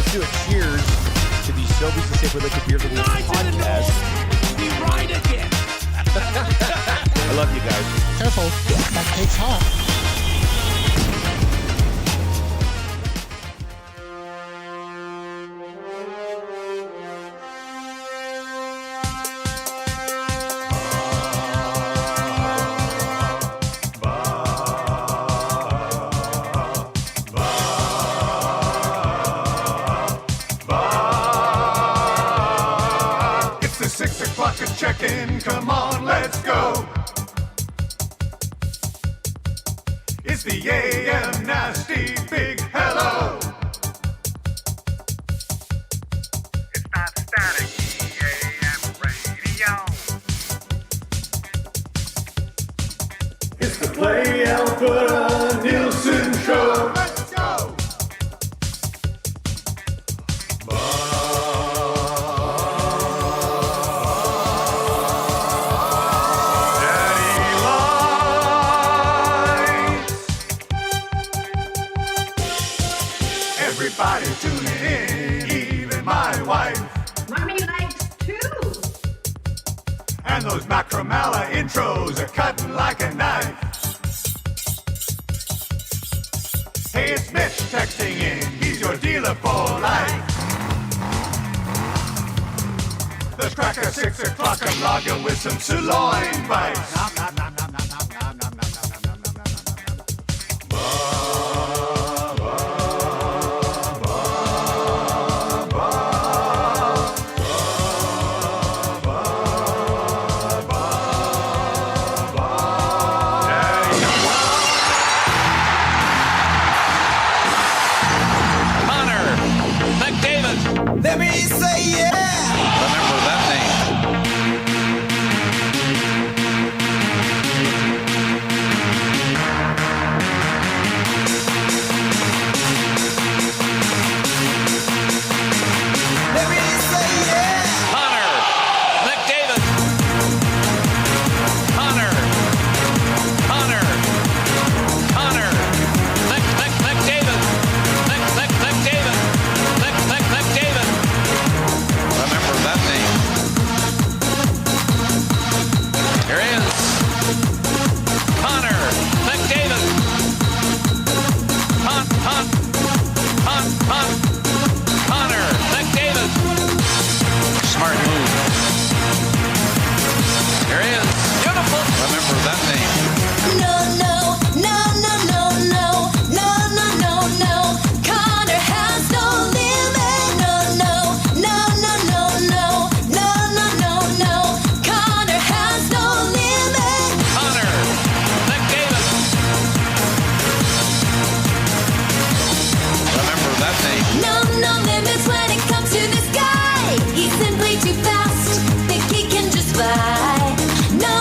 let's do a cheers to the Sobeys and Safeway Liquid Beer Release podcast. We ride again. I love you guys. Careful, that takes hot. Check-in, come on, let's go. It's the AM Nasty Big Hello. It's not static, AM radio. It's the Play Alpha Nielson Show. Let's go. Everybody tuning in, even my wife. Mommy likes too. And those Macromala intros are cutting like a knife. Hey, it's Mitch texting in, he's your dealer for life. The cracker 6 o'clock, I'm logging with some sirloin bites. Let me say yeah. Remember that name. Let me say yeah. Connor McDavid. Connor McDavid. McDavid. Remember that name. Here is Connor McDavid. Connor McDavid. Smart move. Here he is. Beautiful. Remember that name. No. Connor has no limit. No. Connor has no limit. Connor McDavid. Remember that name. No limits when it comes to this guy. He's simply too fast. Think he can just fly. No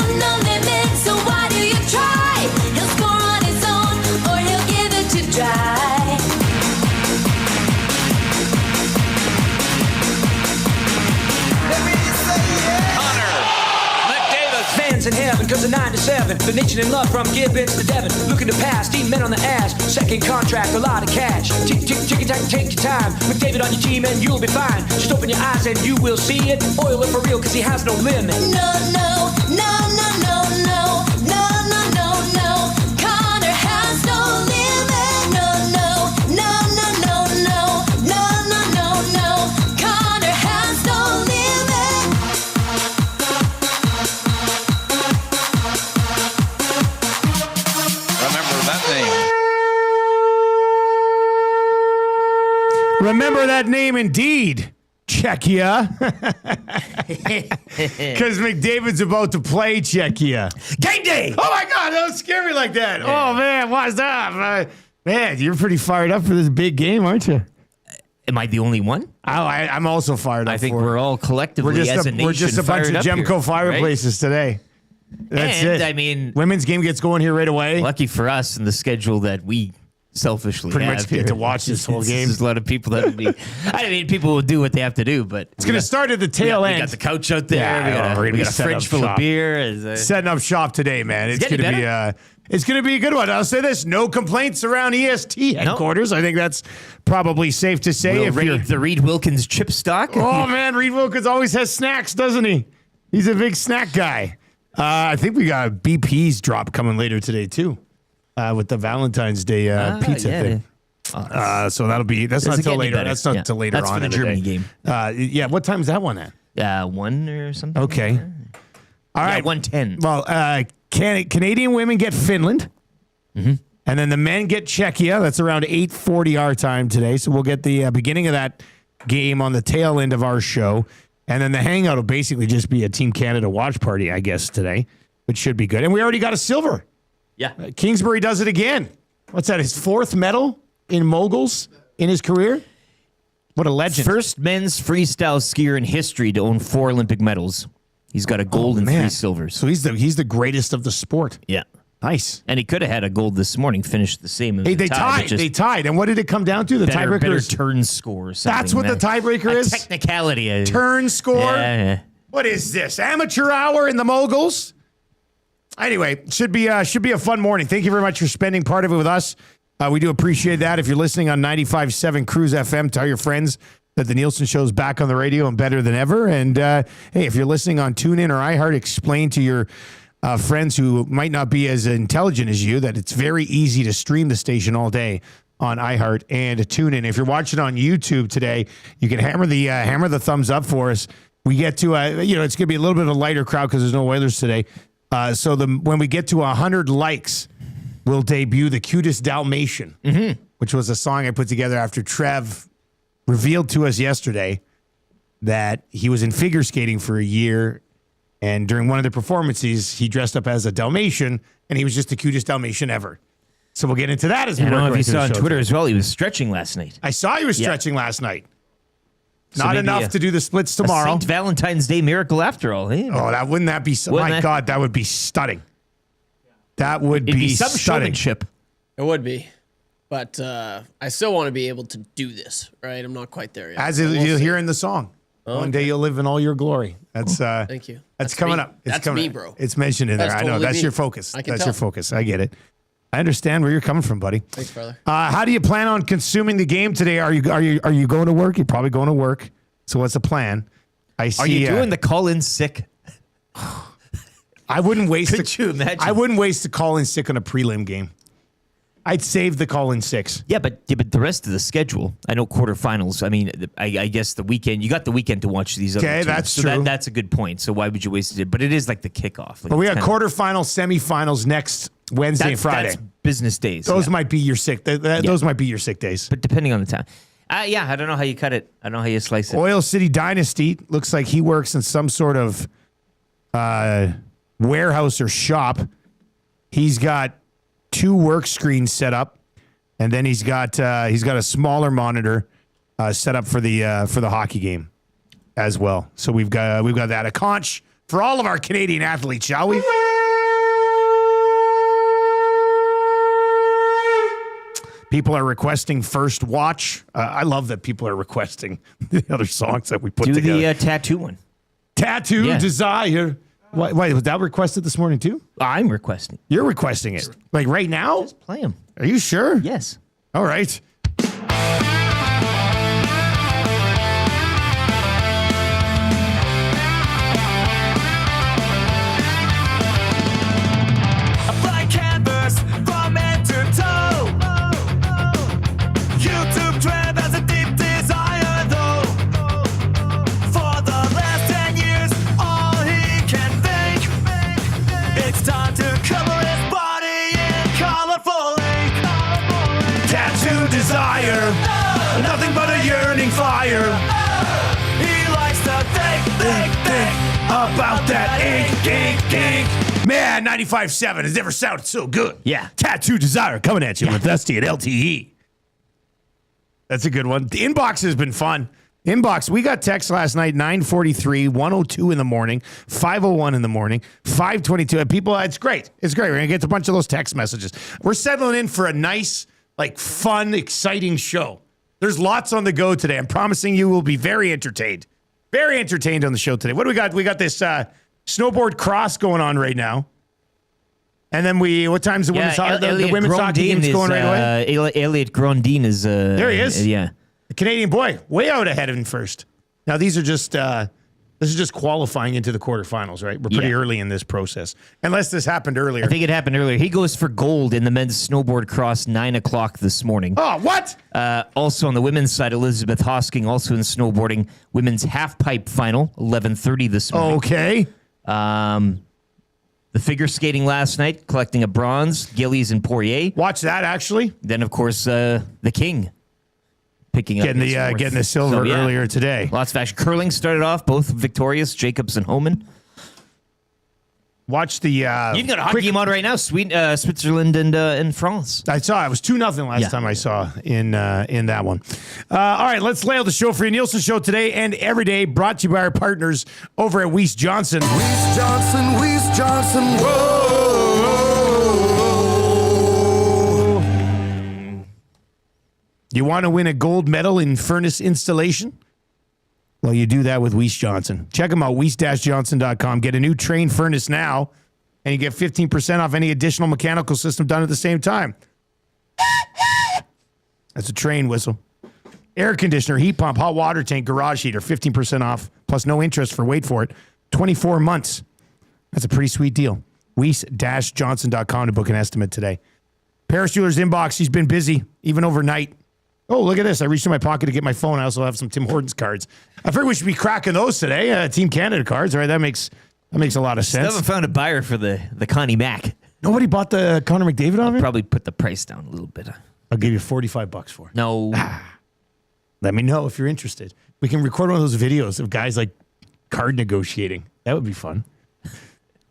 limits, so why do you try? He'll score on his own, or he'll give it to dry. Let me say yeah. Connor McDavid. Fans in heaven, cause of 9 to 7. The nation in love from Gibbons to Devon. Looking to pass, eating men on the ass. Second contract, a lot of cash. Tick, tack, take your time. With David on your team and you'll be fine. Just open your eyes and you will see it. Oil it for real, cause he has no limit. No. Connor has no limit. No. Connor has no limit. Remember that name. Remember that name indeed, Czechia. Because McDavid's about to play Czechia. Game day! Oh my God, don't scare me like that. Yeah. Oh man, what's up? Man, you're pretty fired up for this big game, aren't you? Am I the only one? I'm also fired up. I think for we're it. all collectively as a nation We're just a bunch of Gemco fireplaces today. That's and, it. I mean, women's game gets going here right away. Lucky for us in the schedule that we selfishly pretty much have get here. to watch this whole game. There's a lot of people that would be. I mean, people will do what they have to do, but It's going to start at the tail end. We got the couch out there. Yeah, we got a setting fridge up full shop. of beer. Setting up shop today, man. It's going getting to be it's going to be a good one. I'll say this: no complaints around EST headquarters. I think that's probably safe to say. We'll if you're raid the Reid Wilkins chip stock. Oh man, Reid Wilkins always has snacks, doesn't he? He's a big snack guy. I think we got a BP's drop coming later today too, with the Valentine's Day pizza thing. So that's not till later. That's not till later That's on for the in Germany day. game. Yeah, what time is that one at? 1 or something. Okay. All right, 1:10. Well, Canadian women get Finland, and then the men get Czechia. That's around 8:40 our time today. So we'll get the beginning of that game on the tail end of our show, and then the hangout will basically just be a Team Canada watch party, I guess, today, which should be good. And we already got a silver. Yeah. Kingsbury does it again. What's that? His 4th medal in moguls in his career. What a legend! First men's freestyle skier in history to own 4 Olympic medals. He's got a gold and 3 silvers. So he's the greatest of the sport. Yeah. Nice. And he could have had a gold this morning, finished the same. Hey, they tied. They tied. And what did it come down to? The tiebreaker better is turn score or something. That's what the tiebreaker is? Technicality. Turn score? Yeah. What is this? Amateur hour in the moguls? Anyway, should be a fun morning. Thank you very much for spending part of it with us. We do appreciate that. If you're listening on 95.7 Cruise FM, tell your friends that the Nielson Show is back on the radio and better than ever. And hey, if you're listening on TuneIn or iHeart, explain to your friends who might not be as intelligent as you that it's very easy to stream the station all day on iHeart and TuneIn. If you're watching on YouTube today, you can hammer the thumbs up for us. We get to it's going to be a little bit of a lighter crowd because there's no Oilers today. So when we get to 100 likes, we'll debut The Cutest Dalmatian, which was a song I put together after Trev revealed to us yesterday that he was in figure skating for a year, and during one of the performances, he dressed up as a Dalmatian, and he was just the cutest Dalmatian ever. So we'll get into that as we I don't work know if right you through saw the on show Twitter today. as well. He was stretching last night. I saw he was stretching last night. So Not maybe enough to do the splits tomorrow. A St. Valentine's Day miracle after all. Hey? Oh, wouldn't that be? God, that would be stunning. That would It'd be some stunning. showmanship. It would be. But I still want to be able to do this, right? I'm not quite there yet. As So we'll you'll see. hear in the song. One day you'll live in all your glory. That's Thank you. That's coming me. up. It's That's coming me, up. bro. It's mentioned in there. That's I know. totally That's me. your focus. I can That's tell. your focus. I get it. I understand where you're coming from, buddy. Thanks, brother. How do you plan on consuming the game today? Are you going to work? You're probably going to work. So what's the plan? I see. Are you doing the call-in sick? I wouldn't waste. Could you imagine? I wouldn't waste the call-in sick on a prelim game. I'd save the call-in 6. Yeah, but the rest of the schedule. I know quarterfinals. I mean, I guess the weekend. You got the weekend to watch these other Okay, teams. that's so true. That's a good point. So why would you waste it? But it is like the kickoff. Like But we it's got kinda- quarterfinals, semifinals next Wednesday and Friday. That's business days. Those yeah. might be your sick. Those might be your sick days. But depending on the time. Yeah, I don't know how you cut it. I don't know how you slice it. Oil City Dynasty looks like he works in some sort of warehouse or shop. He's got 2 work screens set up, and then he's got a smaller monitor set up for the hockey game as well. So we've got that. A conch for all of our Canadian athletes, shall we? People are requesting First Watch. I love that people are requesting the other songs that we put Do together. the tattoo one. Tattoo Yeah. Desire. Wait, was that requested this morning too? I'm requesting. You're requesting it. Like right now? Play them. Are you sure? Yes. All right. A blank canvas from head to toe. YouTube Trev has a deep desire, though. For the last 10 years, all he can think. It's time to cover his body in colorful ink. Tattoo desire. Nothing but a yearning fire. He likes to think About that ink. Man, 95.7 has never sounded so good. Yeah. Tattoo Desire coming at you with Dusty at LTE. That's a good one. The inbox has been fun. Inbox, we got text last night, 9:43, 1:02 in the morning, 5:01 in the morning, 5:22. People, it's great. It's great. We're going to get a bunch of those text messages. We're settling in for a nice like fun, exciting show. There's lots on the go today. I'm promising you will be very entertained. Very entertained on the show today. What do we got? We got this snowboard cross going on right now. And then what time's the women's the women's hockey game's going right away? Elliot Grondin is there he is. Yeah. The Canadian boy, way out ahead of him first. Now these are just this is just qualifying into the quarterfinals, right? We're pretty early in this process. Unless this happened earlier. I think it happened earlier. He goes for gold in the men's snowboard cross 9 o'clock this morning. Oh, what? Also on the women's side, Elizabeth Hosking, also in snowboarding, women's half pipe final, 11:30 this morning. Okay. The figure skating last night, collecting a bronze, Gillies and Poirier. Watch that, actually. Then, of course, the King picking up getting the silver earlier today. Lots of action. Curling started off, both victorious, Jacobs and Homan. Watch the... You've got a hockey game on right now, Switzerland and France. I saw it. It was 2-0 last time I saw in that one. All right, let's lay out the show for you. Nielson Show today and every day, brought to you by our partners over at Weiss Johnson. Weiss Johnson, whoa. You want to win a gold medal in furnace installation? Well, you do that with Weiss Johnson. Check them out, weiss-johnson.com. Get a new Train furnace now, and you get 15% off any additional mechanical system done at the same time. That's a Train whistle. Air conditioner, heat pump, hot water tank, garage heater, 15% off, plus no interest for, wait for it, 24 months. That's a pretty sweet deal. Weiss-johnson.com to book an estimate today. Paris Jewelers inbox, he's been busy, even overnight. Oh, look at this. I reached in my pocket to get my phone. I also have some Tim Hortons cards. I figured we should be cracking those today. Team Canada cards, right? That makes a lot of sense. Still haven't found a buyer for the Connie Mack. Nobody bought the Connor McDavid on it? Probably put the price down a little bit. I'll give you $45 for it. No. Let me know if you're interested. We can record one of those videos of guys like card negotiating. That would be fun.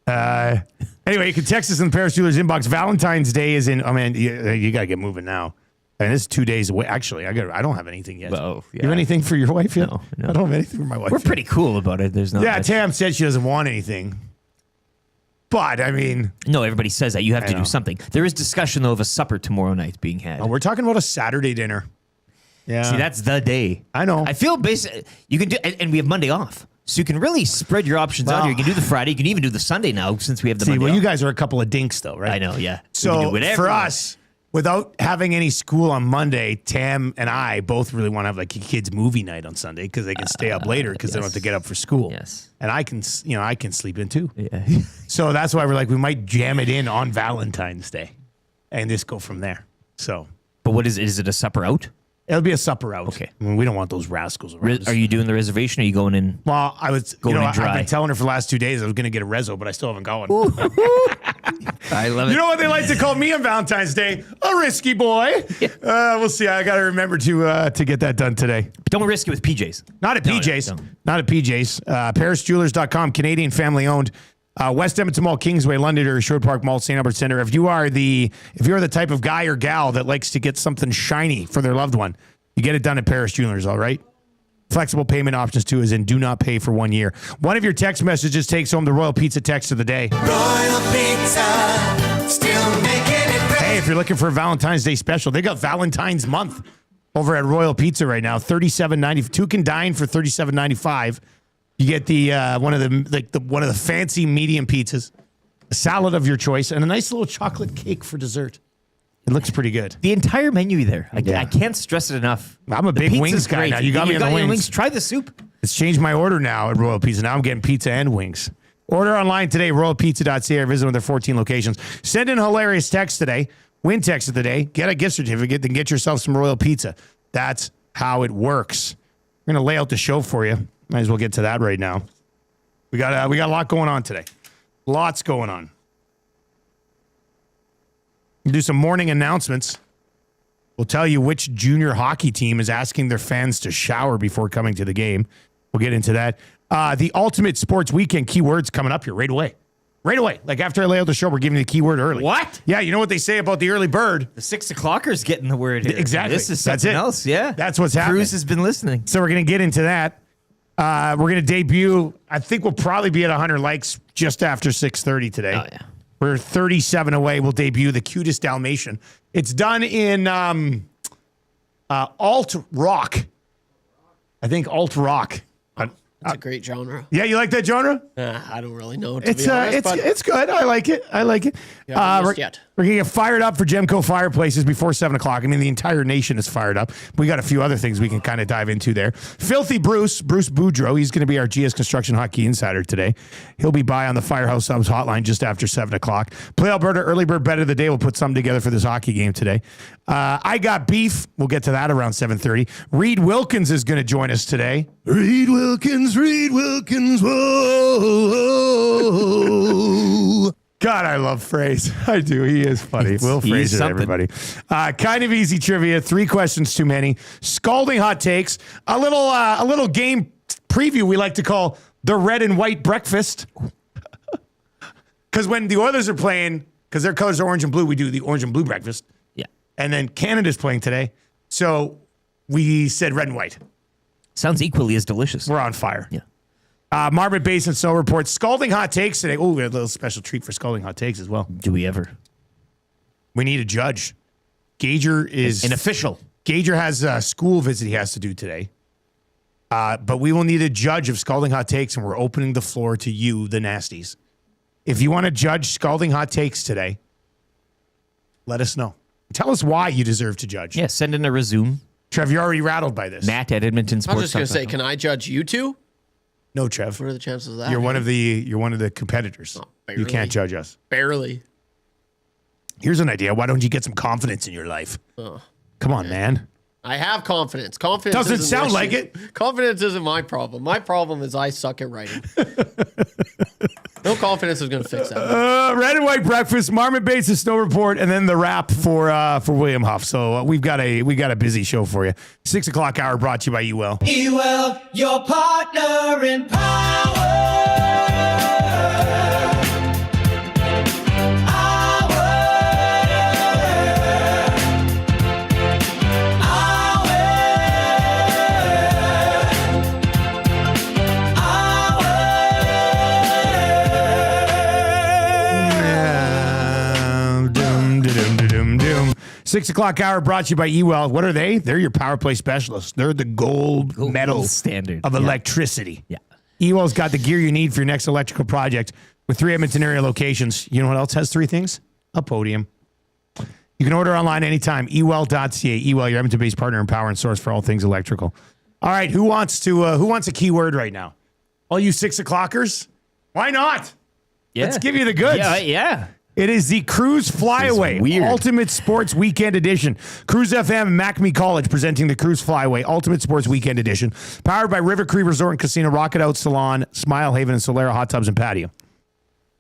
Anyway, you can text us in the Paris Jewelers inbox. Valentine's Day is in. Oh man, you gotta get moving now. And this is 2 days away. Actually, I don't have anything yet. Well, You have anything for your wife yet? No. I don't have anything for my wife. We're yet. pretty cool about it. There's no. Yeah, Tam said she doesn't want anything. But I mean, no, everybody says that you have to do something. There is discussion though of a supper tomorrow night being had. We're talking about a Saturday dinner. Yeah. See, that's the day. I know. I feel you can do, and we have Monday off. So you can really spread your options out here. You can do the Friday. You can even do the Sunday now since we have the Monday off. You guys are a couple of dinks though, right? I know, yeah. So for us, without having any school on Monday, Tam and I both really want to have like a kids' movie night on Sunday because they can stay up later because they don't have to get up for school. Yes. And I can sleep in too. Yeah. So that's why we're like, we might jam it in on Valentine's Day and just go from there. So. But what is it? Is it a supper out? It'll be a supper out. Okay. I mean, we don't want those rascals around. Are you doing the reservation or are you going in? Well, I was going in dry. I've been telling her for the last 2 days I was going to get a rezo, but I still haven't got one. I love it. You know what they like to call me on Valentine's Day? A risky boy. Yeah. We'll see. I got to remember to get that done today. But don't risk it with PJs. Not at PJs. Not at PJs. ParisJewelers.com, Canadian family owned. West Edmonton Mall, Kingsway, Londonderry, Sherwood Park Mall, St. Albert Center. If you're the type of guy or gal that likes to get something shiny for their loved one, you get it done at Paris Jewelers, all right? Flexible payment options, too, as in do not pay for 1 year. One of your text messages takes home the Royal Pizza text of the day. Royal Pizza, still making it great. Hey, if you're looking for a Valentine's Day special, they got Valentine's Month over at Royal Pizza right now. $37.90. Two can dine for $37.95. You get the one of the fancy medium pizzas, a salad of your choice, and a nice little chocolate cake for dessert. It looks pretty good. The entire menu there. I can't stress it enough. I'm a big wings guy now. You got me on the wings. Try the soup. It's changed my order now at Royal Pizza. Now I'm getting pizza and wings. Order online today, royalpizza.ca, or visit one of their 14 locations. Send in hilarious text today. Win text of the day. Get a gift certificate, then get yourself some Royal Pizza. That's how it works. We're going to lay out the show for you. Might as well get to that right now. We got a lot going on today. Lots going on. We'll do some morning announcements. We'll tell you which junior hockey team is asking their fans to shower before coming to the game. We'll get into that. The Ultimate Sports Weekend keywords coming up here right away. Right away. Like after I lay out the show, we're giving you the keyword early. What? Yeah, you know what they say about the early bird? The 6 o'clocker's getting the word here. Exactly. This is something else. Yeah. That's what's happening. Cruz has been listening. So we're going to get into that. We're going to debut. I think we'll probably be at 100 likes just after 6:30 today. Oh, yeah. We're 37 away. We'll debut the cutest Dalmatian. It's done in alt rock. I think alt rock. It's a great genre. Yeah, you like that genre? I don't really know. It's good. I like it. Yet. We're gonna get fired up for Gemco fireplaces before 7 o'clock. I mean, the entire nation is fired up. We got a few other things we can kind of dive into there. Filthy Bruce Boudreau. He's going to be our GS Construction Hockey Insider today. He'll be by on the Firehouse Subs hotline just after 7 o'clock. Play Alberta early bird bet of the day. We'll put something together for this hockey game today. I got beef. We'll get to that around 7:30. Reid Wilkins is going to join us today. Reid Wilkins. Whoa. God, I love Phrase. I do. He is funny. Will Fraser, everybody. Kind of easy trivia. 3 questions too many. Scalding hot takes. A little game preview we like to call the red and white breakfast. Because when the Oilers are playing, because their colors are orange and blue, we do the orange and blue breakfast. Yeah. And then Canada's playing today. So we said red and white. Sounds equally as delicious. We're on fire. Yeah. Marmot Basin Snow reports Scalding Hot Takes today. Oh, we have a little special treat for Scalding Hot Takes as well. Do we ever? We need a judge. Gager is an official. Gager has a school visit he has to do today. But we will need a judge of Scalding Hot Takes, and we're opening the floor to you, the nasties. If you want to judge Scalding Hot Takes today, let us know. Tell us why you deserve to judge. Yeah, send in a resume. Trev, you're already rattled by this. Matt at Edmonton Sports Talk. I was just going to say, can I judge you two? No, Trev. What are the chances of that? You're one of the competitors. You can't judge us. Barely. Here's an idea. Why don't you get some confidence in your life? Come on, man. I have confidence. Confidence doesn't isn't sound the like issue. it. Confidence isn't my problem. My problem is I suck at writing. No confidence is going to fix that. Red and white breakfast, Marmot Basin Snow report, and then the wrap for William Huff. So we got a busy show for you. 6 o'clock hour brought to you by Ewell. Ewell, your partner in power. Doom. 6 o'clock hour brought to you by Ewell. What are they? They're your power play specialists. They're the gold medal standard of electricity. Yeah. Ewell's got the gear you need for your next electrical project with 3 Edmonton area locations. You know what else has 3 things? A podium. You can order online anytime. Ewell.ca. Ewell, your Edmonton-based partner in power and source for all things electrical. All right, who wants a keyword right now? All you 6 o'clockers? Why not? Yeah. Let's give you the goods. Yeah. It is the Cruise Flyaway Ultimate Sports Weekend Edition. Cruise FM and McMee College presenting the Cruise Flyaway Ultimate Sports Weekend Edition. Powered by River Cree Resort and Casino, Rocket Out Salon, Smile Haven, and Solera Hot Tubs and Patio.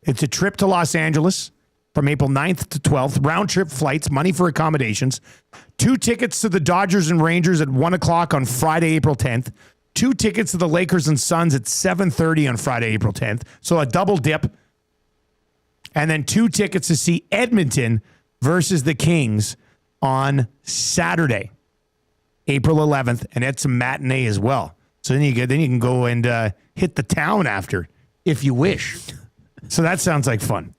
It's a trip to Los Angeles from April 9th to 12th. Round trip flights, money for accommodations. 2 tickets to the Dodgers and Rangers at 1 o'clock on Friday, April 10th. 2 tickets to the Lakers and Suns at 7:30 on Friday, April 10th. So a double dip. And then 2 tickets to see Edmonton versus the Kings on Saturday, April 11th, and it's a matinee as well. So then you can go and hit the town after, if you wish. So that sounds like fun.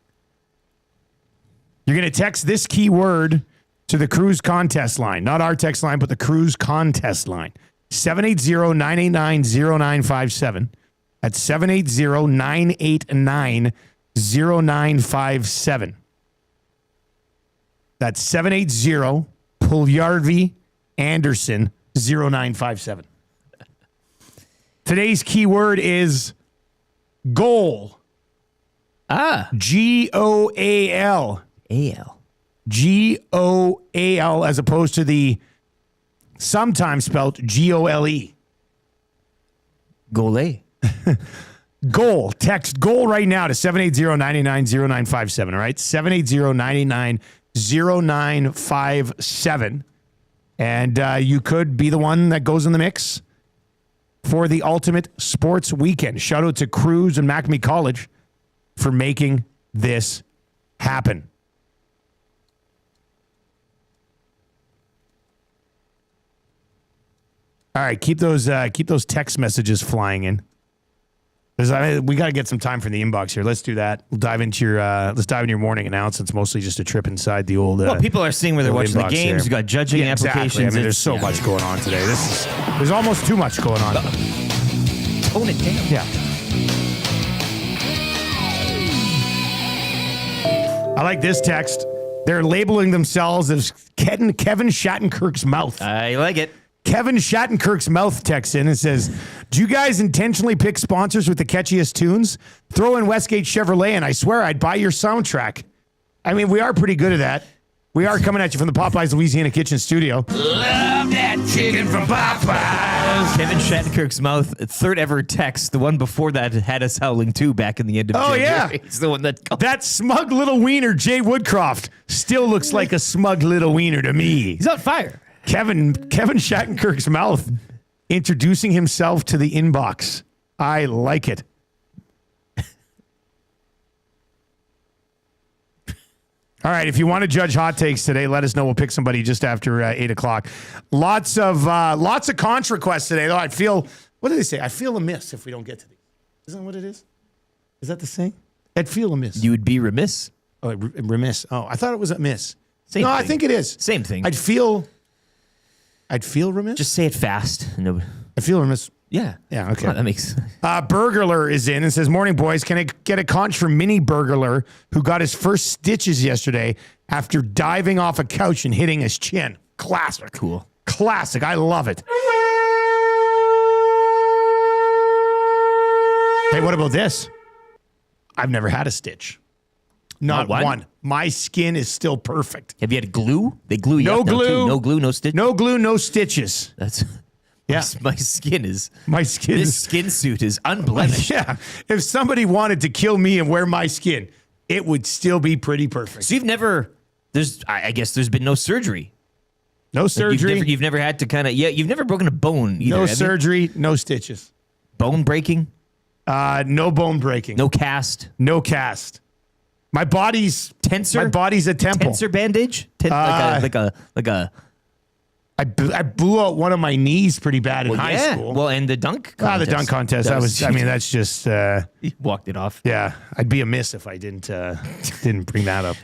You're going to text this keyword to the Cruise contest line, not our text line, but the Cruise contest line, 780-989-0957. That's 780-989-0957. 0957. That's 780 Puljärvi Anderson 0957. Today's keyword is goal. Goal. AL. GOAL as opposed to the sometimes spelled GOLE. Gole. Goal. Text goal right now to 780-989-0957. All right? 780-989-0957. And you could be the one that goes in the mix for the Ultimate Sports Weekend. Shout out to Cruz and McMee College for making this happen. All right, keep those text messages flying in. We got to get some time for the inbox here. Let's do that. We'll dive into your morning announcements. Mostly just a trip inside the old. Well, people are seeing where they're watching the games. You got judging applications. Exactly. I mean, there's so much going on today. There's almost too much going on. Tone it down. Yeah. I like this text. They're labeling themselves as Kevin Shattenkirk's mouth. I like it. Kevin Shattenkirk's mouth texts in and says, do you guys intentionally pick sponsors with the catchiest tunes? Throw in Westgate Chevrolet and I swear I'd buy your soundtrack. I mean, we are pretty good at that. We are coming at you from the Popeyes Louisiana Kitchen Studio. Love that chicken from Popeyes. Kevin Shattenkirk's mouth, third ever text. The one before that had us howling too back in the end of January. Yeah. It's the one that smug little wiener, Jay Woodcroft, still looks like a smug little wiener to me. He's on fire. Kevin Shattenkirk's mouth introducing himself to the inbox. I like it. All right, if you want to judge hot takes today, let us know. We'll pick somebody just after 8 o'clock. Lots of conch requests today, though. What do they say? I feel amiss if we don't get to these. Isn't that what it is? Is that the saying? I'd feel amiss. You would be remiss. Oh, remiss. Oh, I thought it was amiss. Same no, thing. I think it is. Same thing. I'd feel remiss. Just say it fast. No. I feel remiss. Yeah. Yeah, okay. Oh, that makes Burglar is in and says, morning, boys. Can I get a conch from Mini Burglar, who got his first stitches yesterday after diving off a couch and hitting his chin? Classic. Cool. Classic. I love it. Hey, what about this? I've never had a stitch. Not one. My skin is still perfect. Have you had glue? They glue you No up now, glue. too. No glue, no stitch. No glue, no stitches. That's Yeah. My skin is. This skin suit is unblemished. Yeah. If somebody wanted to kill me and wear my skin, it would still be pretty perfect. So you've never. I guess there's been no surgery. No surgery. You've never had to you've never broken a bone either. No surgery, no stitches. Bone breaking? No bone breaking. No cast. No cast. My body's tensor. My body's a temple. Tensor bandage. Like a. I blew out one of my knees pretty bad in high school. Well, and the dunk contest. The dunk contest. That's just. You walked it off. Yeah, I'd be amiss if I didn't bring that up.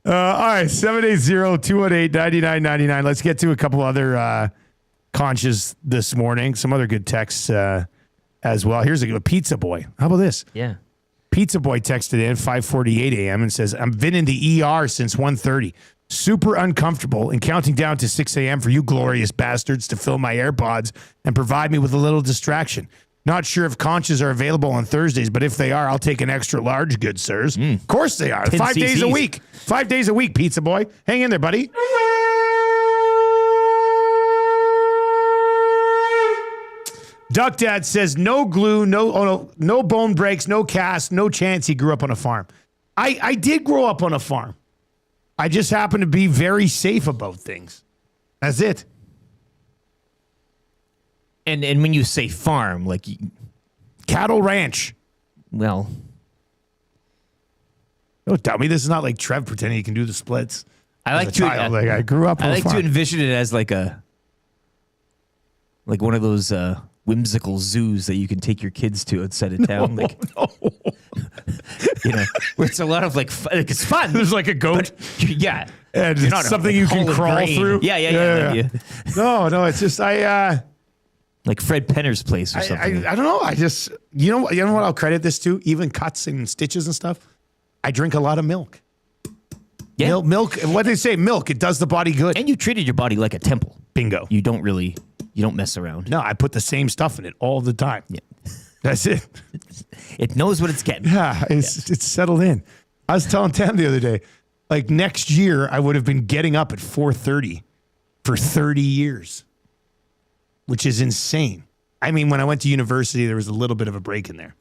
All right, 780-218-9999. Let's get to a couple other conches this morning. Some other good texts as well. Here's a Pizza Boy. How about this? Yeah. Pizza Boy texted in 5:48 a.m. and says, I've been in the ER since 1:30. Super uncomfortable and counting down to 6 a.m. for you glorious bastards to fill my AirPods and provide me with a little distraction. Not sure if conches are available on Thursdays, but if they are, I'll take an extra large, good sirs. Of course they are. 5 days a week. 5 days a week, Pizza Boy. Hang in there, buddy. Duck Dad says no glue, no bone breaks, no cast, no chance he grew up on a farm. I did grow up on a farm. I just happen to be very safe about things. That's it. And when you say farm, like cattle ranch. Well, don't tell me this is not like Trev pretending he can do the splits. I grew up on a farm. I like to envision it as like one of those whimsical zoos that you can take your kids to outside of town. No. You know, where it's a lot of it's fun. There's like a goat. Yeah. And it's something you can crawl through. Yeah. No, it's just like Fred Penner's place or something. I don't know. I just you know what I'll credit this to? Even cuts and stitches and stuff. I drink a lot of milk. Yeah. Milk. What they say? Milk. It does the body good. And you treated your body like a temple. Bingo. You don't mess around. No, I put the same stuff in it all the time. Yeah. That's it. It knows what it's getting. Yeah, it's settled in. I was telling Tam the other day, like next year I would have been getting up at 4:30 for 30 years, which is insane. I mean, when I went to university, there was a little bit of a break in there.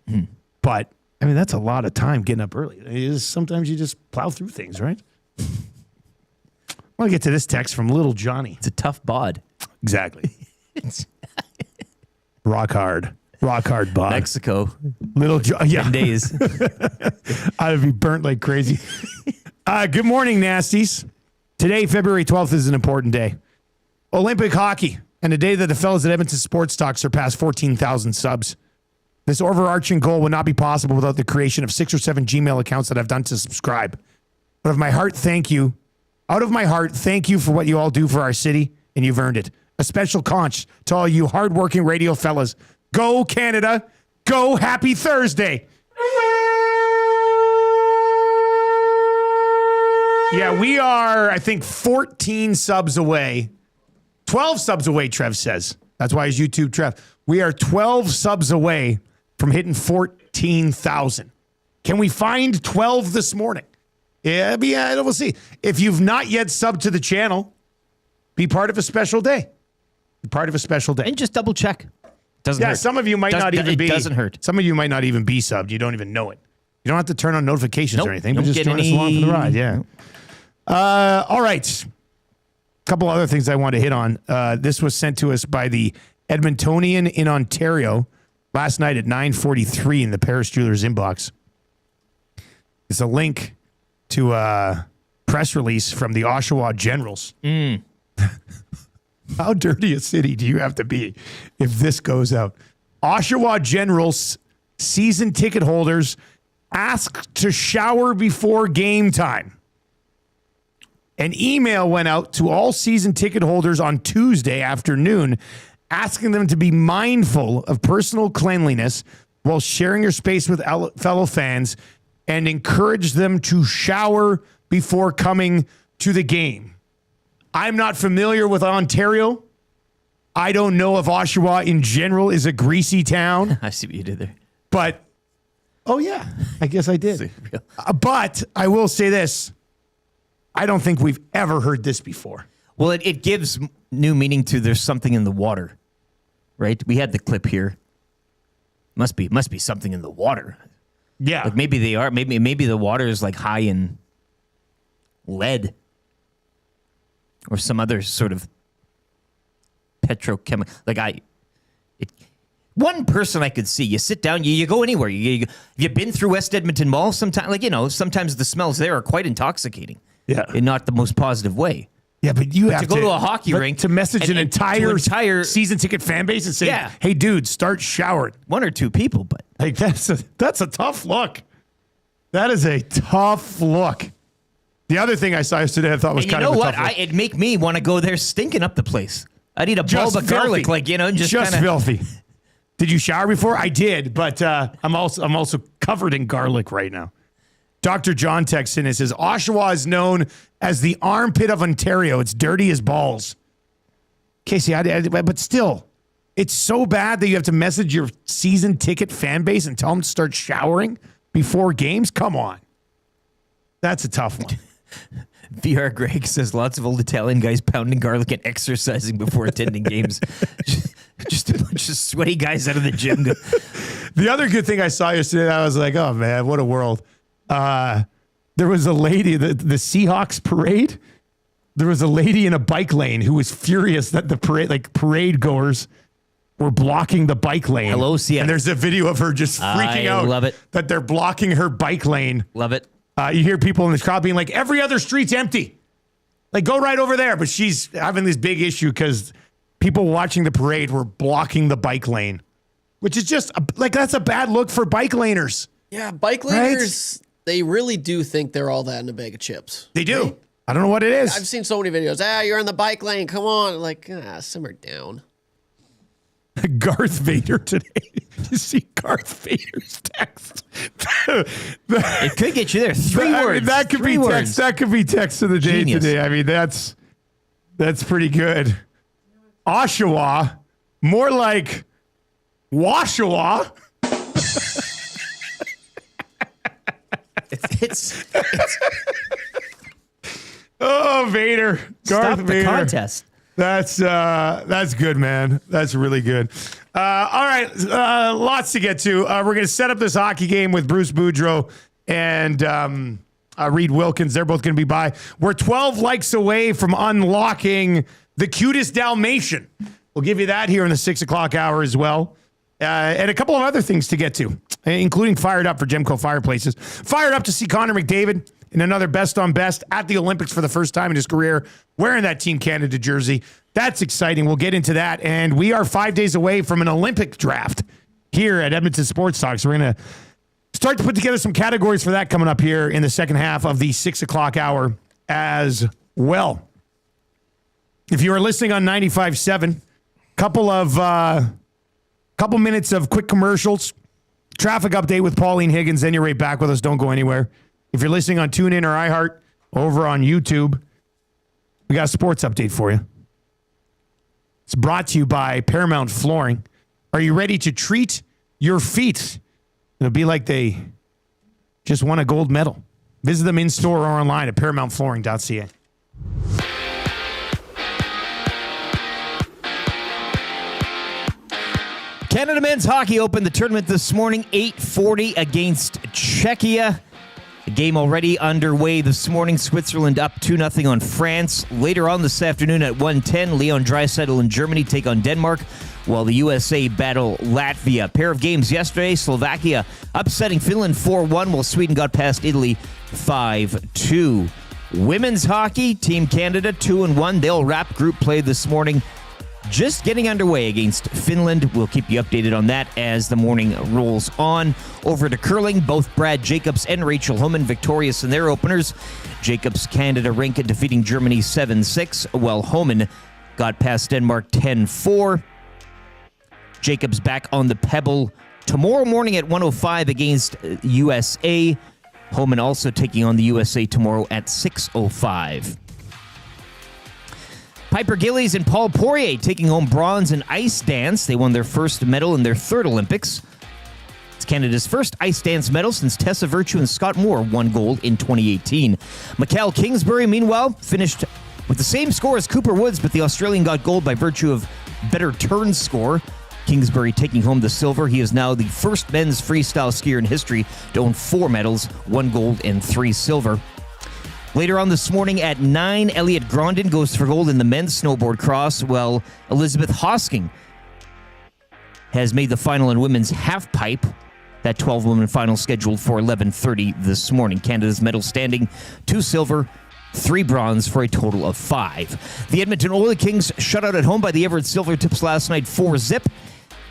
But, I mean, that's a lot of time getting up early. Sometimes you just plow through things, right? I want to get to this text from Little Johnny. It's a tough bod. Exactly. Rock hard bod. Mexico. Little 10 days. I'd be burnt like crazy. Good morning, nasties. Today, February 12th, is an important day. Olympic hockey and the day that the fellas at Edmonton Sports Talk surpassed 14,000 subs. This overarching goal would not be possible without the creation of 6 or 7 Gmail accounts that I've done to subscribe. Out of my heart, thank you. Out of my heart, thank you for what you all do for our city, and you've earned it. A special conch to all you hardworking radio fellas. Go Canada. Go Happy Thursday. Yeah, we are, I think, 14 subs away. 12 subs away, Trev says. That's why he's YouTube Trev. We are 12 subs away from hitting 14,000. Can we find 12 this morning? Yeah, we'll see. If you've not yet subbed to the channel, be part of a special day. Be part of a special day. And just double check. Doesn't hurt. Some of you might not even be. It doesn't hurt. Some of you might not even be subbed. You don't even know it. You don't have to turn on notifications or anything, but Don't just get join us along for the ride. Yeah. All right. A couple other things I want to hit on. This was sent to us by the Edmontonian in Ontario last night at 9:43 in the Paris Jewelers inbox. It's a link to a press release from the Oshawa Generals. How dirty a city do you have to be if this goes out? Oshawa Generals season ticket holders asked to shower before game time. An email went out to all season ticket holders on Tuesday afternoon asking them to be mindful of personal cleanliness while sharing your space with fellow fans and encourage them to shower before coming to the game. I'm not familiar with Ontario. I don't know if Oshawa in general is a greasy town. I see what you did there. But, oh yeah, I guess I did. But I will say this. I don't think we've ever heard this before. Well, it gives new meaning to there's something in the water, right? We had the clip here. Must be something in the water. Yeah. Like maybe they are. Maybe the water is like high in lead or some other sort of petrochemical. One person I could see. You sit down. You go anywhere. You've been through West Edmonton Mall. Sometimes, sometimes the smells there are quite intoxicating. Yeah, in not the most positive way. Yeah, but you have to go to a hockey rink to message an entire season ticket fan base and say, "Hey, dude, start showering." 1 or 2 people, but like that's a tough look. That is a tough look. The other thing I saw yesterday, I thought was kind of a tough look. It'd make me want to go there, stinking up the place. I need a bulb of garlic, just filthy. Did you shower before? I did, but I'm also covered in garlic right now. Dr. John texts in and says, Oshawa is known as the armpit of Ontario. It's dirty as balls. Casey, but still, it's so bad that you have to message your season ticket fan base and tell them to start showering before games? Come on. That's a tough one. VR Greg says lots of old Italian guys pounding garlic and exercising before attending games. Just a bunch of sweaty guys out of the gym. The other good thing I saw yesterday, I was like, oh man, what a world. There was a lady, the Seahawks parade. There was a lady in a bike lane who was furious that the parade goers were blocking the bike lane. Hello, Seattle. And there's a video of her just freaking out. Love it. That they're blocking her bike lane. Love it. You hear people in the crowd being like, every other street's empty. Like, go right over there. But she's having this big issue because people watching the parade were blocking the bike lane, which is just that's a bad look for bike laners. Yeah, bike laners, they really do think they're all that in a bag of chips. They do. Right? I don't know what it is. I've seen so many videos. You're in the bike lane. Come on. Like, simmer down. Garth Vader today. You see Garth Vader's text. It could get you there. 3 words. I mean, that could be text. That could be text of the day today. I mean, that's pretty good. Oshawa, more like Washawa. It's oh, Vader. Garth Stop the Vader. contest. That's good, man. That's really good. All right, lots to get to. We're going to set up this hockey game with Bruce Boudreau and Reid Wilkins. They're both going to be by. We're 12 likes away from unlocking the cutest Dalmatian. We'll give you that here in the 6 o'clock hour as well. And a couple of other things to get to, including fired up for Gemco Fireplaces. Fired up to see Connor McDavid in another best on best at the Olympics for the first time in his career, wearing that Team Canada jersey. That's exciting. We'll get into that. And we are 5 days away from an Olympic draft here at Edmonton Sports Talk. So we're going to start to put together some categories for that coming up here in the second half of the 6 o'clock hour as well. If you are listening on 95.7, couple minutes of quick commercials, traffic update with Pauline Higgins, then you're right back with us. Don't go anywhere. If you're listening on TuneIn or iHeart, over on YouTube, we got a sports update for you. It's brought to you by Paramount Flooring. Are you ready to treat your feet? It'll be like they just won a gold medal. Visit them in store or online at paramountflooring.ca. Canada men's hockey opened the tournament this morning, 8:40 against Czechia. The game already underway this morning. Switzerland up 2-0 on France. Later on this afternoon at 1:10, Leon Draisaitl and Germany take on Denmark, while the USA battle Latvia. Pair of games yesterday, Slovakia upsetting Finland 4-1, while Sweden got past Italy 5-2. Women's hockey, Team Canada 2-1. They'll wrap group play this morning, just getting underway against Finland. We'll keep you updated on that as the morning rolls on. Over to curling, both Brad Jacobs and Rachel Homan victorious in their openers. Jacobs Canada rank defeating Germany 7-6, while Homan got past Denmark 10-4. Jacobs back on the Pebble tomorrow morning at 1:05 against USA. Homan also taking on the USA tomorrow at 6:05. Piper Gillies and Paul Poirier taking home bronze in ice dance. They won their first medal in their third Olympics. It's Canada's first ice dance medal since Tessa Virtue and Scott Moore won gold in 2018. Mikhail Kingsbury, meanwhile, finished with the same score as Cooper Woods, but the Australian got gold by virtue of better turn score. Kingsbury taking home the silver. He is now the first men's freestyle skier in history to own 4 medals, 1 gold and 3 silver. Later on this morning at 9, Elliot Grondin goes for gold in the men's snowboard cross, while Elizabeth Hosking has made the final in women's half-pipe. That 12-woman final scheduled for 11:30 this morning. Canada's medal standing, 2 silver, 3 bronze for a total of 5. The Edmonton Oil Kings shut out at home by the Everett Silvertips last night 4-0.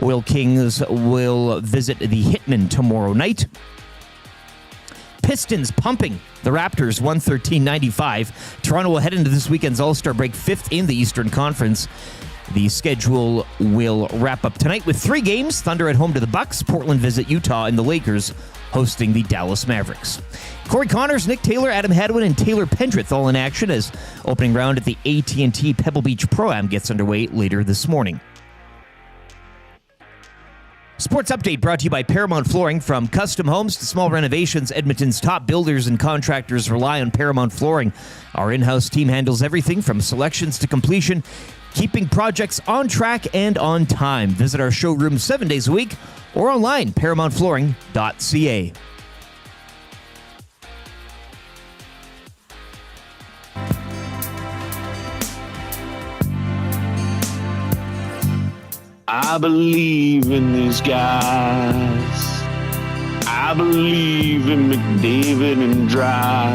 Oil Kings will visit the Hitmen tomorrow night. Pistons pumping the Raptors 113-95. Toronto will head into this weekend's All-Star break 5th in the Eastern Conference. The schedule will wrap up tonight with 3 games. Thunder at home to the Bucks, Portland visit Utah, and the Lakers hosting the Dallas Mavericks. Corey Connors, Nick Taylor, Adam Hadwin, and Taylor Pendrith all in action as opening round at the AT&T Pebble Beach Pro-Am gets underway later this morning. Sports Update brought to you by Paramount Flooring. From custom homes to small renovations, Edmonton's top builders and contractors rely on Paramount Flooring. Our in-house team handles everything from selections to completion, keeping projects on track and on time. Visit our showroom 7 days a week or online, paramountflooring.ca. I believe in these guys. I believe in McDavid and Dry.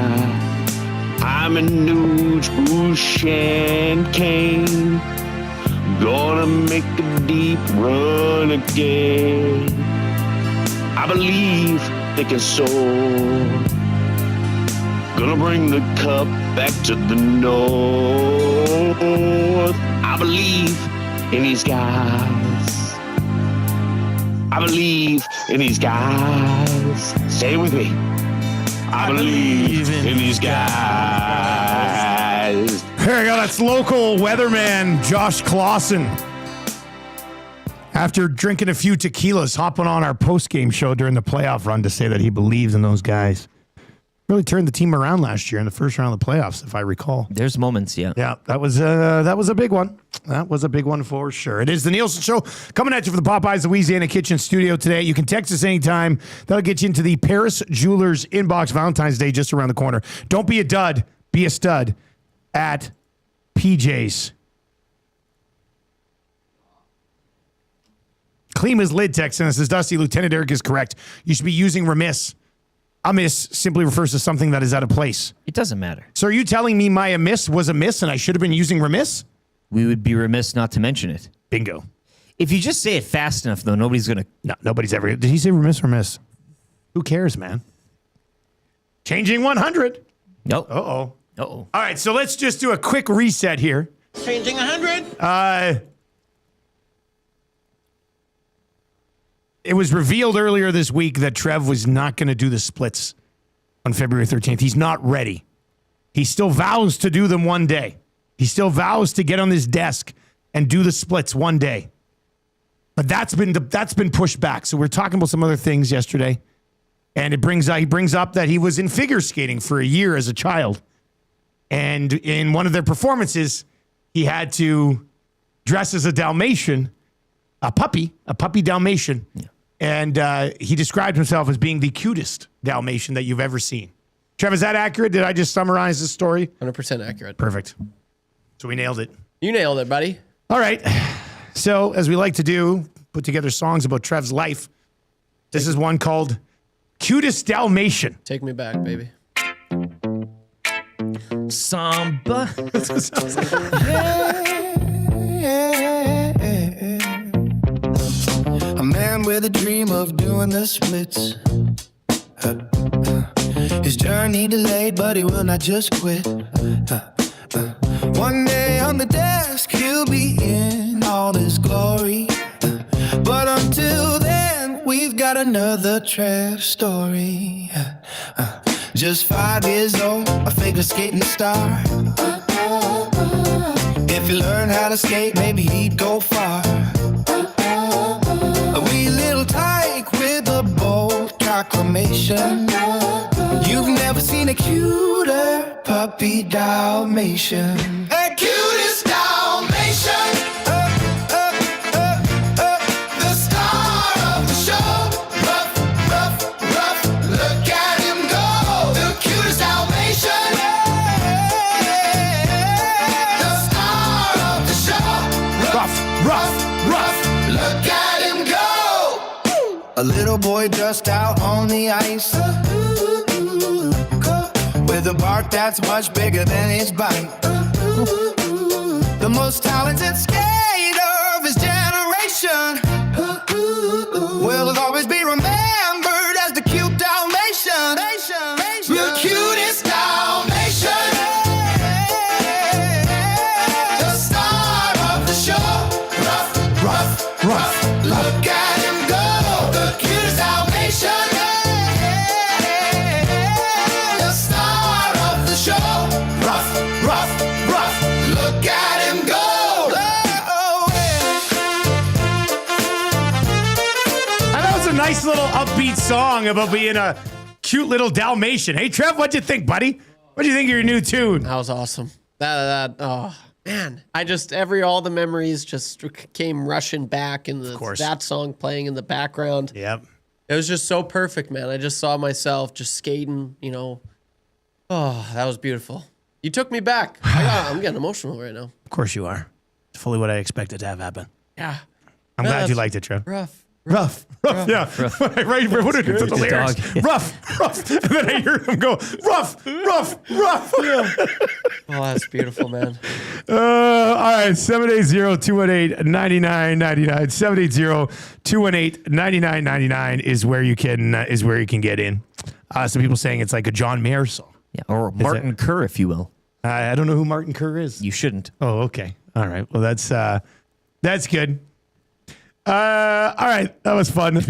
I'm in Nuge, Bush, and Kane. Gonna make a deep run again. I believe they can soar. Gonna bring the cup back to the north. I believe in these guys. I believe in these guys. Say it with me. I believe in these guys. There you go. That's local weatherman Josh Clausen. After drinking a few tequilas, hopping on our post-game show during the playoff run to say that he believes in those guys. Really turned the team around last year in the first round of the playoffs, if I recall. There's moments, yeah. Yeah, that was a big one. That was a big one for sure. It is the Nielsen Show coming at you from the Popeyes Louisiana Kitchen Studio today. You can text us anytime. That'll get you into the Paris Jewelers inbox. Valentine's Day just around the corner. Don't be a dud. Be a stud at PJ's. Klima's lid text and says, Dusty, Lieutenant Eric is correct. You should be using Remiss Amiss simply refers to something that is out of place. It doesn't matter. So are you telling me my amiss was a miss and I should have been using remiss? We would be remiss not to mention it. Bingo. If you just say it fast enough, though, nobody's going to... No, nobody's ever... Did he say remiss or miss? Who cares, man? Changing 100. Nope. Uh-oh. Uh-oh. All right, so let's just do a quick reset here. Changing 100. It was revealed earlier this week that Trev was not going to do the splits on February 13th. He's not ready. He still vows to do them one day. He still vows to get on this desk and do the splits one day. But that's been pushed back. So we're talking about some other things yesterday. And he brings up that he was in figure skating for a year as a child. And in one of their performances, he had to dress as a Dalmatian, a puppy Dalmatian. Yeah. And he described himself as being the cutest Dalmatian that you've ever seen. Trev, is that accurate? Did I just summarize the story? 100% accurate. Perfect. So we nailed it. You nailed it, buddy. All right. So, as we like to do, put together songs about Trev's life. This is one called Cutest Dalmatian. Take me back, baby. Samba. A man with a dream of doing the splits. His journey delayed, but he will not just quit. One day on the desk, he'll be in all his glory. But until then, we've got another Trev story. Just 5 years old, a figure skating star. If he learned how to skate, maybe he'd go far. A wee little tyke with a bold proclamation. You've never seen a cuter puppy Dalmatian. A cutest Dalmatian. The star of the show. Rough, rough, rough. Look at him go. The cutest Dalmatian. The star of the show. Rough, rough, rough. Look at him go. A little boy just out on the ice. With a bark that's much bigger than his bite. The most talented skater of his generation. Will always be remembered as the cute Dalmatian. The cutest Dalmatian. The star of the show. Rough, rough, rough. Look at him go. The cutest Dalmatian. Nice little upbeat song about being a cute little Dalmatian. Hey, Trev, what'd you think, buddy? What'd you think of your new tune? That was awesome. Oh man, all the memories just came rushing back, and that song playing in the background. Yep, it was just so perfect, man. I just saw myself just skating. Oh, that was beautiful. You took me back. I'm getting emotional right now. Of course you are. It's fully what I expected to have happen. Yeah, I'm glad you liked it, Trev. Rough, yeah. Right, what are the lyrics? Rough. And then I hear him go, rough. Yeah. Oh, that's beautiful, man. All right, 780-218-9999. 780-218-9999 is where you can get in. Some people saying it's like a John Mayer song. Yeah, or Martin Kerr, if you will. I don't know who Martin Kerr is. You shouldn't. Oh, okay. All right. Well, that's good. All right, that was fun. Marty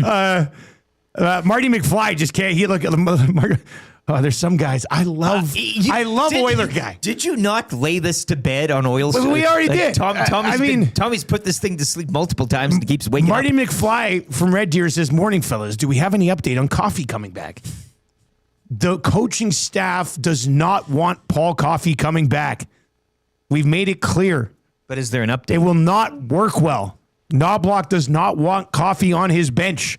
McFly just can't. He look at the. Oh, there's some guys I love. I love Oiler guy. Did you not lay this to bed on Oilers? Well, we already did. Tommy's put this thing to sleep multiple times and keeps waking Marty up. McFly from Red Deer says, "Morning, fellas. Do we have any update on Coffey coming back?" The coaching staff does not want Paul Coffey coming back. We've made it clear. But is there an update? It will not work well. Knobloch does not want Coffey on his bench.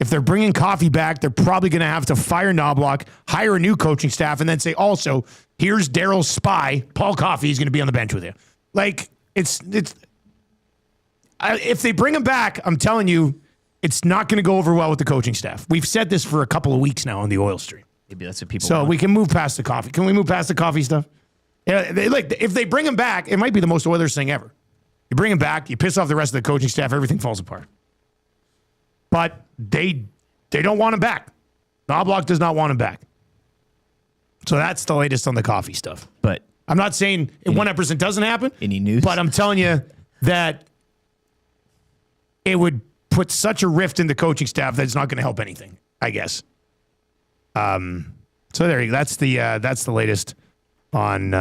If they're bringing Coffey back, they're probably going to have to fire Knobloch, hire a new coaching staff, and then say, also, here's Daryl's spy. Paul Coffey is going to be on the bench with you. Like, if they bring him back, I'm telling you, it's not going to go over well with the coaching staff. We've said this for a couple of weeks now on the oil stream. Maybe that's what people So want. we can move past the coffee. Can we move past the coffee stuff? Yeah, if they bring him back, it might be the most Oilers thing ever. You bring him back, you piss off the rest of the coaching staff, everything falls apart. But they don't want him back. Knobloch does not want him back. So that's the latest on the coffee stuff. But I'm not saying it 100% doesn't happen. Any news? But I'm telling you that it would put such a rift in the coaching staff that it's not going to help anything, I guess. So there you go. That's the latest on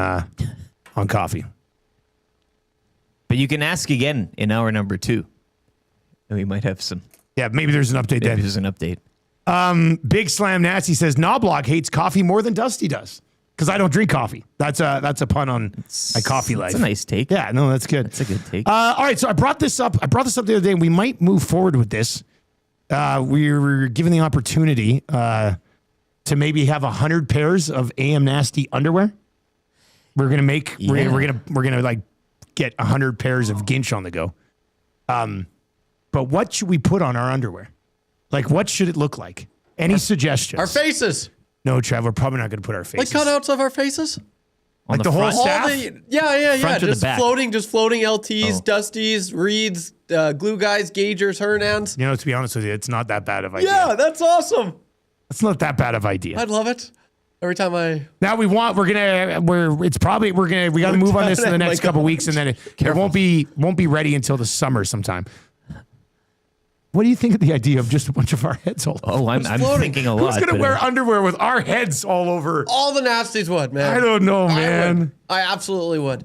coffee. But you can ask again in hour number 2. And we might have some. Yeah, maybe there's an update then. There's an update. Big Slam Nasty says Knobloch hates coffee more than Dusty does because I don't drink coffee. That's a pun on my coffee life. That's a nice take. Yeah, no, that's good. That's a good take. All right, so I brought this up the other day, and we might move forward with this. We were given the opportunity to maybe have 100 pairs of AM Nasty underwear. We're gonna make we're gonna like get 100 pairs of Ginch on the go. But what should we put on our underwear? Like, what should it look like? Any suggestions? Our faces. No, Trev, we're probably not going to put our faces. Like cutouts of our faces? Like the whole front? staff? Yeah. to the back. Just floating LTs, Dusties, Reids, glue guys, Gagers, Hernans. You know, to be honest with you, it's not that bad of idea. Yeah, that's awesome. It's not that bad of idea. I'd love it. Every time Now we got to move on this in the next couple weeks, and then it won't be ready until the summer sometime. What do you think of the idea of just a bunch of our heads all over? Oh, I'm thinking a lot. Who's going to wear underwear with our heads all over? all the nasties would, man. I don't know, man. I absolutely would.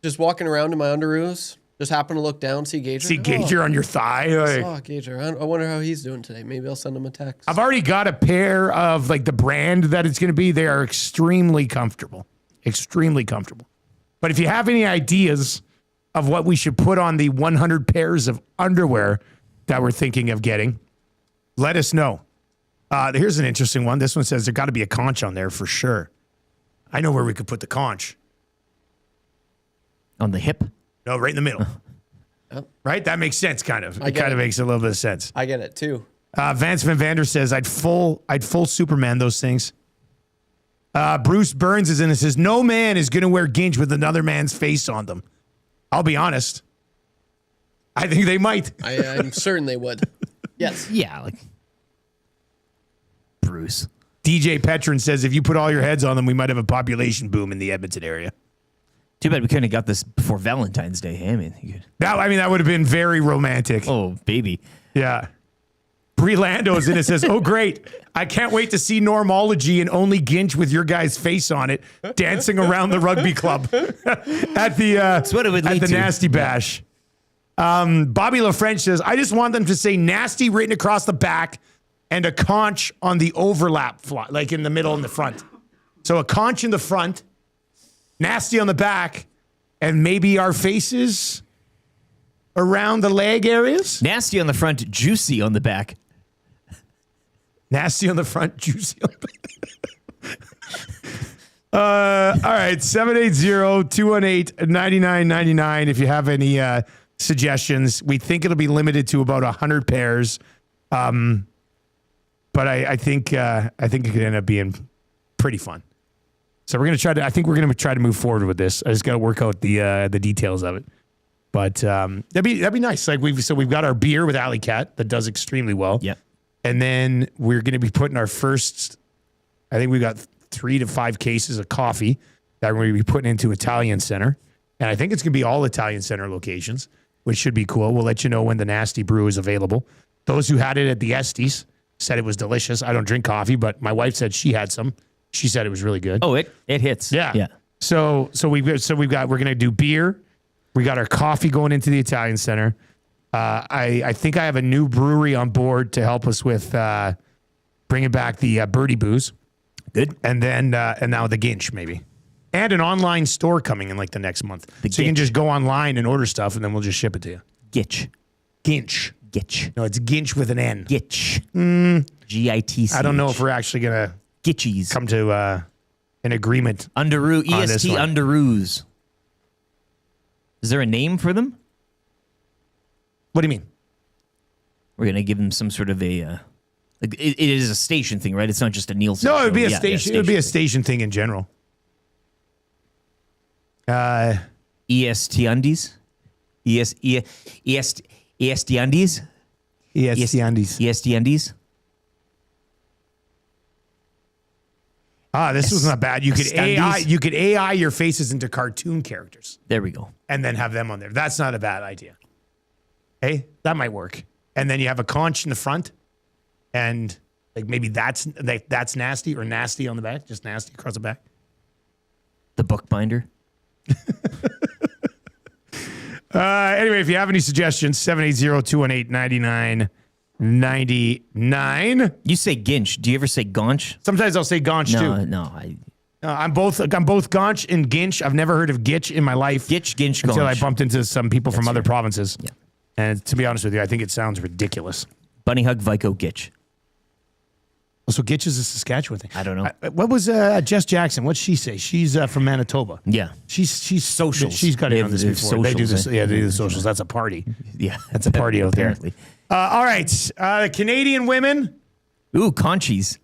Just walking around in my underoos, just happen to look down, see Gager. See Gager on your thigh. Like, Oh, Gager. I wonder how he's doing today. Maybe I'll send him a text. I've already got a pair of like the brand that it's going to be. They are extremely comfortable. Extremely comfortable. But if you have any ideas of what we should put on the 100 pairs of underwear that we're thinking of getting, let us know. Here's an interesting one. This one says there got to be a conch on there for sure. I know where we could put the conch. On the hip? No, right in the middle. Right? That makes sense, kind of. It kind of makes a little bit of sense. I get it, too. Vance Van Vander says, I'd full Superman those things. Bruce Burns is in and says, no man is going to wear Ginch with another man's face on them. I'll be honest. I think they might. I'm certain they would. Yes. Yeah, like Bruce. DJ Petron says, if you put all your heads on them, we might have a population boom in the Edmonton area. Too bad we couldn't have got this before Valentine's Day. Hey, I mean, that would have been very romantic. Oh, baby. Yeah. Brie Lando's in it says, oh, great. I can't wait to see Normology and only Ginch with your guy's face on it dancing around the rugby club at the Nasty Bash. Bobby LaFrench says, I just want them to say nasty written across the back and a conch on the overlap, like in the middle and the front. So a conch in the front, nasty on the back, and maybe our faces around the leg areas. Nasty on the front, juicy on the back. Nasty on the front, juicy on the back. All right, 780-218-9999 if you have any suggestions. We think it'll be limited to about 100 pairs. But I think it could end up being pretty fun. So we're gonna try to move forward with this. I just got to work out the details of it. But that'd be nice. Like we've got our beer with Alley Cat that does extremely well. Yeah. And then we're going to be putting our first, I think we've got 3 to 5 cases of coffee that we're going to be putting into Italian Center. And I think it's going to be all Italian Center locations, which should be cool. We'll let you know when the Nasty Brew is available. Those who had it at the Estes said it was delicious. I don't drink coffee, but my wife said she had some. She said it was really good. Oh, it hits. Yeah. So we're going to do beer. We got our coffee going into the Italian Center. I think I have a new brewery on board to help us with bringing back the Birdie Booze. Good. And then and now the Ginch maybe. And an online store coming in like the next month. So you can just go online and order stuff and then we'll just ship it to you. Ginch. No, it's Ginch with an N. Gitch. Gitch. I don't know if we're actually going to come to an agreement. Underoo. EST Underoos. Is there a name for them? What do you mean? We're going to give them some sort of a... it is a station thing, right? It's not just a Nielson No, show. it would be a Yeah, station. It would be a station thing in general. EST Undies? EST Undies? EST Undies. EST Undies? This was not bad. You could Stundies? You could AI your faces into cartoon characters There we go. and then have them on there. That's not a bad idea. Hey, that might work. And then you have a conch in the front, and like maybe that's nasty or nasty on the back, just nasty across the back. The bookbinder. Anyway, if you have any suggestions, 780-218-9999. You say Ginch. Do you ever say Gaunch? Sometimes I'll say Gaunch too. No. I'm both Gaunch and Ginch. I've never heard of Gitch in my life. Ginch, until Gaunch. I bumped into some people from other provinces. Yeah. And to be honest with you, I think it sounds ridiculous. Bunny Hug, Vico, Gitch. So Gitch is a Saskatchewan thing. I don't know. What was Jess Jackson? What'd she say? She's from Manitoba. Yeah. She's Socials. She's got They it have on this the before. They do socials, this. Yeah, they do the socials. That's a party. Yeah. That's a party out there. Apparently. All right. Canadian women. Ooh, Conchies.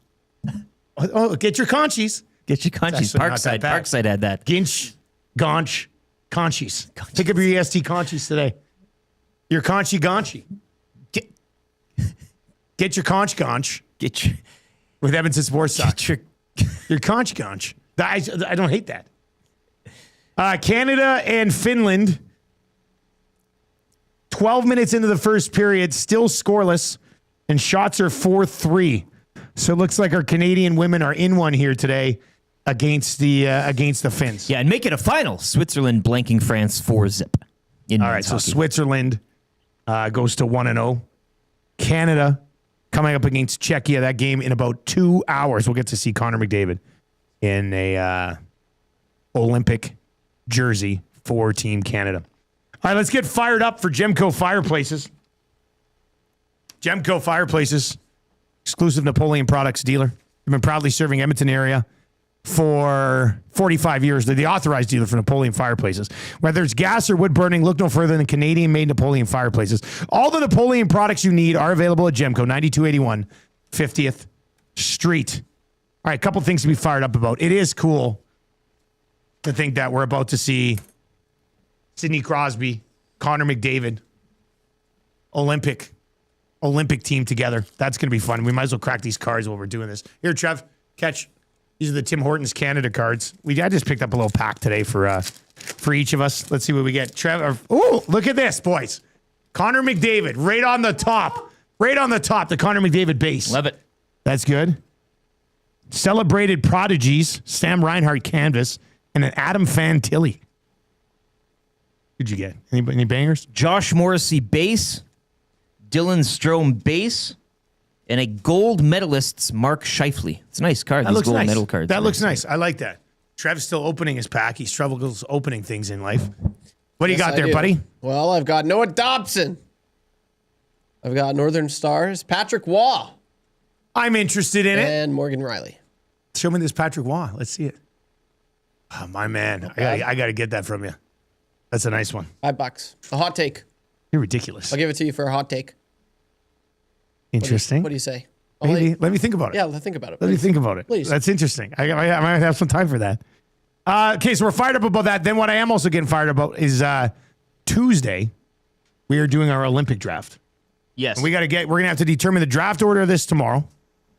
Oh, get your conchies. Get your Conchies. actually not that Parkside. bad. Parkside had that. Ginch, Gaunch, conchies. Pick up your EST conchies today. Your conchi Gaunchi. Get your conch Gaunch Get your... with Edmonton Sports Talk. Get your... Your conch Gaunch. I don't hate that. Canada and Finland. 12 minutes into the first period, still scoreless, and shots are 4-3. So it looks like our Canadian women are in one here today against the Finns. Yeah, and make it a final. Switzerland blanking France 4-0. All right, so Switzerland goes to 1-0. Canada coming up against Czechia. That game in about 2 hours. We'll get to see Connor McDavid in a Olympic jersey for Team Canada. All right, let's get fired up for Gemco Fireplaces. Gemco Fireplaces, exclusive Napoleon products dealer. They've been proudly serving Edmonton area for 45 years. They're the authorized dealer for Napoleon Fireplaces. Whether it's gas or wood burning, look no further than Canadian-made Napoleon Fireplaces. All the Napoleon products you need are available at Gemco, 9281 50th Street. All right, a couple things to be fired up about. It is cool to think that we're about to see Sidney Crosby, Connor McDavid, Olympic team together. That's going to be fun. We might as well crack these cards while we're doing this. Here, Trev, catch. These are the Tim Hortons Canada cards. I just picked up a little pack today for each of us. Let's see what we get. Trev. Oh, look at this, boys. Connor McDavid, right on the top. Right on the top, the Connor McDavid base. Love it. That's good. Celebrated Prodigies, Sam Reinhart canvas, and an Adam Fantilli. Who'd you get? Any bangers? Josh Morrissey base, Dylan Strome base, and a gold medalist's Mark Scheifele. It's a nice card. That These looks gold nice. medal cards. That looks nice. I like that. Trev's still opening his pack. He struggles opening things in life. What do you got there, buddy? Well, I've got Noah Dobson. I've got Northern Stars, Patrick Waugh, I'm interested in it. and Morgan Riley. Show me this Patrick Waugh. Let's see it. Oh, my man. I got to get that from you. That's a nice one. $5. A hot take. You're ridiculous. I'll give it to you for a hot take. Interesting. What do you say? Maybe. Let me think about it. Yeah, think about it. Let me think about it. Please. That's interesting. I might have some time for that. Okay, so we're fired up about that. Then what I am also getting fired about is Tuesday, we are doing our Olympic draft. Yes. And we're going to have to determine the draft order of this tomorrow.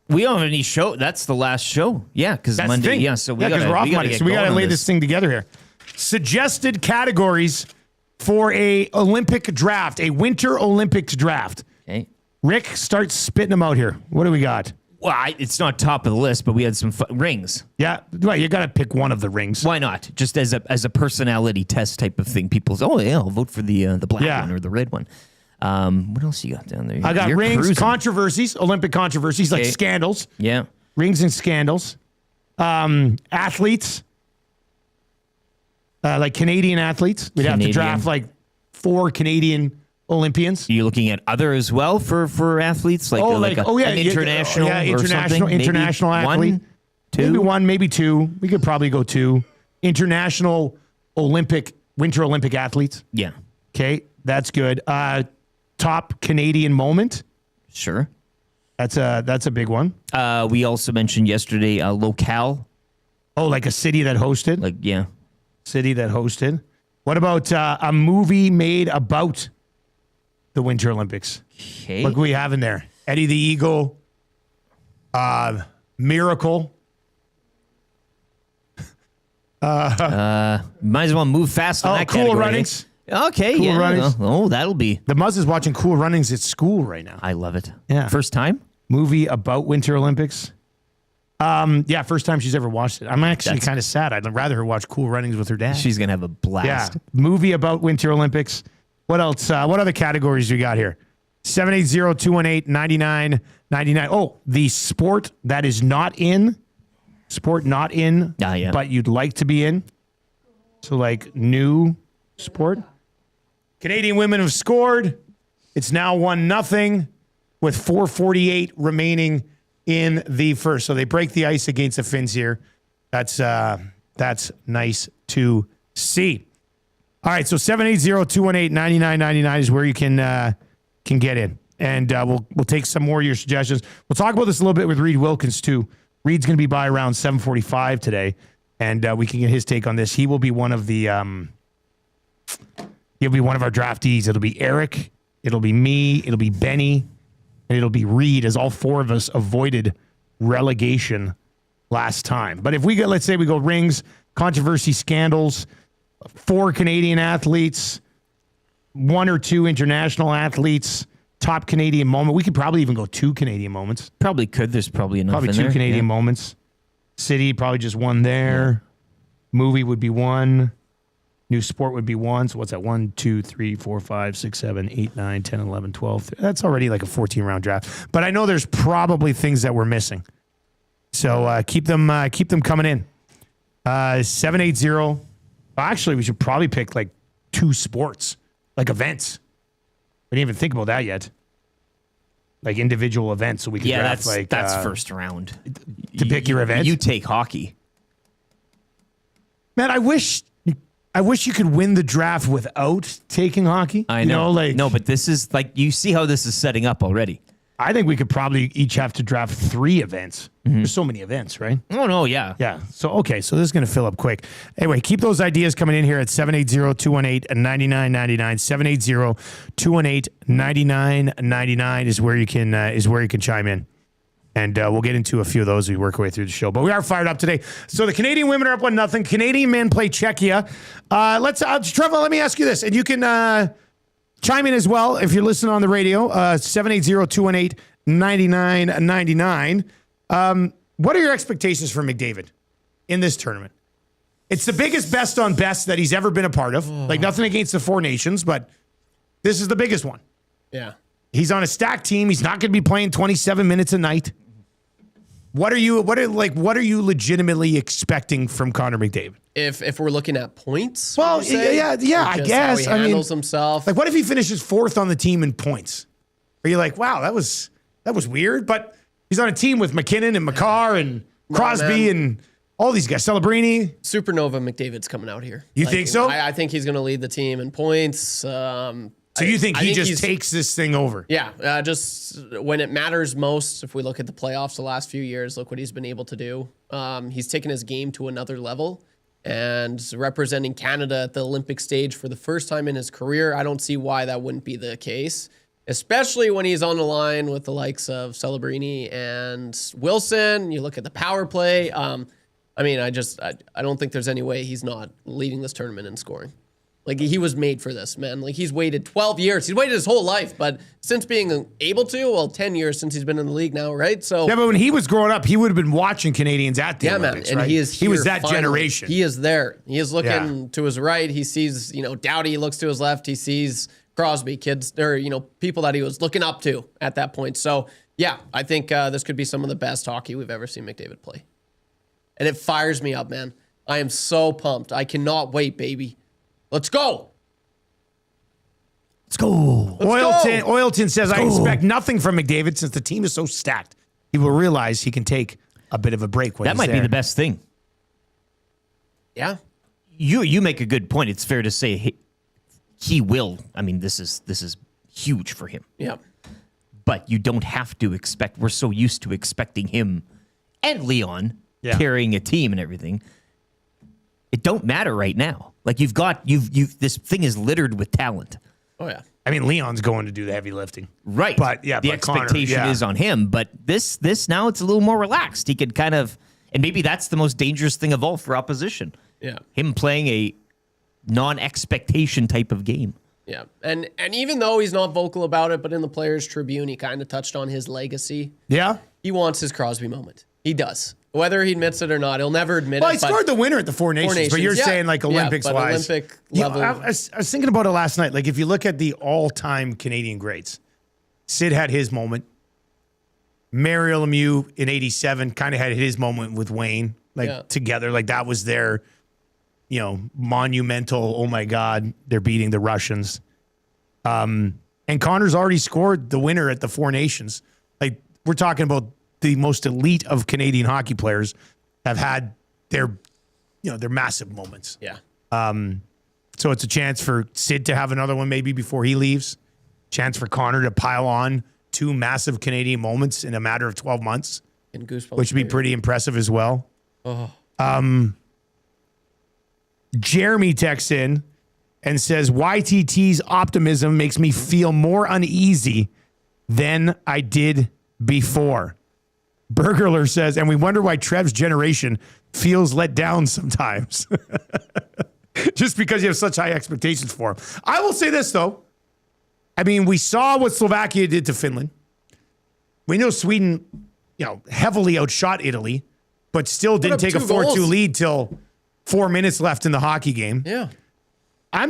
We don't have any show. That's the last show. Yeah, because That's Monday. the thing. Yeah, so we because we're off Monday. So we got to lay this thing together here. Suggested categories for a Olympic draft, a Winter Olympics draft. Okay. Rick, start spitting them out here. What do we got? Well, it's not top of the list, but we had some rings. Yeah, well, you got to pick one of the rings. Why not? Just as a personality test type of thing. People say, "Oh yeah, I'll vote for the black one or the red one." What else you got down there? I got You're rings, cruising. controversies, Olympic controversies like Okay. scandals. Yeah. Rings and scandals. Athletes. Like Canadian athletes. We'd have to draft like 4 Canadian Olympians. Are you looking at other as well for athletes? Like, an international or something? International Maybe athlete. 1, 2? Maybe 1, maybe 2. We could probably go 2. International Winter Olympic athletes. Yeah. Okay, that's good. Top Canadian moment. Sure. That's a big one. We also mentioned yesterday locale. Oh, like a city that hosted? Like, yeah. City that hosted. What about a movie made about the Winter Olympics? Okay. What do we have in there? Eddie the Eagle, Miracle. Might as well move fast on that Cool category. Runnings. Okay, Cool yeah. Runnings. Oh, that'll be. The Muzz is watching Cool Runnings at school right now. I love it. Yeah. First time? Movie about Winter Olympics. Yeah, first time she's ever watched it. I'm actually kind of sad. I'd rather her watch Cool Runnings with her dad. She's going to have a blast. Yeah, movie about Winter Olympics. What else? What other categories do we got here? 780-218-9999. Oh, the sport that is not in. Sport not in, but you'd like to be in. So like new sport. Canadian women have scored. It's now 1-0 with 4:48 remaining in the first. So they break the ice against the Finns here. That's nice to see. All right, so 780-218-9999 is where you can get in. And we'll take some more of your suggestions. We'll talk about this a little bit with Reid Wilkins too. Reid's going to be by around 7:45 today, and we can get his take on this. He will be one of the he'll be one of our draftees. It'll be Eric, it'll be me, it'll be Benny, and it'll be Reid, as all four of us avoided relegation last time. But if we go, let's say we go rings, controversy, scandals, 4 Canadian athletes, 1 or 2 international athletes, top Canadian moment. We could probably even go 2 Canadian moments. Probably could. There's probably enough Probably in 2 there. Canadian moments. City, probably just 1 there. Movie would be 1. New sport would be 1. So what's that? 1, 2, 3, 4, 5, 6, 7, 8, 9, 10, 11, 12. That's already like a 14-round draft. But I know there's probably things that we're missing. So keep them coming in. 780. Actually, we should probably pick like 2 sports, like events. We didn't even think about that yet. Like individual events, so we can draft that's first round. To pick your event. You take hockey. Man, I wish you could win the draft without taking hockey. I know. Like, no, but this is like, you see how this is setting up already. I think we could probably each have to draft 3 events. There's so many events, right? Oh, no, yeah. Yeah. So, okay. So this is going to fill up quick. Anyway, keep those ideas coming in here at 780-218-9999. 780-218-9999 is where you can chime in. And we'll get into a few of those as we work our way through the show. But we are fired up today. So the Canadian women are up 1-0. Canadian men play Czechia. Trevor, let me ask you this. And you can chime in as well if you're listening on the radio. 780-218-9999. What are your expectations for McDavid in this tournament? It's the biggest best on best that he's ever been a part of. Like, nothing against the 4 nations, but this is the biggest one. Yeah. He's on a stacked team. He's not going to be playing 27 minutes a night. What are you legitimately expecting from Connor McDavid? If we're looking at points, well, would you say? yeah, I Just guess. how he handles himself. Like, what if he finishes 4th on the team in points? Are you like, wow, that was weird? But he's on a team with McKinnon and McCarr and Crosby and all these guys. Celebrini. Supernova McDavid's coming out here. You think so? I think he's going to lead the team in points. So you think he just takes this thing over? Yeah, just when it matters most, if we look at the playoffs the last few years, look what he's been able to do. He's taken his game to another level and representing Canada at the Olympic stage for the first time in his career. I don't see why that wouldn't be the case, especially when he's on the line with the likes of Celebrini and Wilson. You look at the power play. I don't think there's any way he's not leading this tournament in scoring. Like, he was made for this, man. Like, he's waited 12 years. He's waited his whole life, but since being able to, 10 years since he's been in the league now, right? So yeah, but when he was growing up, he would have been watching Canadians at the Olympics, man. And right? he was that finally. generation. He is there. He is looking to his right. He sees, Doughty. He looks to his left. He sees Crosby, kids, or, people that he was looking up to at that point. So, yeah, I think this could be some of the best hockey we've ever seen McDavid play. And it fires me up, man. I am so pumped. I cannot wait, baby. Let's go. Let's go. Oilton says, I expect nothing from McDavid since the team is so stacked. He will realize he can take a bit of a break when that he's might there. be the best thing. Yeah. You make a good point. It's fair to say he will. I mean, this is huge for him. Yeah. but you don't have to expect. We're so used to expecting him and Leon carrying a team and everything. It don't matter right now. Like you've this thing is littered with talent. Oh yeah. I mean, Leon's going to do the heavy lifting. Right. But the Connor, expectation is on him. But this now it's a little more relaxed. He could kind of, and maybe that's the most dangerous thing of all for opposition. Yeah. Him playing a non-expectation type of game. Yeah. And even though he's not vocal about it, but in the Players Tribune, he kind of touched on his legacy. Yeah. He wants his Crosby moment. He does. Whether he admits it or not, he'll never admit it. Well, he scored the winner at the Four Nations, but you're saying like Olympics-wise. Olympic level. I was thinking about it last night. Like if you look at the all-time Canadian greats, Sid had his moment. Mario Lemieux in 87 kind of had his moment with Wayne, together. Like that was their, monumental, oh my God, they're beating the Russians. And Connor's already scored the winner at the Four Nations. Like we're talking about the most elite of Canadian hockey players have had their massive moments. Yeah. So it's a chance for Sid to have another one maybe before he leaves. Chance for Connor to pile on 2 massive Canadian moments in a matter of 12 months, which would be pretty impressive as well. Oh. Jeremy texts in and says, YTT's optimism makes me feel more uneasy than I did before. Burglar says, and we wonder why Trev's generation feels let down sometimes. Just because you have such high expectations for him. I will say this, though. I mean, we saw what Slovakia did to Finland. We know Sweden, heavily outshot Italy, but still didn't take a 4-2 lead till 4 minutes left in the hockey game. Yeah. I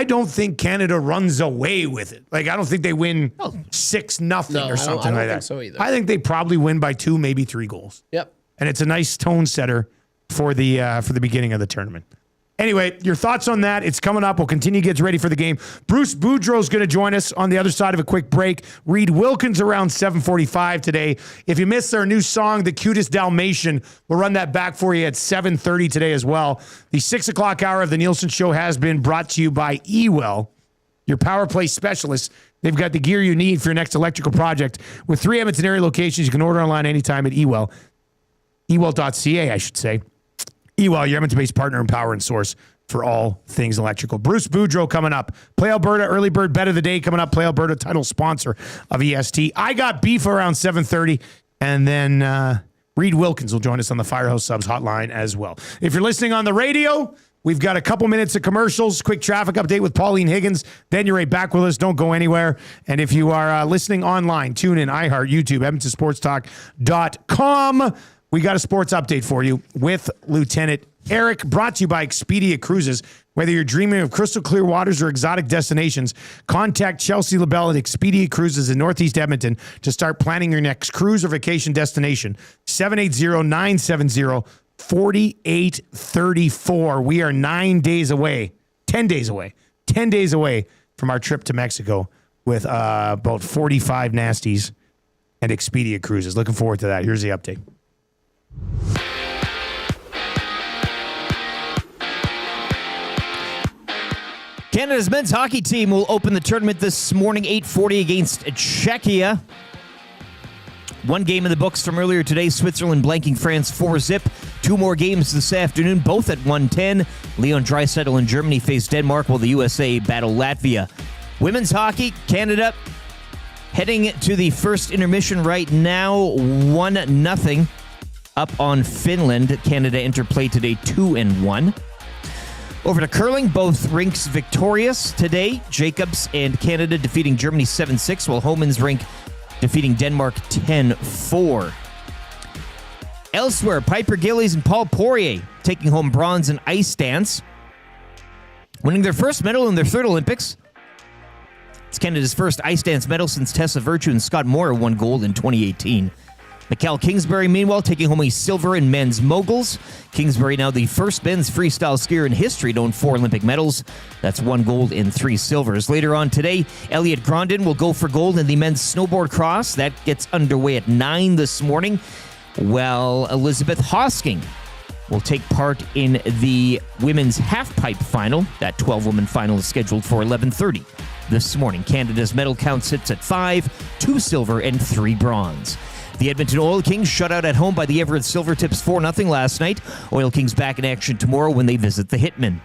don't think Canada runs away with it. Like, I don't think they win 6-0 or something like that. I don't think so either. I think they probably win by 2, maybe 3 goals. Yep. And it's a nice tone setter for the beginning of the tournament. Anyway, your thoughts on that? It's coming up. We'll continue to get ready for the game. Bruce Boudreau is going to join us on the other side of a quick break. Reid Wilkins around 7:45 today. If you missed our new song, The Cutest Dalmatian, we'll run that back for you at 7:30 today as well. The 6 o'clock hour of the Nielson Show has been brought to you by Ewell, your power play specialist. They've got the gear you need for your next electrical project. With 3 Edmonton area locations, you can order online anytime at Ewell. Ewell.ca, I should say. Ewell, your Edmonton-based partner and power and source for all things electrical. Bruce Boudreau coming up. Play Alberta, early bird bet of the day coming up. Play Alberta, title sponsor of EST. I got beef around 7:30, and then Reid Wilkins will join us on the Firehouse Subs hotline as well. If you're listening on the radio, we've got a couple minutes of commercials, quick traffic update with Pauline Higgins. Then you're right back with us. Don't go anywhere. And if you are listening online, tune in, iHeart, YouTube, EdmontonSportsTalk.com. We got a sports update for you with Lieutenant Eric, brought to you by Expedia Cruises. Whether you're dreaming of crystal clear waters or exotic destinations, contact Chelsea LaBelle at Expedia Cruises in Northeast Edmonton to start planning your next cruise or vacation destination. 780-970-4834. We are 10 days away from our trip to Mexico with about 45 nasties and Expedia Cruises. Looking forward to that. Here's the update. Canada's men's hockey team will open the tournament this morning, 8:40 against Czechia. 1 game in the books from earlier today, Switzerland blanking France 4-0. 2 more games this afternoon, both at 1:10. Leon Draisaitl and Germany face Denmark, while the USA battle Latvia. Women's hockey, Canada heading to the first intermission right now, 1-0 up on Finland. Canada enter play today 2-1. Over to curling, both rinks victorious today. Jacobs and Canada defeating Germany 7-6, while Homan's rink defeating Denmark 10-4. Elsewhere, Piper Gillies and Paul Poirier taking home bronze in ice dance, winning their first medal in their 3rd Olympics. It's Canada's first ice dance medal since Tessa Virtue and Scott Moore won gold in 2018. Mikkel Kingsbury, meanwhile, taking home a silver in men's moguls. Kingsbury now the first men's freestyle skier in history to own 4 Olympic medals. That's 1 gold and 3 silvers. Later on today, Elliot Grondin will go for gold in the men's snowboard cross. That gets underway at 9 this morning. Well, Elizabeth Hosking will take part in the women's halfpipe final. That 12-woman final is scheduled for 11:30 this morning. Canada's medal count sits at 5, 2 silver and 3 bronze. The Edmonton Oil Kings shut out at home by the Everett Silvertips 4-0 last night. Oil Kings back in action tomorrow when they visit the Hitmen.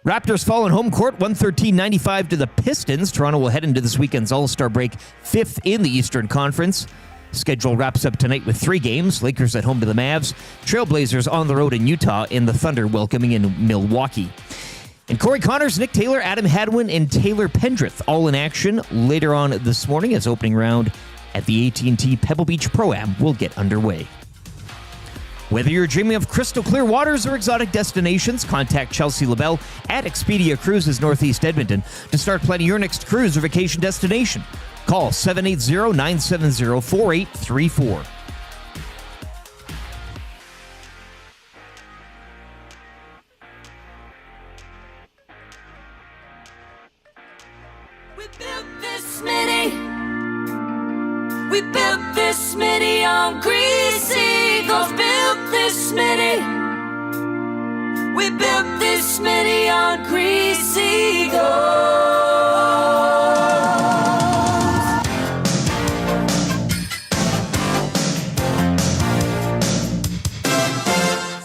Raptors fall on home court, 113-95 to the Pistons. Toronto will head into this weekend's All-Star break 5th in the Eastern Conference. Schedule wraps up tonight with 3 games. Lakers at home to the Mavs, Trailblazers on the road in Utah, and the Thunder welcoming in Milwaukee. And Corey Connors, Nick Taylor, Adam Hadwin, and Taylor Pendrith all in action later on this morning as opening round at the AT&T Pebble Beach Pro-Am will get underway. Whether you're dreaming of crystal clear waters or exotic destinations, contact Chelsea LaBelle at Expedia Cruises Northeast Edmonton to start planning your next cruise or vacation destination. Call 780-970-4834. We built this Smitty. We built this Smitty on greasy eagles. Built this Smitty. We built this Smitty on greasy eagles.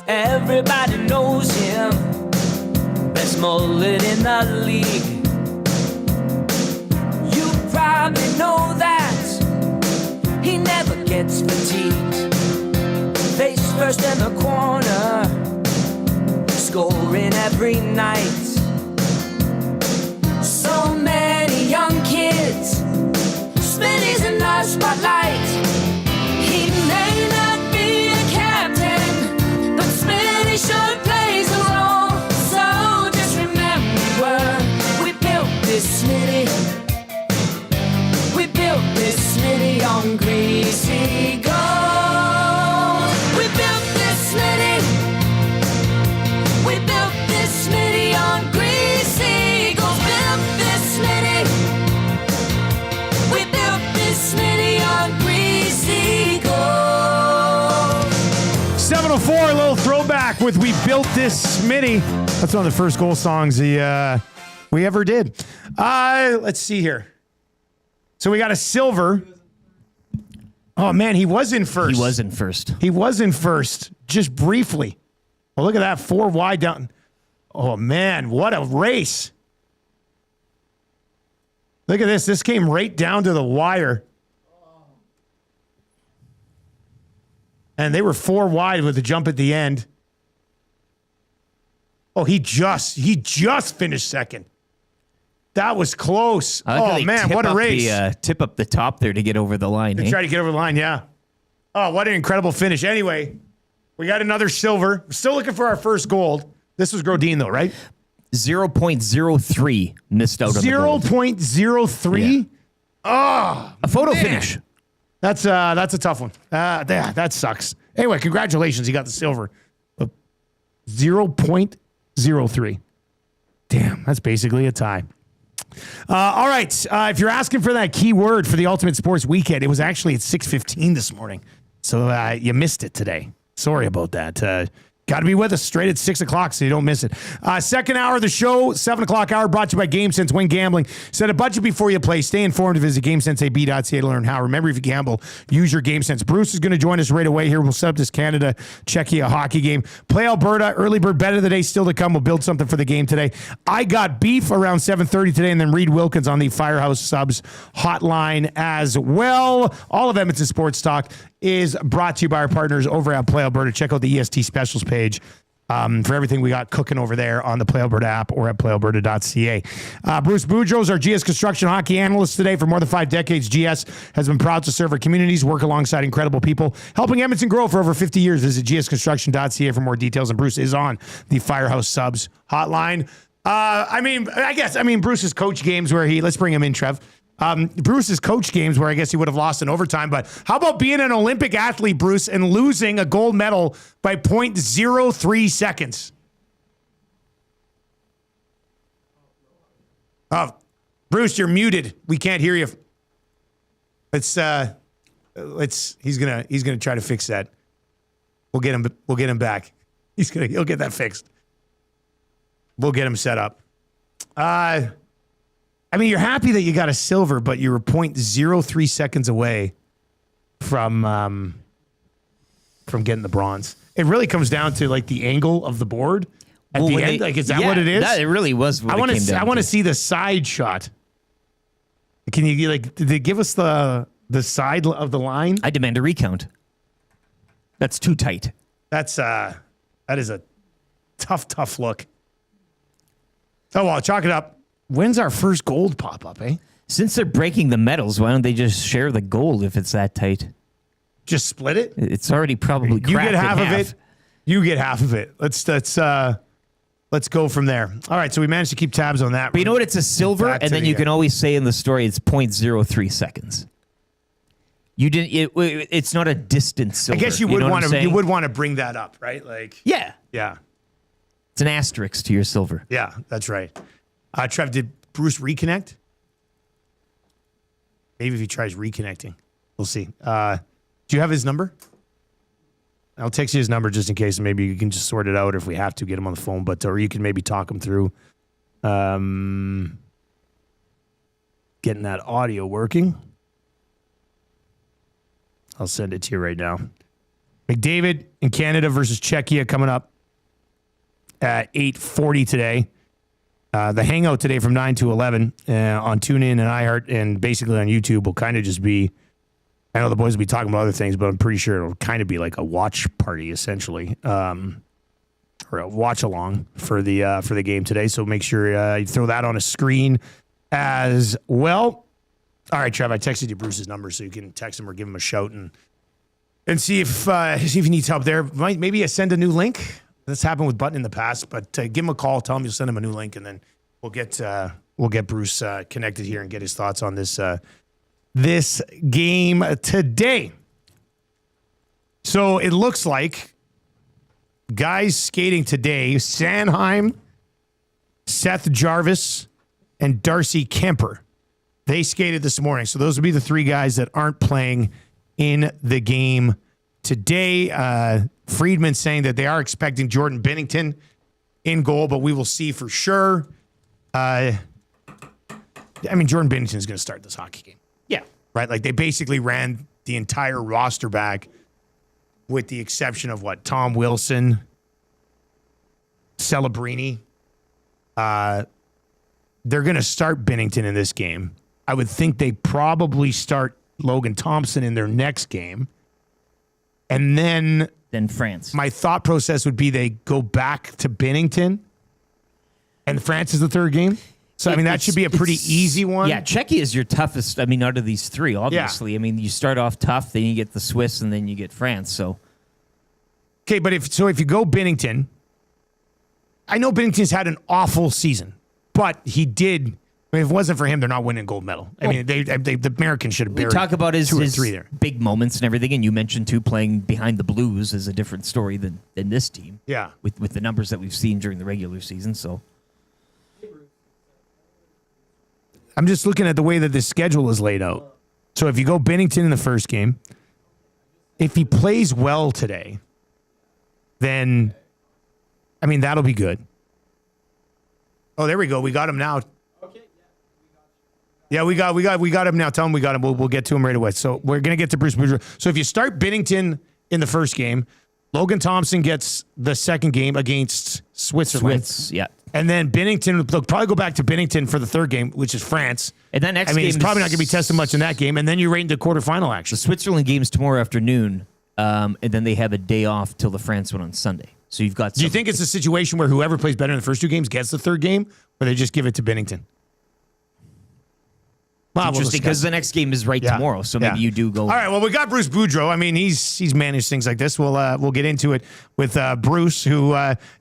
Everybody knows him. Best mullet in the league. You probably know that he never gets fatigued. Face first in the corner, scoring every night. So many young kids, Smitty's in the spotlight. He may not be a captain, but Smitty sure plays a role. So just remember, we built this Smitty. We built this Smitty on greasy gold. We built this Smitty. We built this Smitty on greasy gold. Built this Smitty. We built this Smitty on greasy gold. 704, a little throwback with We Built This Smitty. That's one of the first goal songs we ever did. Let's see here. So we got a silver. Oh, man, he was in first. He was in first. He was in first, just briefly. Oh, look at that, 4 wide down. Oh, man, what a race. Look at this. This came right down to the wire. And they were 4 wide with the jump at the end. Oh, he just finished second. That was close. Oh, man, what a race. Tip up the top there to get over the line. They tried to get over the line, yeah. Oh, what an incredible finish. Anyway, we got another silver. We're still looking for our first gold. This was Grodin, though, right? 0.03 missed out on the gold. 0.03? Yeah. Oh, a photo finish. That's a tough one. That sucks. Anyway, congratulations. You got the silver. 0.03. Damn, that's basically a tie. All right. If you're asking for that key word for the Ultimate Sports Weekend, it was actually at 6:15 this morning. So you missed it today. Sorry about that. Got to be with us straight at 6 o'clock so you don't miss it. Second hour of the show, 7 o'clock hour, brought to you by GameSense. Win gambling. Set a budget before you play. Stay informed. Visit GameSenseAB.ca to learn how. Remember, if you gamble, use your GameSense. Bruce is going to join us right away here. We'll set up this Canada-Czechia hockey game. Play Alberta. Early bird bet of the day still to come. We'll build something for the game today. I got beef around 7:30 today, and then Reid Wilkins on the Firehouse Subs hotline as well. All of Edmonton Sports Talk is brought to you by our partners over at Play Alberta. Check out the EST specials page for everything we got cooking over there on the Play Alberta app or at playalberta.ca. Bruce Boudreau is our GS Construction hockey analyst today. For more than 5 decades, GS has been proud to serve our communities, work alongside incredible people, helping Edmonton grow for over 50 years. Visit gsconstruction.ca for more details. And Bruce is on the Firehouse Subs hotline. Bruce's coach games where let's bring him in, Trev. Bruce's coach games where I guess he would have lost in overtime. But how about being an Olympic athlete, Bruce, and losing a gold medal by 0.03 seconds? Oh, Bruce, you're muted. We can't hear you. He's gonna try to fix that. We'll get him back. He'll get that fixed. We'll get him set up. I mean, you're happy that you got a silver, but you were 0.03 seconds away from getting the bronze. It really comes down to like the angle of the board at the end. Like, is that what it is? It really was. What I want to see the side shot. Can you did they give us the side of the line? I demand a recount. That's too tight. That is a tough look. Oh well, chalk it up. When's our first gold pop up, eh? Since they're breaking the medals, why don't they just share the gold if it's that tight? Just split it? It's already probably cracked. You get half in of half. it. You get half of it. Let's go from there. All right, so we managed to keep tabs on that. But you know what? It's a silver, and then you can always say in the story it's 0.03 seconds. You didn't. It's not a distant silver. I guess you would want to. You would want to bring that up, right? Like, yeah. It's an asterisk to your silver. Yeah, that's right. Trev, did Bruce reconnect? Maybe if he tries reconnecting, we'll see. Do you have his number? I'll text you his number just in case. Maybe you can just sort it out if we have to get him on the phone. Or you can maybe talk him through getting that audio working. I'll send it to you right now. McDavid in Canada versus Czechia coming up at 8:40 today. The hangout today from 9 to 11 on TuneIn and iHeart and basically on YouTube will kind of just be, I know the boys will be talking about other things, but I'm pretty sure it'll kind of be like a watch party essentially, or a watch along for the game today. So make sure you throw that on a screen as well. All right, Trev, I texted you Bruce's number so you can text him or give him a shout and see if he needs help there. Maybe send a new link. That's happened with Button in the past, but give him a call. Tell him you'll send him a new link, and then we'll get Bruce connected here and get his thoughts on this game today. So it looks like guys skating today: Sanheim, Seth Jarvis, and Darcy Kemper. They skated this morning, so those would be the three guys that aren't playing in the game today. Friedman saying that they are expecting Jordan Binnington in goal, but we will see for sure. Jordan Binnington is going to start this hockey game. Yeah. Right? Like, they basically ran the entire roster back with the exception of Tom Wilson, Celebrini. They're going to start Binnington in this game. I would think they probably start Logan Thompson in their next game. And then France. My thought process would be they go back to Binnington and France is the third game. So, that should be a pretty easy one. Yeah, Czechia is your toughest, out of these three, obviously. Yeah. You start off tough, then you get the Swiss, and then you get France, so. Okay, but if you go Binnington, I know Binnington's had an awful season, but he did. If it wasn't for him, they're not winning gold medal. The Americans should have buried. We talk about his 2 or 3 there. Big moments and everything, and you mentioned too playing behind the Blues is a different story than this team. Yeah, with the numbers that we've seen during the regular season. So I'm just looking at the way that the schedule is laid out. So if you go Binnington in the first game, if he plays well today, then that'll be good. Oh, there we go. We got him now. Yeah, we got him now. Tell him we got him. We'll get to him right away. So we're going to get to Bruce Boudreau. So if you start Binnington in the first game, Logan Thompson gets the second game against Switzerland. Yeah. And then Binnington, they'll probably go back to Binnington for the third game, which is France. And that next game he's probably not going to be tested much in that game. And then you're right into quarterfinal action. The Switzerland game's tomorrow afternoon, and then they have a day off till the France one on Sunday. So you've got. Do you think it's a situation where whoever plays better in the first 2 games gets the third game, or they just give it to Binnington? Well, interesting, because the next game is tomorrow, so maybe you do go. All right, well, we got Bruce Boudreau. He's managed things like this. We'll get into it with Bruce, who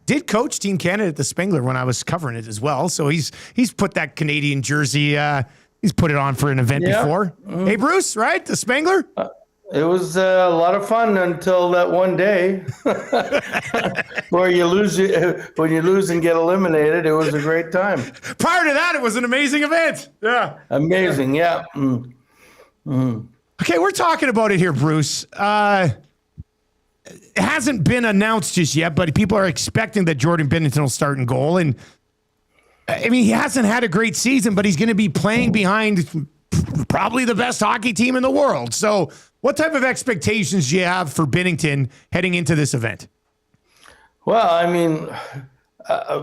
did coach Team Canada at the Spengler when I was covering it as well. So he's put that Canadian jersey, he's put it on for an event before. Hey, Bruce, right? The Spengler? It was a lot of fun until that one day where when you lose and get eliminated. It was a great time. Prior to that, it was an amazing event. Yeah. Amazing. Yeah. Okay. We're talking about it here, Bruce. It hasn't been announced just yet, but people are expecting that Jordan Binnington will start in goal. And I mean, he hasn't had a great season, but he's going to be playing behind probably the best hockey team in the world. So what type of expectations do you have for Binnington heading into this event? Well, I mean,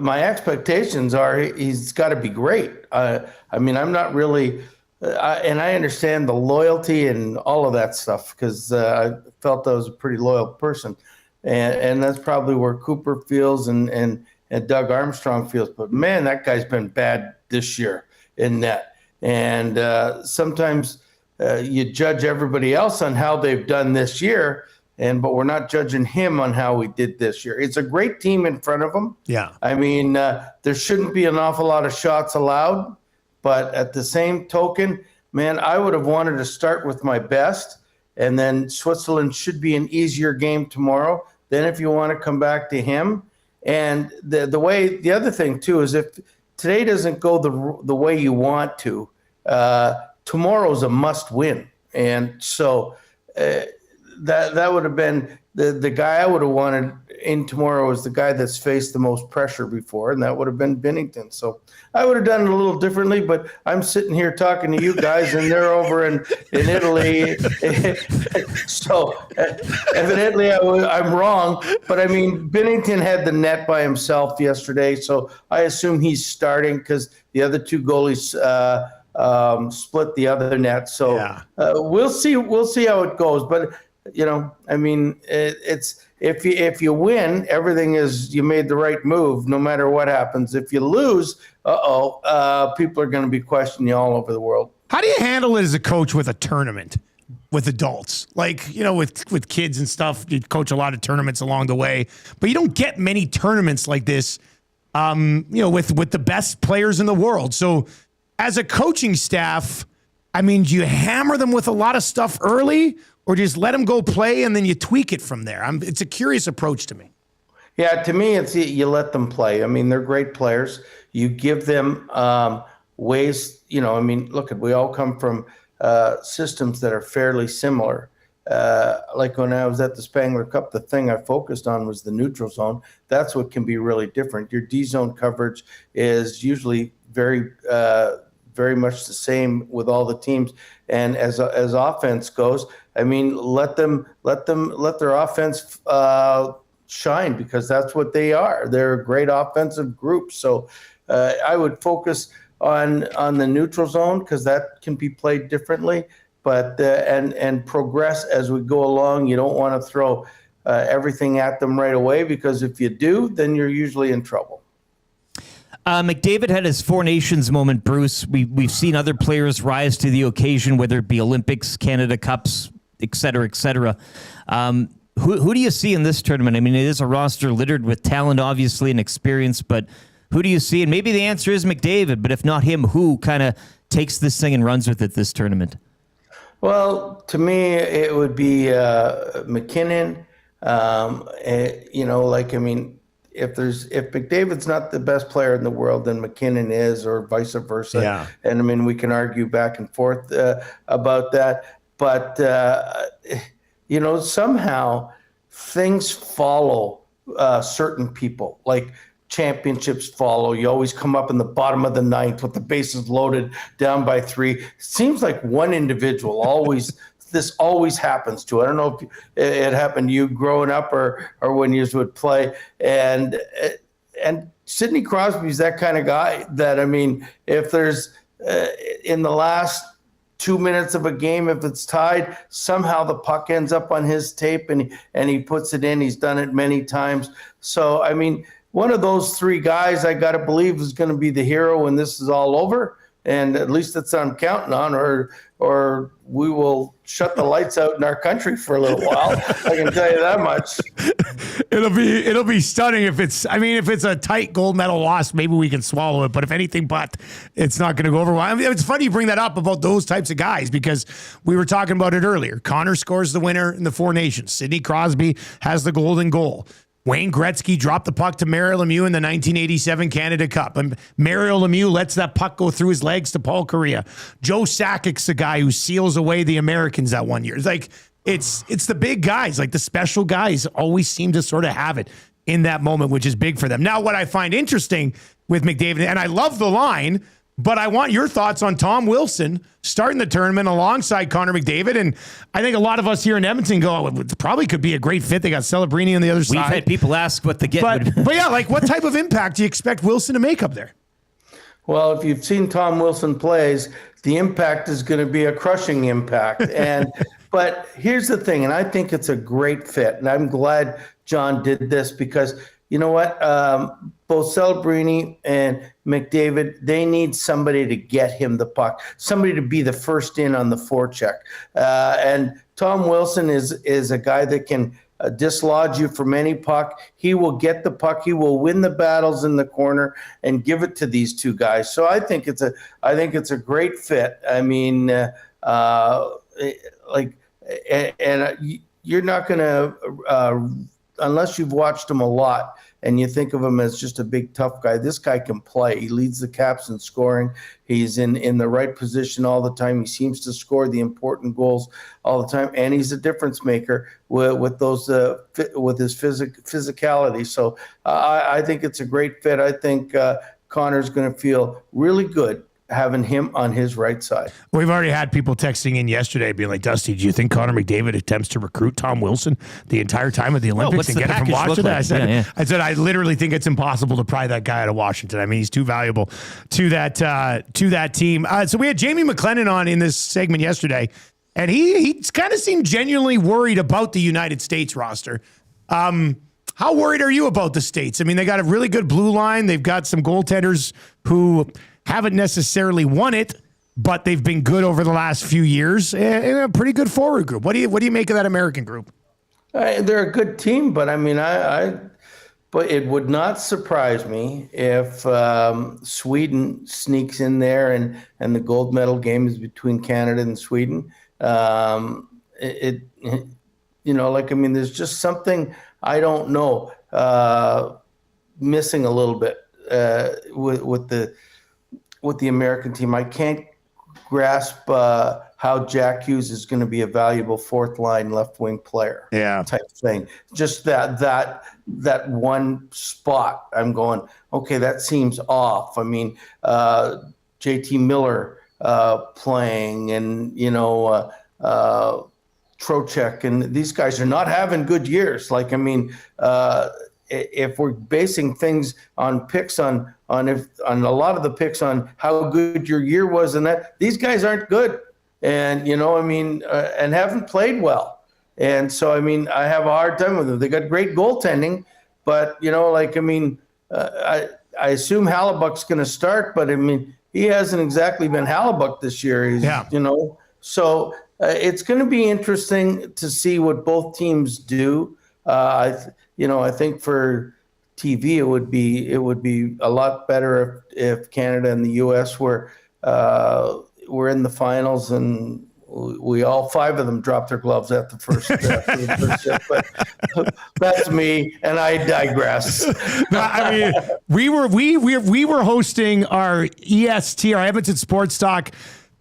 my expectations are he's got to be great. I mean, I'm not really, and I understand the loyalty and all of that stuff because I felt I was a pretty loyal person. And that's probably where Cooper feels and Doug Armstrong feels. But, man, that guy's been bad this year in net. And sometimes you judge everybody else on how they've done this year, but we're not judging him on how we did this year. It's a great team in front of him. Yeah. I mean, there shouldn't be an awful lot of shots allowed. But at the same token, man, I would have wanted to start with my best. And then Switzerland should be an easier game tomorrow. Then if you want to come back to him. And the other thing, too, is if today doesn't go the way you want to, tomorrow's a must win. And so that would have been the guy I would have wanted in tomorrow is the guy that's faced the most pressure before, and that would have been Binnington. So I would have done it a little differently, but I'm sitting here talking to you guys, and they're over in Italy. So evidently I'm wrong, but I mean, Binnington had the net by himself yesterday, so I assume he's starting because the other two goalies split the other net. So yeah. We'll see how it goes, but I mean, it's if you win, everything is you made the right move, no matter what happens. If you lose, people are going to be questioning you all over the world. How do you handle it as a coach with a tournament with adults? Like, with kids and stuff, you coach a lot of tournaments along the way, but you don't get many tournaments like this, with the best players in the world. So as a coaching staff, I mean, do you hammer them with a lot of stuff early? Or just let them go play and then you tweak it from there? It's a curious approach to me. Yeah, to me, it's you let them play. I mean, they're great players. You give them ways, I mean, look, we all come from systems that are fairly similar. Like when I was at the Spangler Cup, the thing I focused on was the neutral zone. That's what can be really different. Your D-zone coverage is usually very much the same with all the teams. And as offense goes, I mean, let their offense shine because that's what they are. They're a great offensive group. So I would focus on the neutral zone because that can be played differently. But and progress as we go along. You don't want to throw everything at them right away because if you do, then you're usually in trouble. McDavid had his Four Nations moment, Bruce. We've seen other players rise to the occasion, whether it be Olympics, Canada Cups, et cetera, et cetera. Who do you see in this tournament? I mean, it is a roster littered with talent, obviously, and experience, but who do you see? And maybe the answer is McDavid, but if not him, who kind of takes this thing and runs with it this tournament? Well, to me, it would be McKinnon. If McDavid's not the best player in the world, then McKinnon is, or vice versa. Yeah. And I mean, we can argue back and forth about that. But, somehow things follow certain people. Like championships follow. You always come up in the bottom of the ninth with the bases loaded down by 3. It seems like one individual always this always happens to. I don't know if it happened to you growing up or when you would play. And Sidney Crosby's that kind of guy that, I mean, if there's in the last 2 minutes of a game, if it's tied, somehow the puck ends up on his tape and he puts it in. He's done it many times. So, I mean, one of those 3 guys I got to believe is going to be the hero when this is all over. And at least that's what I'm counting on, or we will shut the lights out in our country for a little while. I can tell you that much. It'll be stunning if it's a tight gold medal loss, maybe we can swallow it. But if anything but, it's not going to go over well. I mean, it's funny you bring that up about those types of guys because we were talking about it earlier. Connor scores the winner in the Four Nations. Sidney Crosby has the golden goal. Wayne Gretzky dropped the puck to Mario Lemieux in the 1987 Canada Cup. And Mario Lemieux lets that puck go through his legs to Paul Kariya. Joe Sakic's the guy who seals away the Americans that one year. It's like, it's the big guys, like the special guys always seem to sort of have it in that moment, which is big for them. Now, what I find interesting with McDavid. And I love the line, but I want your thoughts on Tom Wilson starting the tournament alongside Connor McDavid. And I think a lot of us here in Edmonton go, oh, it probably could be a great fit. They got Celebrini on the other side. We've had people ask what the get would be. But yeah, like what type of impact do you expect Wilson to make up there? Well, if you've seen Tom Wilson plays, the impact is going to be a crushing impact. But here's the thing, and I think it's a great fit, and I'm glad John did this because you know what? Both Celebrini and McDavid, they need somebody to get him the puck, somebody to be the first in on the forecheck. And Tom Wilson is a guy that can dislodge you from any puck. He will get the puck. He will win the battles in the corner and give it to these two guys. So I think it's a great fit. I mean, you're not going to unless you've watched him a lot and you think of him as just a big tough guy. This guy can play. He leads the Caps in scoring. He's in the right position all the time. He seems to score the important goals all the time, and he's a difference maker with those with his physicality. So I think it's a great fit. I think Connor's going to feel really good having him on his right side. We've already had people texting in yesterday being like, Dusty, do you think Connor McDavid attempts to recruit Tom Wilson the entire time of the Olympics and get him from Washington? Like? I said, I literally think it's impossible to pry that guy out of Washington. I mean, he's too valuable to that team. So we had Jamie McLennan on in this segment yesterday, and he kind of seemed genuinely worried about the United States roster. How worried are you about the States? I mean, they got a really good blue line. They've got some goaltenders who haven't necessarily won it, but they've been good over the last few years, and a pretty good forward group. What do you make of that American group? They're a good team, but I mean, but it would not surprise me if Sweden sneaks in there and the gold medal game is between Canada and Sweden. There's just something I don't know missing a little bit with the American team. I can't grasp how Jack Hughes is going to be a valuable fourth line left wing player. Type thing. Just that one spot. I'm going, okay, that seems off. I mean, JT Miller playing, and Trocheck, and these guys are not having good years. Like, I mean, if we're basing things on picks on a lot of the picks on how good your year was, and that these guys aren't good, and and haven't played well, and so I mean, I have a hard time with them. They got great goaltending, but I assume Hallebuck's going to start, but I mean, he hasn't exactly been Hallebuck this year. So it's going to be interesting to see what both teams do. I think for TV it would be a lot better if Canada and the U.S. were in the finals and we all five of them dropped their gloves at the first set. But that's me, and I digress. I mean, we were hosting our EST, our Edmonton Sports Talk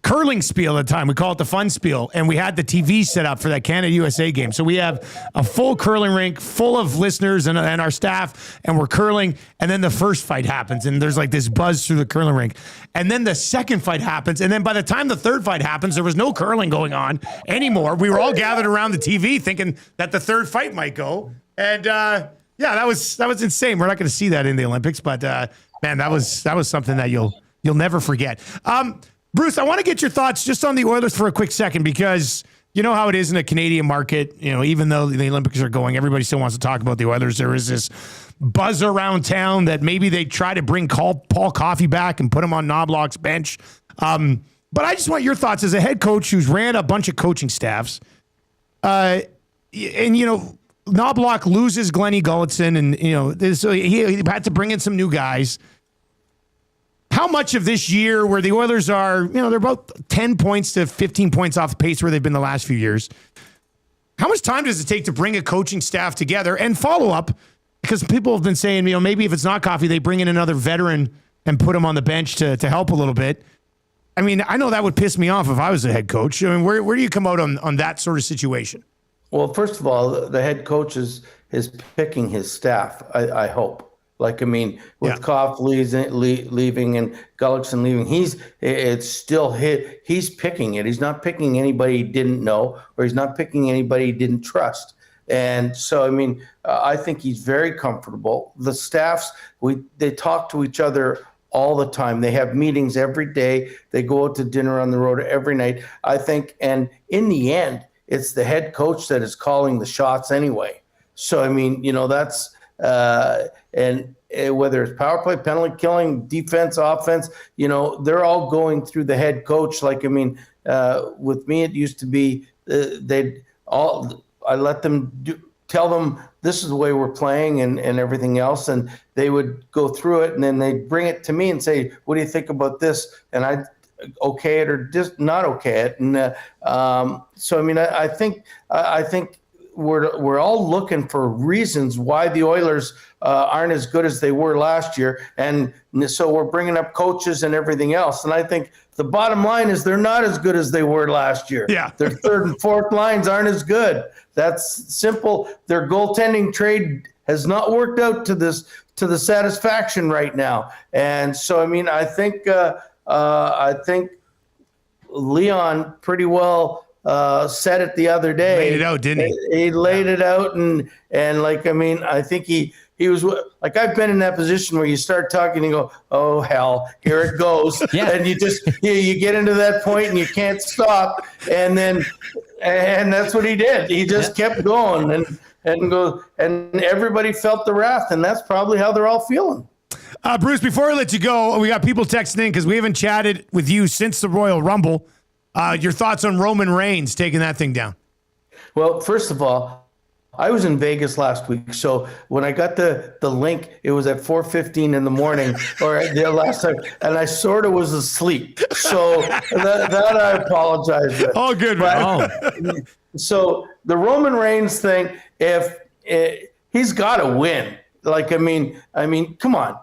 curling spiel at the time. We call it the fun spiel, and we had the TV set up for that Canada-USA game. So we have a full curling rink full of listeners and our staff, and we're curling, and then the first fight happens, and there's like this buzz through the curling rink. And then the second fight happens, and then by the time the third fight happens, there was no curling going on anymore. We were all gathered around the TV thinking that the third fight might go. And that was insane. We're not going to see that in the Olympics, but man, that was something that you'll never forget. Bruce, I want to get your thoughts just on the Oilers for a quick second, because you know how it is in the Canadian market. Even though the Olympics are going, everybody still wants to talk about the Oilers. There is this buzz around town that maybe they try to bring Paul Coffey back and put him on Knobloch's bench. But I just want your thoughts as a head coach who's ran a bunch of coaching staffs. Knobloch loses Glennie Gulletson, and so he had to bring in some new guys. How much of this year where the Oilers are, they're about 10 points to 15 points off the pace where they've been the last few years. How much time does it take to bring a coaching staff together and follow up? Because people have been saying, maybe if it's not Coffey, they bring in another veteran and put him on the bench to help a little bit. I mean, I know that would piss me off if I was a head coach. I mean, where do you come out on that sort of situation? Well, first of all, the head coach is picking his staff, I hope. Like, I mean, with Koff leaving and Gullickson leaving, it's still he's picking it. He's not picking anybody he didn't know, or he's not picking anybody he didn't trust. And so, I mean, I think he's very comfortable. The staffs, they talk to each other all the time. They have meetings every day. They go out to dinner on the road every night, I think. And in the end, it's the head coach that is calling the shots anyway. So, I mean, that's and whether it's power play, penalty killing, defense, offense, they're all going through the head coach. Like, I mean, with me, it used to be I let them tell them this is the way we're playing and everything else, and they would go through it, and then they'd bring it to me and say, "What do you think about this?" And I'd okay it or just not okay it. And so, I mean, I think we're all looking for reasons why the Oilers aren't as good as they were last year, and so we're bringing up coaches and everything else. And I think the bottom line is they're not as good as they were last year. Yeah. Their third and fourth lines aren't as good. That's simple. Their goaltending trade has not worked out to the satisfaction right now. And so, I mean, I think Leon pretty well said it the other day. Laid it out, didn't he? He laid it out, and like, I mean, I think he was like, I've been in that position where you start talking and you go, oh hell, here it goes. And you just you get into that point and you can't stop, and that's what he did. He just kept going and everybody felt the wrath, and that's probably how they're all feeling. Bruce, before I let you go, we got people texting in because we haven't chatted with you since the Royal Rumble. Your thoughts on Roman Reigns taking that thing down? Well, first of all, I was in Vegas last week, so when I got the link, it was at 4:15 in the morning, or the last time, and I sort of was asleep. So that I apologize with. Oh, good, man. So the Roman Reigns thing, he's got to win. Like, I mean, come on.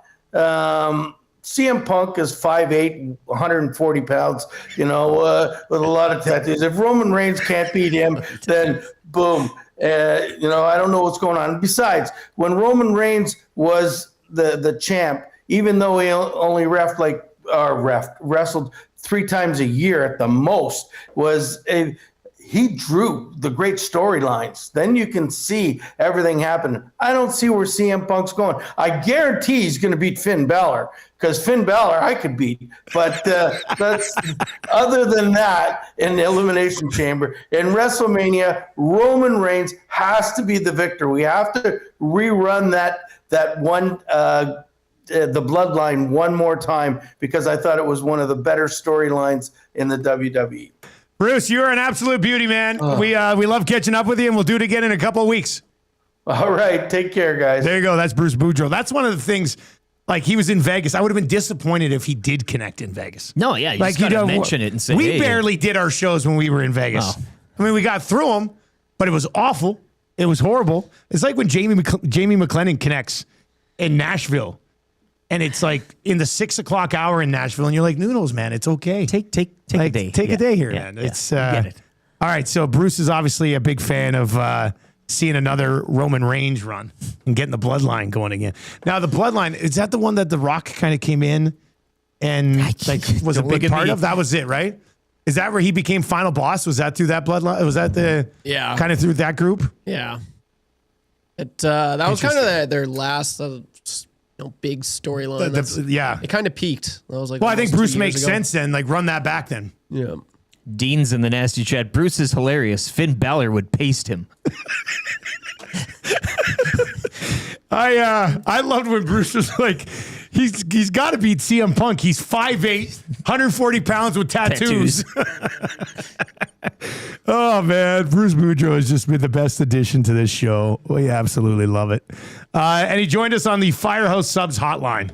CM Punk is 5'8", 140 pounds, with a lot of tattoos. If Roman Reigns can't beat him, then boom. I don't know what's going on. Besides, when Roman Reigns was the champ, even though he only wrestled 3 times a year at the most, he drew the great storylines. Then you can see everything happen. I don't see where CM Punk's going. I guarantee he's going to beat Finn Balor, because Finn Balor I could beat. But that's other than that, in the Elimination Chamber, in WrestleMania, Roman Reigns has to be the victor. We have to rerun that one the Bloodline one more time, because I thought it was one of the better storylines in the WWE. Bruce, you're an absolute beauty, man. We love catching up with you, and we'll do it again in a couple of weeks. All right. Take care, guys. There you go. That's Bruce Boudreau. That's one of the things, like, he was in Vegas. I would have been disappointed if he did connect in Vegas. No, yeah, you just gotta mention it and say, we barely did our shows when we were in Vegas. Oh. I mean, we got through them, but it was awful. It was horrible. It's like when Jamie McLennan connects in Nashville. And it's like in the 6 o'clock hour in Nashville, and you're like, Noodles, man, it's okay. Take a day. Take a day here, man. It's get it. All right. So Bruce is obviously a big fan of seeing another Roman Reigns run and getting the Bloodline going again. Now, the Bloodline, is that the one that The Rock kind of came in and was a big part of? That was it, right? Is that where he became final boss? Was that through that Bloodline? Was that kind of through that group? Yeah. That was kind of their last big storyline. It kind of peaked. I was like, well, I think Bruce makes sense then. Like, run that back then. Yeah. Dean's in the nasty chat. Bruce is hilarious. Finn Balor would paste him. I loved when Bruce was like, he's got to beat CM Punk. He's 5'8", 140 pounds with tattoos. Oh, man. Bruce Boudreau has just been the best addition to this show. We absolutely love it. And he joined us on the Firehouse Subs hotline.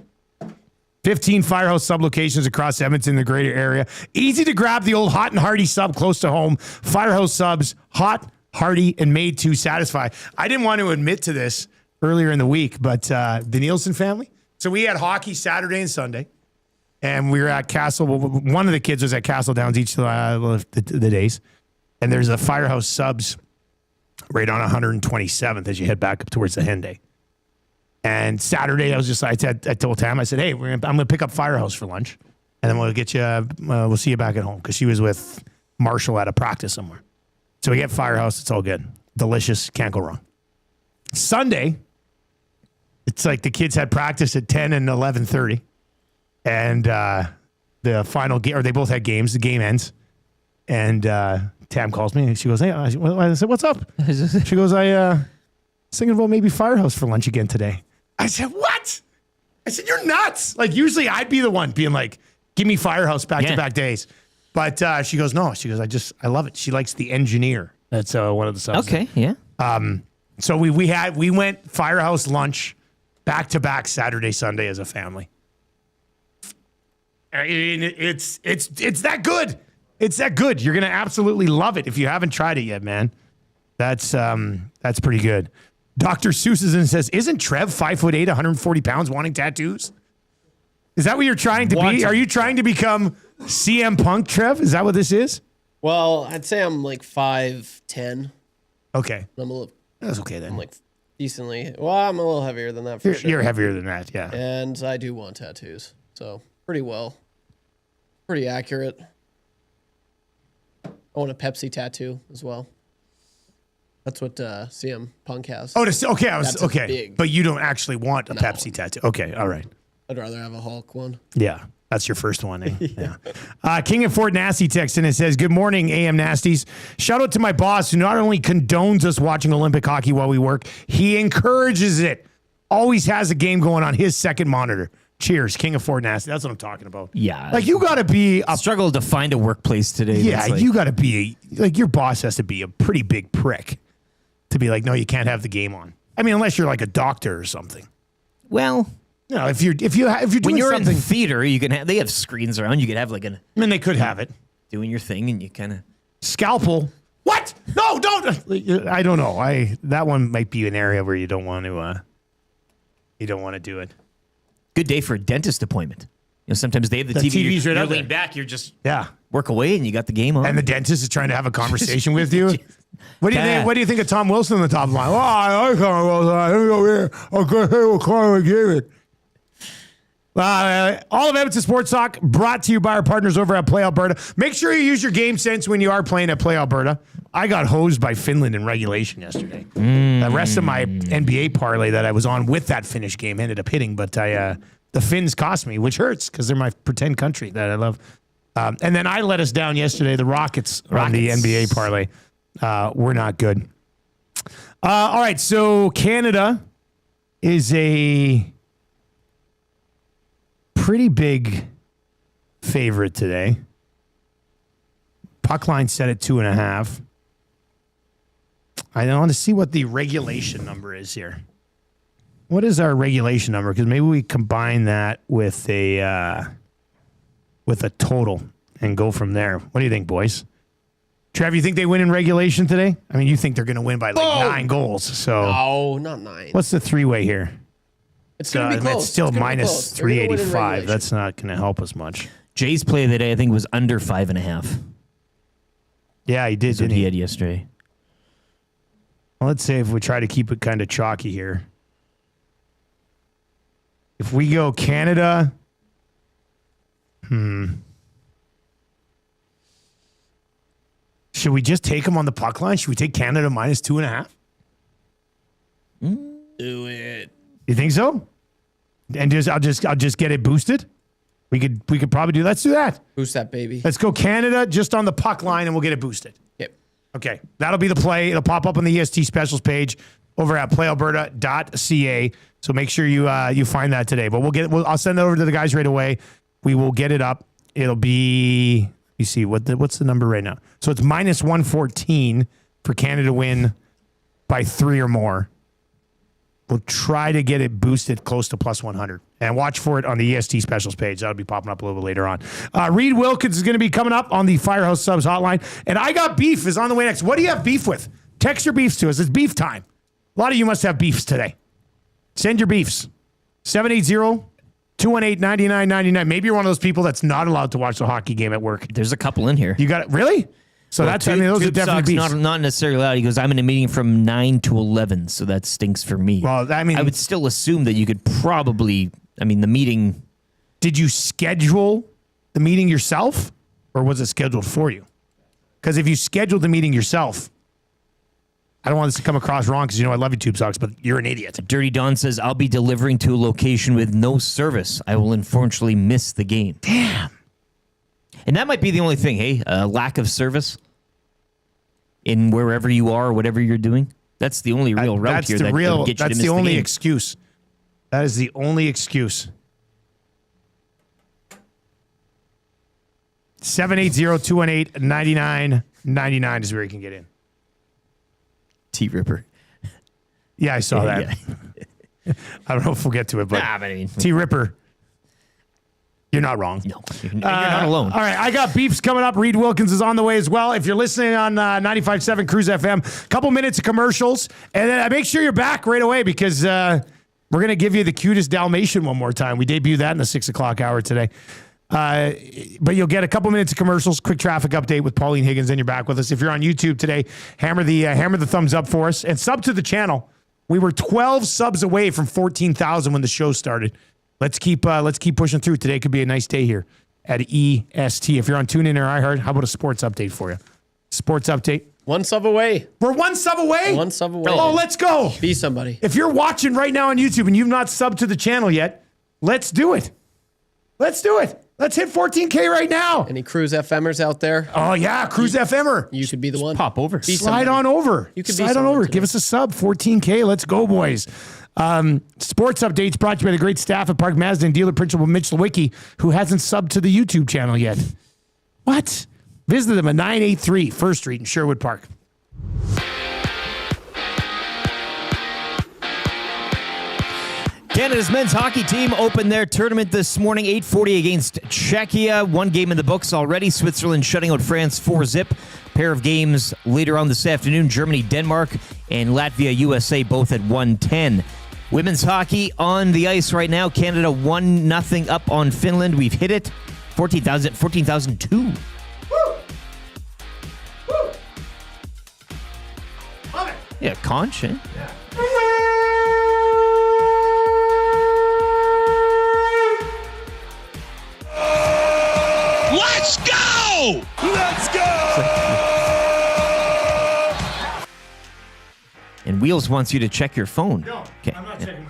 15 Firehouse Sub locations across Edmonton, the greater area. Easy to grab the old hot and hearty sub close to home. Firehouse Subs, hot, hearty, and made to satisfy. I didn't want to admit to this earlier in the week, but the Nielson family. So we had hockey Saturday and Sunday, and we were at Castle. One of the kids was at Castle Downs each of the days. And there's a Firehouse Subs right on 127th as you head back up towards the Henday. And Saturday, I told Tam, I said, hey, I'm going to pick up Firehouse for lunch. And then we'll get you, we'll see you back at home. Because she was with Marshall at a practice somewhere. So we get Firehouse. It's all good. Delicious. Can't go wrong. Sunday, it's like the kids had practice at 10 and 11:30. And the final game, or they both had games. The game ends. And Tam calls me. And she goes, hey, I said, what's up? She goes, I thinking about maybe Firehouse for lunch again today. I said, what? I said, you're nuts. Like, usually I'd be the one being like, give me Firehouse back-to-back days. But she goes, no. She goes, I love it. She likes the engineer. That's one of the subs. Okay, yeah. So we went Firehouse lunch back-to-back Saturday, Sunday as a family. I mean, it's that good. It's that good. You're going to absolutely love it if you haven't tried it yet, man. That's pretty good. Dr. Susan says, isn't Trev 5'8", 140 pounds, wanting tattoos? Is that what you're trying to be? Are you trying to become CM Punk, Trev? Is that what this is? Well, I'd say I'm like 5'10". Okay. I'm a little. That's okay then. I'm like decently. Well, I'm a little heavier than that for sure. You're heavier than that, yeah. And I do want tattoos, so pretty accurate. I want a Pepsi tattoo as well. That's what CM Punk has. Oh, okay. Okay. Big. But you don't actually want a Pepsi tattoo. Okay, all right. I'd rather have a Hulk one. Yeah, that's your first one, eh? Yeah. King of Fort Nasty texts in and says, good morning, AM Nasties. Shout out to my boss who not only condones us watching Olympic hockey while we work, he encourages it. Always has a game going on his second monitor. Cheers, King of Fort Nasty. That's what I'm talking about. Yeah. Like, you got to be a struggle to find a workplace today. Yeah, you got to be like, your boss has to be a pretty big prick to be like, no, you can't have the game on. I mean, unless you're like a doctor or something. Well, no, if you're doing when you're something, in theater, you can they have screens around. You could have like I mean, they could have it doing your thing, and you kind of scalpel. What? No, don't. I don't know. That one might be an area where you don't want to. You don't want to do it. Good day for a dentist appointment. You know, sometimes they have the TV. TV's right you're out there. leaned back. You're just Yeah. work away, and you got the game on. And the dentist is trying to have a conversation with you. What do you think? What do you think of Tom Wilson on the top line? Oh, I like Tom Wilson. Let me go here. I'll go here with Carl McDavid. All of Edmonton Sports Talk brought to you by our partners over at Play Alberta. Make sure you use your game sense when you are playing at Play Alberta. I got hosed by Finland in regulation yesterday. The rest of my NBA parlay that I was on with that Finnish game ended up hitting, but the Finns cost me, which hurts because they're my pretend country that I love. And then I let us down yesterday. The Rockets. On the NBA parlay. We're not good. All right, so Canada is a pretty big favorite today. Puck line set at 2.5. I want to see what the regulation number is here. What is our regulation number? Because maybe we combine that with a total and go from there. What do you think, boys? Trev, you think they win in regulation today? I mean, you think they're going to win by like 9 goals. So No, not 9. What's the three-way here? It's going to be close. It's still It's gonna be minus close. They're gonna win in 385. regulation. That's not going to help us much. Jay's play of the day, I think, was under 5.5. Yeah, he did. That's what Didn't he he? had yesterday. Well, let's say if we try to keep it kind of chalky here. If we go Canada, should we just take them on the puck line? Should we take Canada minus 2.5? Do it. You think so? And I'll just get it boosted. We could probably do. Let's do that. Boost that baby. Let's go Canada just on the puck line, and we'll get it boosted. Yep. Okay, that'll be the play. It'll pop up on the EST specials page over at playalberta.ca. So make sure you find that today. But I'll send it over to the guys right away. We will get it up. It'll be. You see what's the number right now? So it's minus 114 for Canada to win by 3 or more. We'll try to get it boosted close to plus 100. And watch for it on the EST specials page. That'll be popping up a little bit later on. Reid Wilkins is going to be coming up on the Firehouse Subs hotline. And I Got Beef is on the way next. What do you have beef with? Text your beefs to us. It's beef time. A lot of you must have beefs today. Send your beefs. 780-218-9999. Maybe you're one of those people that's not allowed to watch the hockey game at work. There's a couple in here. You got it? Really? So those are definitely beefs. Not necessarily allowed. He goes, I'm in a meeting from 9 to 11, so that stinks for me. Well, I mean, I would still assume that you could probably, the meeting. Did you schedule the meeting yourself, or was it scheduled for you? Because if you scheduled the meeting yourself, I don't want this to come across wrong because I love you, Tube Socks, but you're an idiot. Dirty Don says, I'll be delivering to a location with no service. I will unfortunately miss the game. Damn. And that might be the only thing, hey? Lack of service in wherever you are or whatever you're doing. That's the only real route here that will get you to miss the game. That's the only excuse. That is the only excuse. 780-218-9999 is where you can get in. T-Ripper. Yeah, I saw that. Yeah. I don't know if we'll get to it, but T-Ripper, you're not wrong. No, you're not alone. All right, I got beefs coming up. Reid Wilkins is on the way as well. If you're listening on 95.7 Cruise FM, couple minutes of commercials, and then make sure you're back right away because we're going to give you the cutest Dalmatian one more time. We debuted that in the 6 o'clock hour today. But you'll get a couple minutes of commercials, quick traffic update with Pauline Higgins, and you're back with us. If you're on YouTube today, hammer the thumbs up for us and sub to the channel. We were 12 subs away from 14,000 when the show started. Let's keep pushing through. Today could be a nice day here at EST. If you're on TuneIn or iHeart, how about a sports update for you? Sports update. One sub away. We're one sub away? One sub away. Oh, let's go. Be somebody. If you're watching right now on YouTube and you've not subbed to the channel yet, let's do it. Let's do it. Let's hit 14K right now. Any Cruise FMers out there? Oh, yeah, Cruise FMer. You could be the one. Pop over. Slide on over. You could Slide on over. Today. Give us a sub. 14K. Let's go, boys. Sports updates brought to you by the great staff at Park Mazda and dealer principal Mitch Lewicki, who hasn't subbed to the YouTube channel yet. What? Visit them at 983 First Street in Sherwood Park. Canada's men's hockey team opened their tournament this morning, 8:40 against Czechia. One game in the books already. Switzerland shutting out France 4-0. Pair of games later on this afternoon. Germany, Denmark, and Latvia, USA, both at 1:10. Women's hockey on the ice right now. Canada 1-0 up on Finland. We've hit it. 14,002. Woo! Woo! Love it. Yeah, conch, eh? Yeah. Let's go! Let's go! And Wheels wants you to check your phone. No, I'm not checking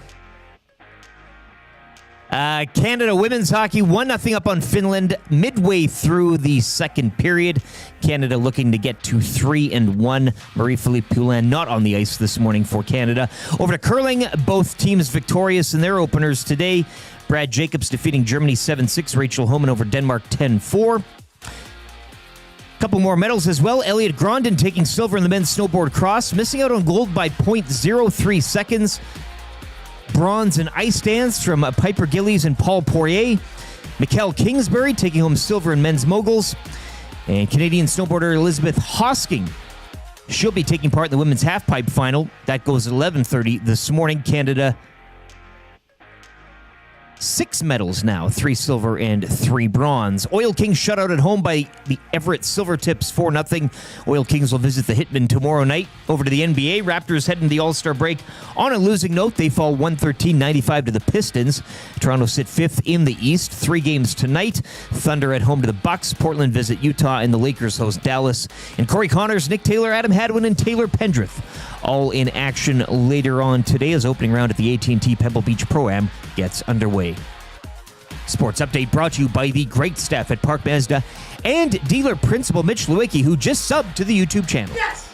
my Canada women's hockey 1-0 up on Finland midway through the second period. Canada looking to get to 3-1. Marie-Philippe Poulin not on the ice this morning for Canada. Over to curling, both teams victorious in their openers today. Brad Jacobs defeating Germany 7-6. Rachel Homan over Denmark 10-4. Couple more medals as well. Elliot Grondin taking silver in the men's snowboard cross, missing out on gold by 0.03 seconds. Bronze in ice dance from Piper Gillies and Paul Poirier. Mikkel Kingsbury taking home silver in men's moguls. And Canadian snowboarder Elizabeth Hosking. She'll be taking part in the women's halfpipe final. That goes at 11:30 this morning. Canada 6 medals now, 3 silver and 3 bronze. Oil Kings shut out at home by the Everett Silvertips 4-0. Oil Kings will visit the Hitmen tomorrow night. Over to the NBA, Raptors head into the All-Star break on a losing note. They fall 113-95 to the Pistons. Toronto sit 5th in the East. 3 games tonight. Thunder at home to the Bucks. Portland visit Utah, and the Lakers host Dallas. And Corey Connors, Nick Taylor, Adam Hadwin, and Taylor Pendrith all in action later on today as opening round at the AT&T Pebble Beach Pro-Am gets underway. Sports update brought to you by the great staff at Park Mazda and dealer principal Mitch Lewicki, who just subbed to the YouTube channel. Yes!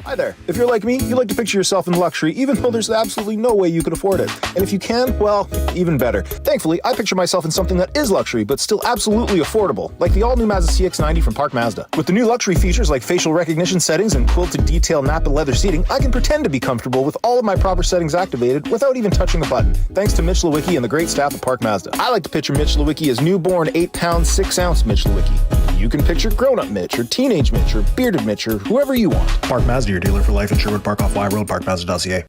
Hi there. If you're like me, you like to picture yourself in luxury, even though there's absolutely no way you could afford it. And if you can, well, even better. Thankfully, I picture myself in something that is luxury, but still absolutely affordable, like the all-new Mazda CX-90 from Park Mazda. With the new luxury features like facial recognition settings and quilted detail Napa leather seating, I can pretend to be comfortable with all of my proper settings activated without even touching the button. Thanks to Mitch Lewicki and the great staff at Park Mazda. I like to picture Mitch Lewicki as newborn 8-pound, 6-ounce Mitch Lewicki. You can picture grown-up Mitch, or teenage Mitch, or bearded Mitch, or whoever you want. Park Mazda, your dealer for life in Sherwood Park off Y Road, parkmazda.ca.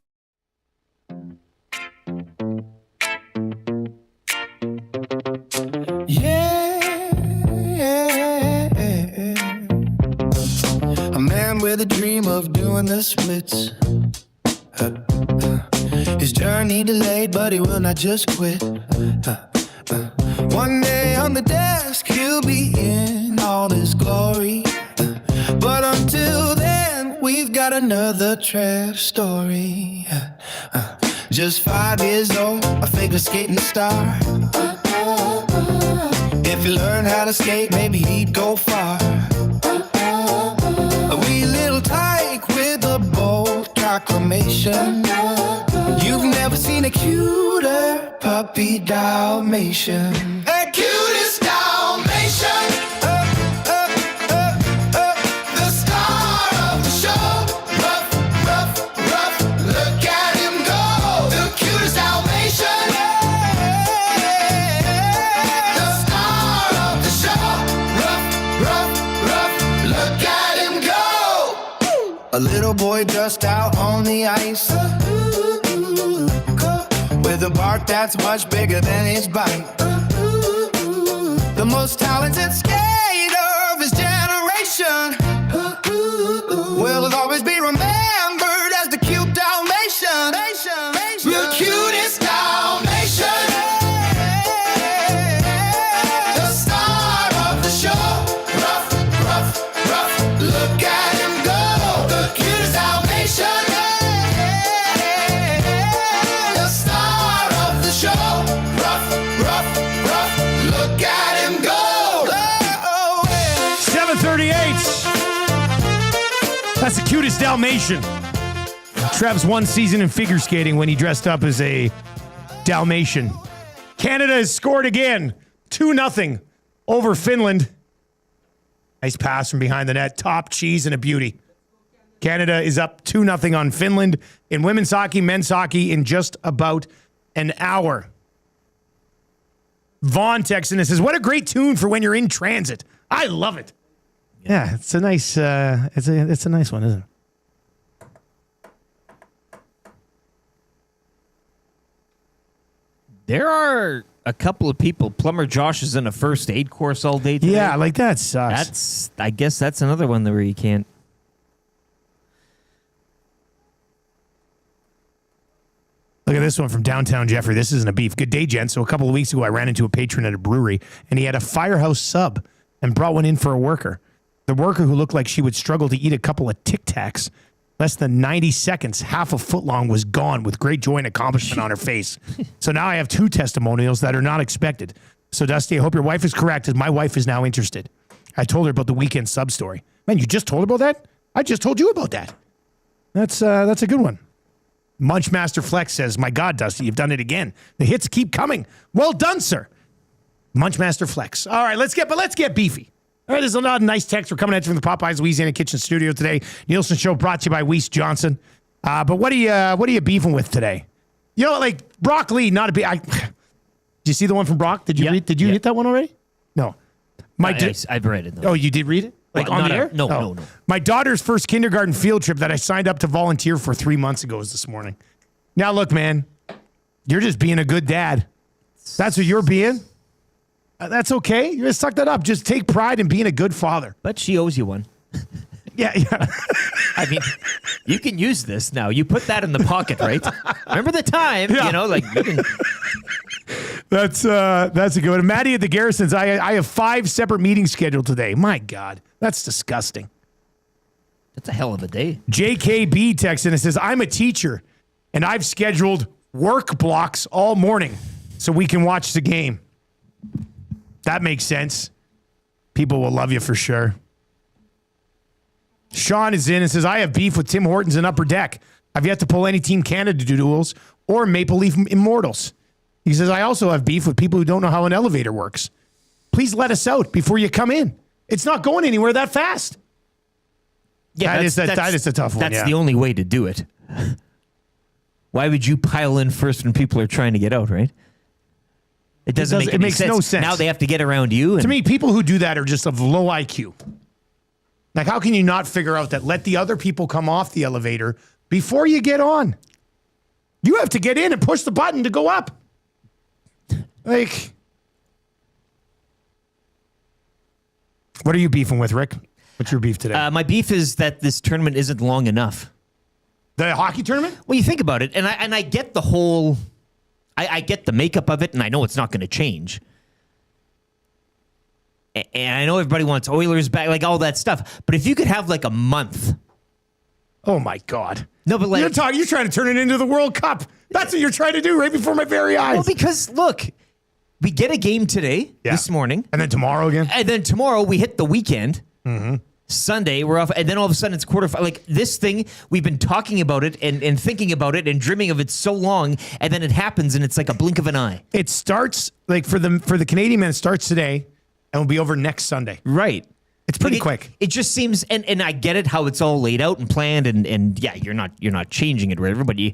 with a dream of doing the splits. His journey delayed, but he will not just quit. One day on the desk, he'll be in all his glory. But until then, we've got another trap story. Just 5 years old, a figure skating star. If he learned how to skate, maybe he'd go far. A wee little tyke with a bold proclamation. You've never seen a cuter puppy Dalmatian. The cutest Dalmatian. The star of the show. Rough, rough, rough. Look at him go. The cutest Dalmatian. The star of the show. Rough, rough, rough. Look at him go. A little boy just out on the ice. With a bark that's much bigger than his bite. The most talented skater of his generation. Will always be remembered as the cute Dalmatian. The cutest Dalmatian. The star of the show. Rough, rough, rough. Look at him go. The cutest Dalmatian. The star of the show. Rough, rough, rough. Look at him go. 7:38. That's the cutest Dalmatian. Trev's one season in figure skating when he dressed up as a Dalmatian. Canada has scored again. 2-0 over Finland. Nice pass from behind the net. Top cheese and a beauty. Canada is up 2-0 on Finland in women's hockey, men's hockey in just about an hour. Vaughn texts in and says, "What a great tune for when you're in transit." I love it. Yeah, it's a nice it's a nice one, isn't it? There are a couple of people. Plumber Josh is in a first aid course all day today. Yeah, like that sucks. I guess that's another one where you can't. Look at this one from downtown Jeffrey. This isn't a beef. Good day, gents. So a couple of weeks ago, I ran into a patron at a brewery, and he had a Firehouse sub and brought one in for a worker. The worker, who looked like she would struggle to eat a couple of Tic Tacs, less than 90 seconds, half a foot long, was gone with great joy and accomplishment on her face. So now I have 2 testimonials that are not expected. So, Dusty, I hope your wife is correct, as my wife is now interested. I told her about the weekend sub story. Man, you just told her about that? I just told you about that. That's a good one. Munchmaster Flex says, "My God, Dusty, you've done it again. The hits keep coming. Well done, sir." Munchmaster Flex. All right, let's get beefy. All right, there's a lot of nice text. We're coming at you from the Popeyes Louisiana Kitchen Studio today. Nielson Show brought to you by Weiss Johnson. But what are you beefing with today? You know, like Brock Lee, not a beef. Did you see the one from Brock? Did you read? Did you hit that one already? No. I've read it, though. Oh, you did read it? Like on the air? No. My daughter's first kindergarten field trip that I signed up to volunteer for 3 months ago was this morning. Now, look, man, you're just being a good dad. That's what you're being. That's okay. You just suck that up. Just take pride in being a good father. But she owes you one. Yeah. I mean, you can use this now. You put that in the pocket, right? Remember the time, Yeah. you know, like you can. That's a good one. Maddie at the Garrisons, I have 5 separate meetings scheduled today. My God, that's disgusting. That's a hell of a day. JKB texts in and says, "I'm a teacher, and I've scheduled work blocks all morning so we can watch the game." That makes sense. People will love you for sure. Sean is in and says, "I have beef with Tim Hortons in Upper Deck. I've yet to pull any Team Canada duels or Maple Leaf Immortals." He says, "I also have beef with people who don't know how an elevator works. Please let us out before you come in. It's not going anywhere that fast." Yeah, that is a tough one. That's the only way to do it. Why would you pile in first when people are trying to get out, right? It doesn't make any sense. No sense. Now they have to get around you. To me, people who do that are just of low IQ. Like, how can you not figure out that let the other people come off the elevator before you get on? You have to get in and push the button to go up. Like, what are you beefing with, Rick? What's your beef today? My beef is that this tournament isn't long enough. The hockey tournament? Well, you think about it, and I get the whole, I get the makeup of it, and I know it's not going to change. And I know everybody wants Oilers back, like all that stuff. But if you could have like a month. Oh my God. No, but like you're trying to turn it into the World Cup. That's what you're trying to do right before my very eyes. Well, because look, we get a game today, this morning. And then tomorrow again. And then tomorrow we hit the weekend. Mm-hmm. Sunday, we're off, and then all of a sudden it's quarterfinal. Like this thing, we've been talking about it and thinking about it and dreaming of it so long, and then it happens, and it's like a blink of an eye. It starts like for the Canadian men. It starts today, and will be over next Sunday. Right. It's pretty quick. It just seems, and I get it how it's all laid out and planned, and yeah, you're not changing it or whatever, but you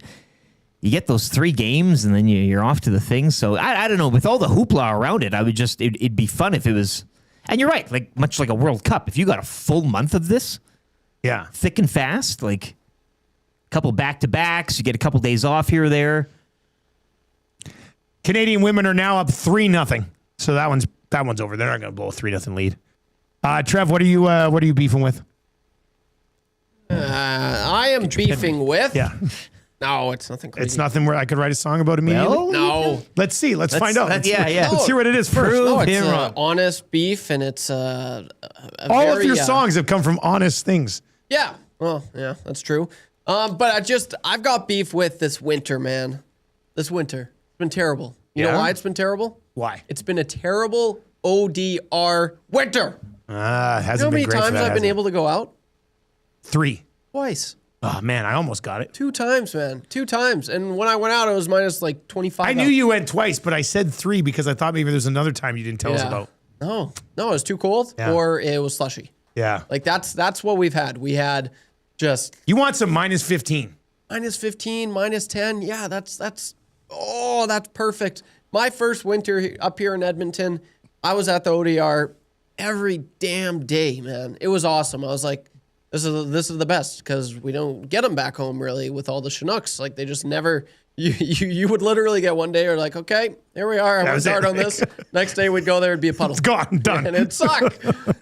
get those 3 games, and then you're off to the thing. So I don't know. With all the hoopla around it, I would just it'd be fun if it was. And you're right, like much like a World Cup. If you got a full month of this, thick and fast, like a couple back-to-backs, you get a couple days off here or there. Canadian women are now up 3-0. So that one's over. They're not going to blow a 3-0 lead. Trev, what are you beefing with? I am beefing with. Yeah. No, it's nothing crazy. It's nothing where I could write a song about immediately. Well, no. Let's see. Let's find out. Let's No, hear what it is first. No, it's honest beef, and it's all of your songs have come from honest things. Yeah. Well, yeah, that's true. But I've got beef with this winter, man. This winter. It's been terrible. You know why it's been terrible? Why? It's been a terrible ODR winter. Hasn't you know how many been great times for that, I've been able to go out? 3. Twice. Oh, man, I almost got it. 2 times, man. 2 times. And when I went out, it was minus like 25. I knew you went twice, but I said 3 because I thought maybe there's another time you didn't tell us about. No, it was too cold or it was slushy. Yeah. Like that's what we've had. We had just. You want some minus 15. Minus 15, minus 10. Yeah, that's perfect. My first winter up here in Edmonton, I was at the ODR every damn day, man. It was awesome. I was like, this is the best because we don't get them back home really with all the Chinooks. Like they just never. You would literally get one day or like, okay, here we are. I want to start on this. Next day we'd go there, it'd be a puddle. It's gone, done. And it'd suck.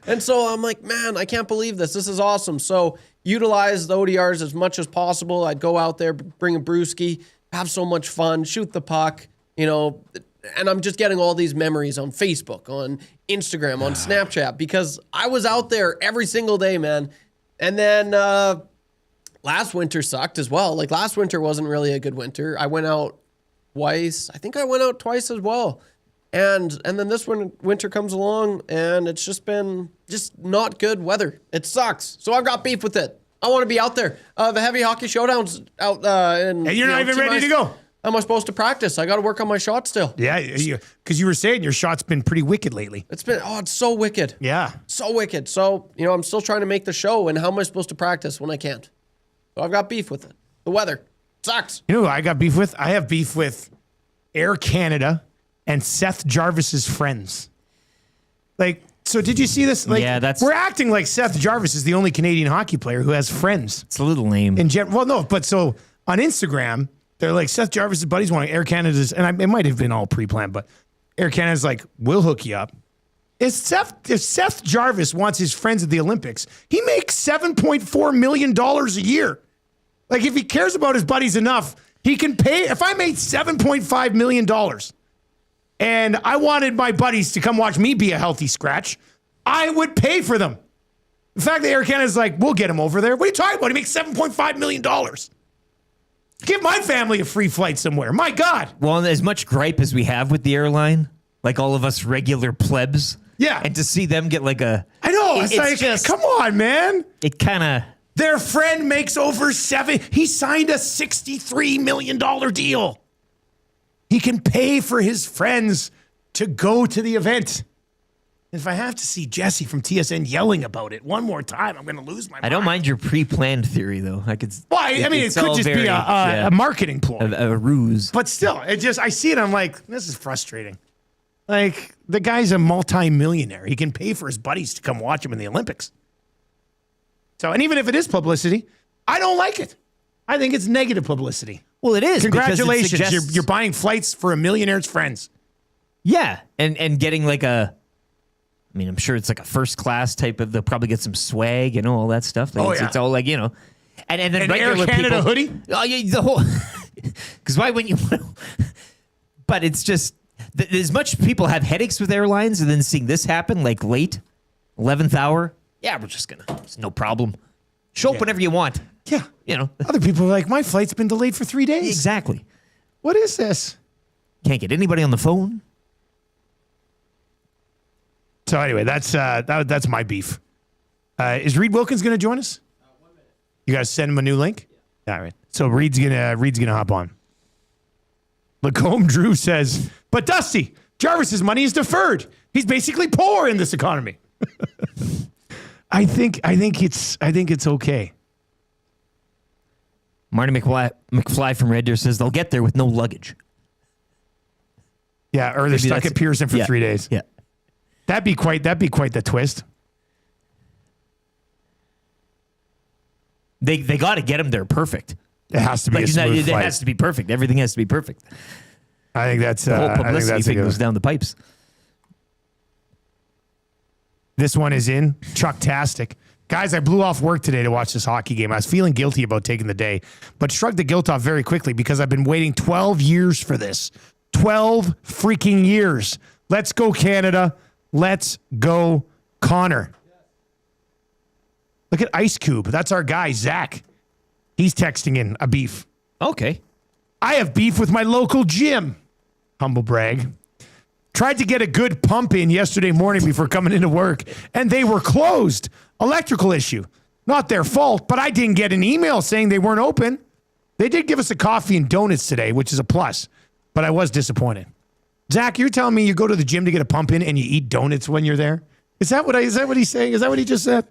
And so I'm like, man, I can't believe this. This is awesome. So utilize the ODRs as much as possible. I'd go out there, bring a brewski, have so much fun, shoot the puck, and I'm just getting all these memories on Facebook, on Instagram, on Snapchat, because I was out there every single day, man. And then last winter sucked as well. Like last winter wasn't really a good winter. I went out twice. I think I went out twice as well. And then this winter comes along and it's just been not good weather. It sucks. So I've got beef with it. I want to be out there. The heavy hockey showdowns out and you're not even ready to go. How am I supposed to practice? I got to work on my shot still. Yeah, because you were saying your shot's been pretty wicked lately. It's so wicked. Yeah. So wicked. So, I'm still trying to make the show, and how am I supposed to practice when I can't? So I've got beef with it. The weather sucks. You know who I got beef with? I have beef with Air Canada and Seth Jarvis's friends. Like, so did you see this? Like, we're acting like Seth Jarvis is the only Canadian hockey player who has friends. It's a little lame. Well, no, but so on Instagram, they're like, Seth Jarvis's buddies want Air Canada's, and it might have been all pre-planned, but Air Canada's like, we'll hook you up. If Seth Jarvis wants his friends at the Olympics, he makes $7.4 million a year. Like, if he cares about his buddies enough, he can pay. If I made $7.5 million and I wanted my buddies to come watch me be a healthy scratch, I would pay for them. The fact that Air Canada's like, we'll get him over there. What are you talking about? He makes $7.5 million. Give my family a free flight somewhere. My God. Well, as much gripe as we have with the airline, like all of us regular plebs. Yeah. And to see them get like a... I know. It's like, just, come on, man. It kind of... Their friend makes over he signed a $63 million deal. He can pay for his friends to go to the event. If I have to see Jesse from TSN yelling about it one more time, I'm going to lose my mind. I don't mind your pre-planned theory, though. It could just be a marketing ploy. A ruse. But still, I see it, I'm like, this is frustrating. Like, the guy's a multi-millionaire. He can pay for his buddies to come watch him in the Olympics. So, and even if it is publicity, I don't like it. I think it's negative publicity. Well, it is. Congratulations. You're buying flights for a millionaire's friends. Yeah. And getting like a I mean, I'm sure it's like a first class type of. They'll probably get some swag, all that stuff. Like, it's all like and then An regular Air Canada people, hoodie. Oh yeah, the whole. Because why wouldn't you? But it's just as much people have headaches with airlines, and then seeing this happen like late, 11th hour. Yeah, we're just gonna. It's no problem. Show up whenever you want. Yeah. Other people are like, my flight's been delayed for 3 days. Exactly. What is this? Can't get anybody on the phone. So anyway, that's my beef. Is Reid Wilkins going to join us? 1 minute. You guys send him a new link? All right. So Reid's gonna hop on. Lacombe Drew says, but Dusty, Jarvis's money is deferred. He's basically poor in this economy. I think it's okay. Marty McFly from Red Deer says they'll get there with no luggage. Yeah, or they're Maybe stuck at Pearson for 3 days. Yeah. That'd be quite the twist. They got to get him there perfect. It has to be a smooth flight. It has to be perfect. Everything has to be perfect. I think that's the whole publicity thing goes down the pipes. This one is in Chucktastic. Guys, I blew off work today to watch this hockey game. I was feeling guilty about taking the day, but shrugged the guilt off very quickly because I've been waiting 12 years for this. 12 freaking years. Let's go, Canada. Let's go, Connor. Look at Ice Cube. That's our guy, Zach. He's texting in a beef. Okay. I have beef with my local gym. Humble brag. Tried to get a good pump in yesterday morning before coming into work, and they were closed. Electrical issue. Not their fault, but I didn't get an email saying they weren't open. They did give us a coffee and donuts today, which is a plus, but I was disappointed. Zach, you're telling me you go to the gym to get a pump in and you eat donuts when you're there? Is that what he's saying? Is that what he just said?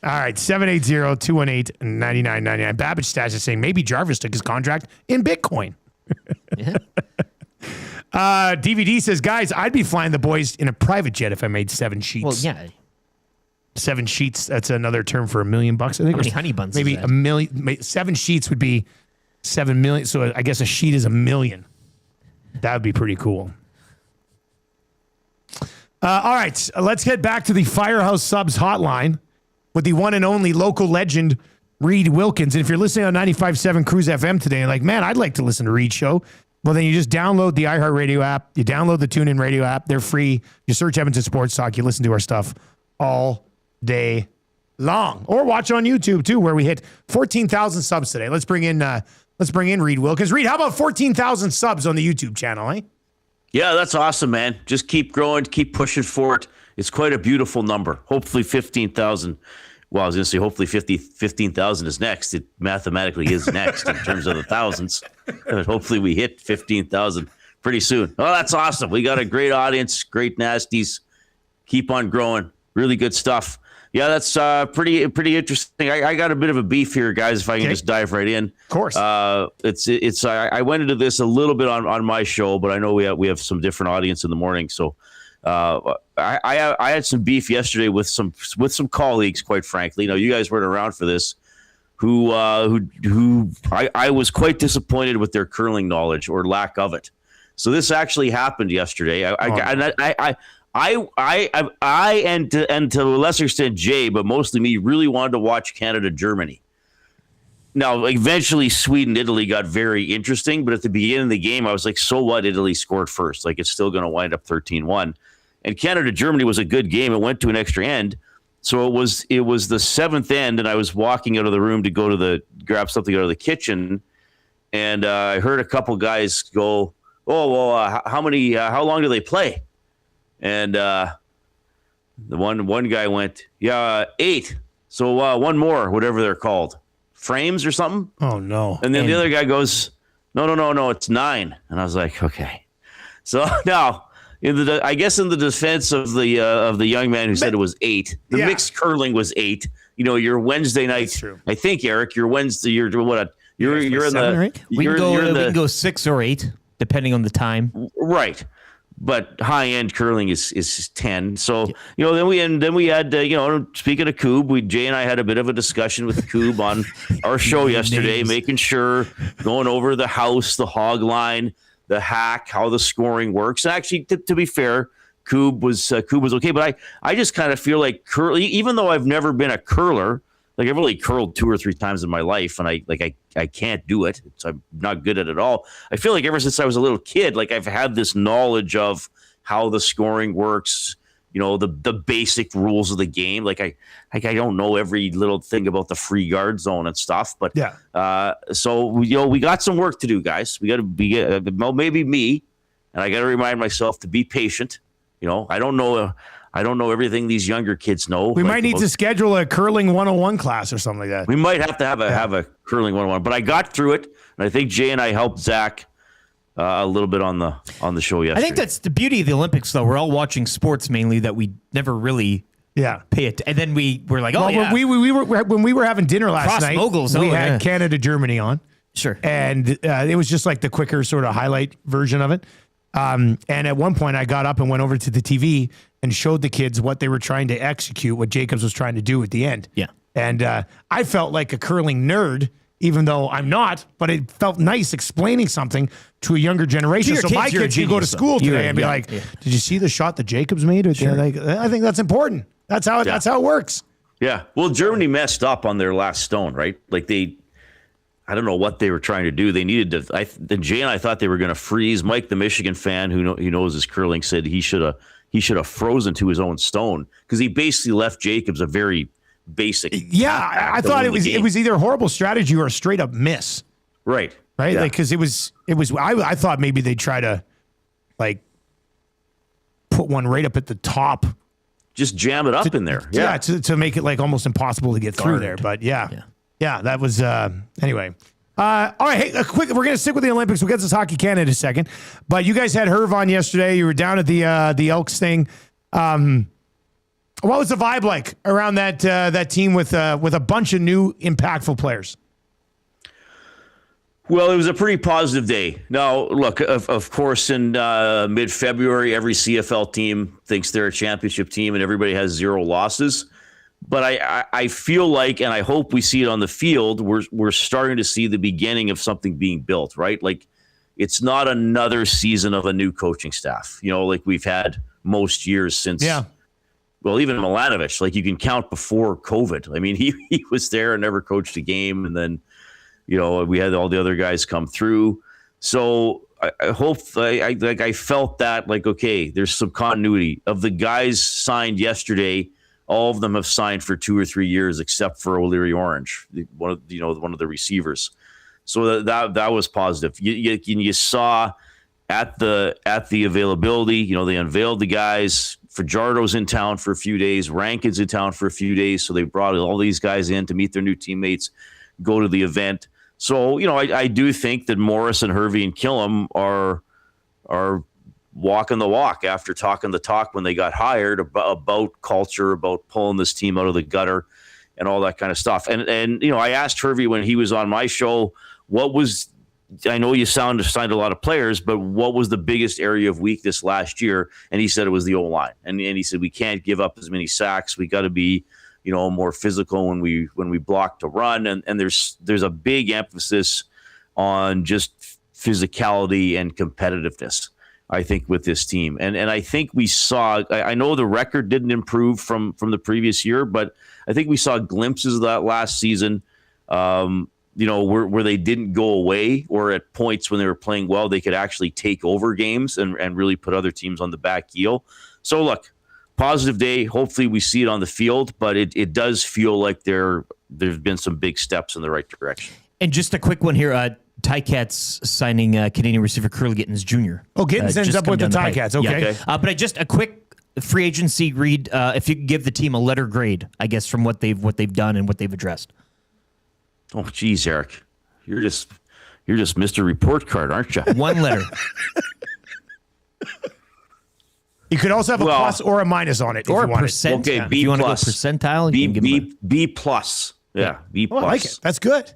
All right, 780-218-9999. Babbage Stash is saying maybe Jarvis took his contract in Bitcoin. Yeah. DVD says, guys, I'd be flying the boys in a private jet if I made 7 sheets. Well, yeah. 7 sheets, that's another term for $1 million, I think. How many honey buns Maybe is that? $1 million. 7 sheets would be 7 million. So I guess a sheet is $1 million. That would be pretty cool. All right, let's get back to the Firehouse Subs hotline with the one and only local legend, Reid Wilkins. And if you're listening on 95.7 Cruise FM today, like, man, I'd like to listen to Reid's show. Well, then you just download the iHeartRadio app. You download the TuneIn Radio app. They're free. You search Edmonton Sports Talk. You listen to our stuff all day long. Or watch on YouTube, too, where we hit 14,000 subs today. Let's bring in Reid Wilkins. Reid, how about 14,000 subs on the YouTube channel, eh? Yeah, that's awesome, man. Just keep growing, keep pushing for it. It's quite a beautiful number. Hopefully 15,000. Well, I was going to say hopefully 15,000 is next. It mathematically is next in terms of the thousands. But hopefully we hit 15,000 pretty soon. Oh, that's awesome. We got a great audience, great nasties. Keep on growing. Really good stuff. Yeah, that's pretty interesting. I got a bit of a beef here, guys, if I can just dive right in. Of course. It's I went into this a little bit on my show, but I know we have some different audience in the morning, so I had some beef yesterday with some colleagues, quite frankly. You guys weren't around for this, who I was quite disappointed with their curling knowledge or lack of it. So this actually happened yesterday. I and to a lesser extent Jay, but mostly me, really wanted to watch Canada-Germany. Now, eventually Sweden-Italy got very interesting, but at the beginning of the game, I was like, so what? Italy scored first. Like, it's still going to wind up 13-1. And Canada-Germany was a good game. It went to an extra end. So it was the seventh end, and I was walking out of the room to go to grab something out of the kitchen, and I heard a couple guys go, "Oh, well, how long do they play?" And the one guy went, "Yeah, 8. So one more, whatever they're called, frames or something." Oh no! And then the other guy goes, "No, it's 9." And I was like, "Okay." So now, I guess in the defense of the young man who said it was 8, the mixed curling was 8. Your Wednesday night. I think, Eric, your Wednesday. You're what? You're in the. We can go 6 or 8 depending on the time. Right. But high end curling is 10. So then we had speaking of Coob, Jay and I had a bit of a discussion with Coob on our show yesterday, making sure going over the house, the hog line, hack, how the scoring works. And actually, to be fair, Koob was okay, but I just kind of feel like even though I've never been a curler, like I've only curled 2 or 3 times in my life, and I can't do it. I'm not good at it all. I feel like ever since I was a little kid, like I've had this knowledge of how the scoring works, the basic rules of the game. Like I don't know every little thing about the free guard zone and stuff, but so we got some work to do, guys. We got to be maybe me, and I got to remind myself to be patient. I don't know everything these younger kids know. We might need to schedule a curling 101 class or something like that. We might have to have a curling 101, but I got through it, and I think Jay and I helped Zach a little bit on the show yesterday. I think that's the beauty of the Olympics, though. We're all watching sports mainly that we never really pay it, and then we're like, when we were having dinner last night, moguls, we had Canada Germany on, sure, and it was just like the quicker sort of highlight version of it. And at one point, I got up and went over to the TV and showed the kids what they were trying to execute, what Jacobs was trying to do at the end. Yeah, and I felt like a curling nerd, even though I'm not, but it felt nice explaining something to a younger generation. So my kids could go to school today and be like, "Did you see the shot that Jacobs made?" I think that's important. That's how it works. Yeah. Well, Germany messed up on their last stone, right? Like I don't know what they were trying to do. They needed to. Jay and I thought they were going to freeze. Mike, the Michigan fan who knows his curling, said he should have frozen to his own stone because he basically left Jacobs a very basic. Yeah, I thought it was either a horrible strategy or a straight up miss. Right. Yeah. Like because it was. I thought maybe they'd try to like put one right up at the top. Just jam it up in there. Yeah, to make it like almost impossible to get through there. But yeah, that was anyway. All right, hey, we're going to stick with the Olympics. We'll get to Hockey Canada in a second. But you guys had Herv on yesterday. You were down at the Elks thing. What was the vibe like around that team with a bunch of new impactful players? Well, it was a pretty positive day. Now, look, of course, in mid-February, every CFL team thinks they're a championship team and everybody has 0 losses. But I feel like, and I hope we see it on the field, we're starting to see the beginning of something being built, right? Like, it's not another season of a new coaching staff, like we've had most years since. Yeah. Well, even Milanovic, like you can count before COVID. I mean, he was there and never coached a game, and then we had all the other guys come through. So I hope I felt that like, okay, there's some continuity of the guys signed yesterday. All of them have signed for 2 or 3 years, except for O'Leary Orange, one of the receivers. So that was positive. You saw at the availability, they unveiled the guys. Fajardo's in town for a few days. Rankin's in town for a few days. So they brought all these guys in to meet their new teammates, go to the event. So, I do think that Morris and Hervey and Killam are walking the walk after talking the talk when they got hired about culture, about pulling this team out of the gutter and all that kind of stuff. And I asked Hervey when he was on my show, I know you signed a lot of players, but what was the biggest area of weakness last year? And he said it was the O-line. And he said, we can't give up as many sacks. We got to be, more physical when we block to run. And there's a big emphasis on just physicality and competitiveness, I think, with this team. And I think we saw, I know the record didn't improve from the previous year, but I think we saw glimpses of that last season, where they didn't go away, or at points when they were playing well, they could actually take over games and really put other teams on the back heel. So look, positive day. Hopefully we see it on the field, but it does feel like there's been some big steps in the right direction. And just a quick one here. Ticats signing Canadian receiver Curly Gittins Jr. Oh, Gittins ends up with the Ticats. Okay. Yeah. But just a quick free agency read. If you could give the team a letter grade, I guess, from what they've done and what they've addressed. Oh, geez, Eric, you're just Mr. Report Card, aren't you? 1 letter. You could also have a plus or a minus on it, or if you a percent. Okay, B+. If you want to go percentile, B plus. Yeah, B plus. I like it. That's good.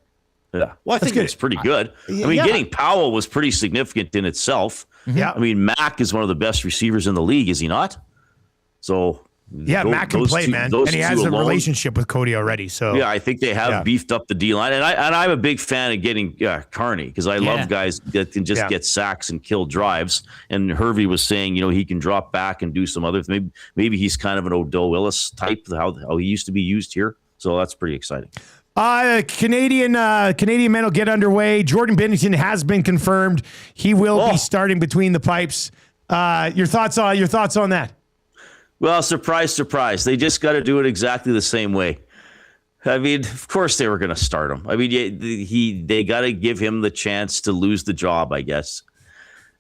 Yeah. Well, I think it's pretty good. Getting Powell was pretty significant in itself. Yeah. I mean, Mack is one of the best receivers in the league, is he not? So, Yeah, Matt can play, man. And he has a relationship with Cody already. So yeah, I think they have beefed up the D line. And I'm a big fan of getting Carney because I love guys that can just get sacks and kill drives. And Hervey was saying, he can drop back and do some other things. Maybe he's kind of an Odell Willis type, how he used to be used here. So that's pretty exciting. Canadian men will get underway. Jordan Binnington has been confirmed. He will be starting between the pipes. Your thoughts on that? Well, surprise, surprise. They just got to do it exactly the same way. I mean, of course they were going to start him. I mean, they got to give him the chance to lose the job, I guess.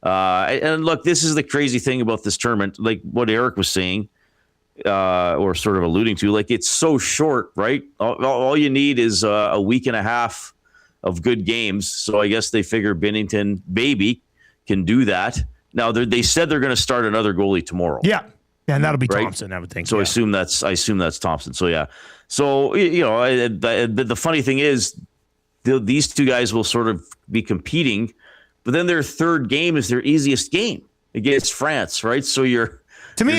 And look, this is the crazy thing about this tournament, like what Eric was saying, or sort of alluding to. Like, it's so short, right? All you need is a week and a half of good games. So I guess they figure Binnington, baby, can do that. Now they said they're going to start another goalie tomorrow. Yeah. And that'll be Thompson, I would think. So I assume that's Thompson. So yeah. So the funny thing is, these two guys will sort of be competing, but then their third game is their easiest game against France, right? So I think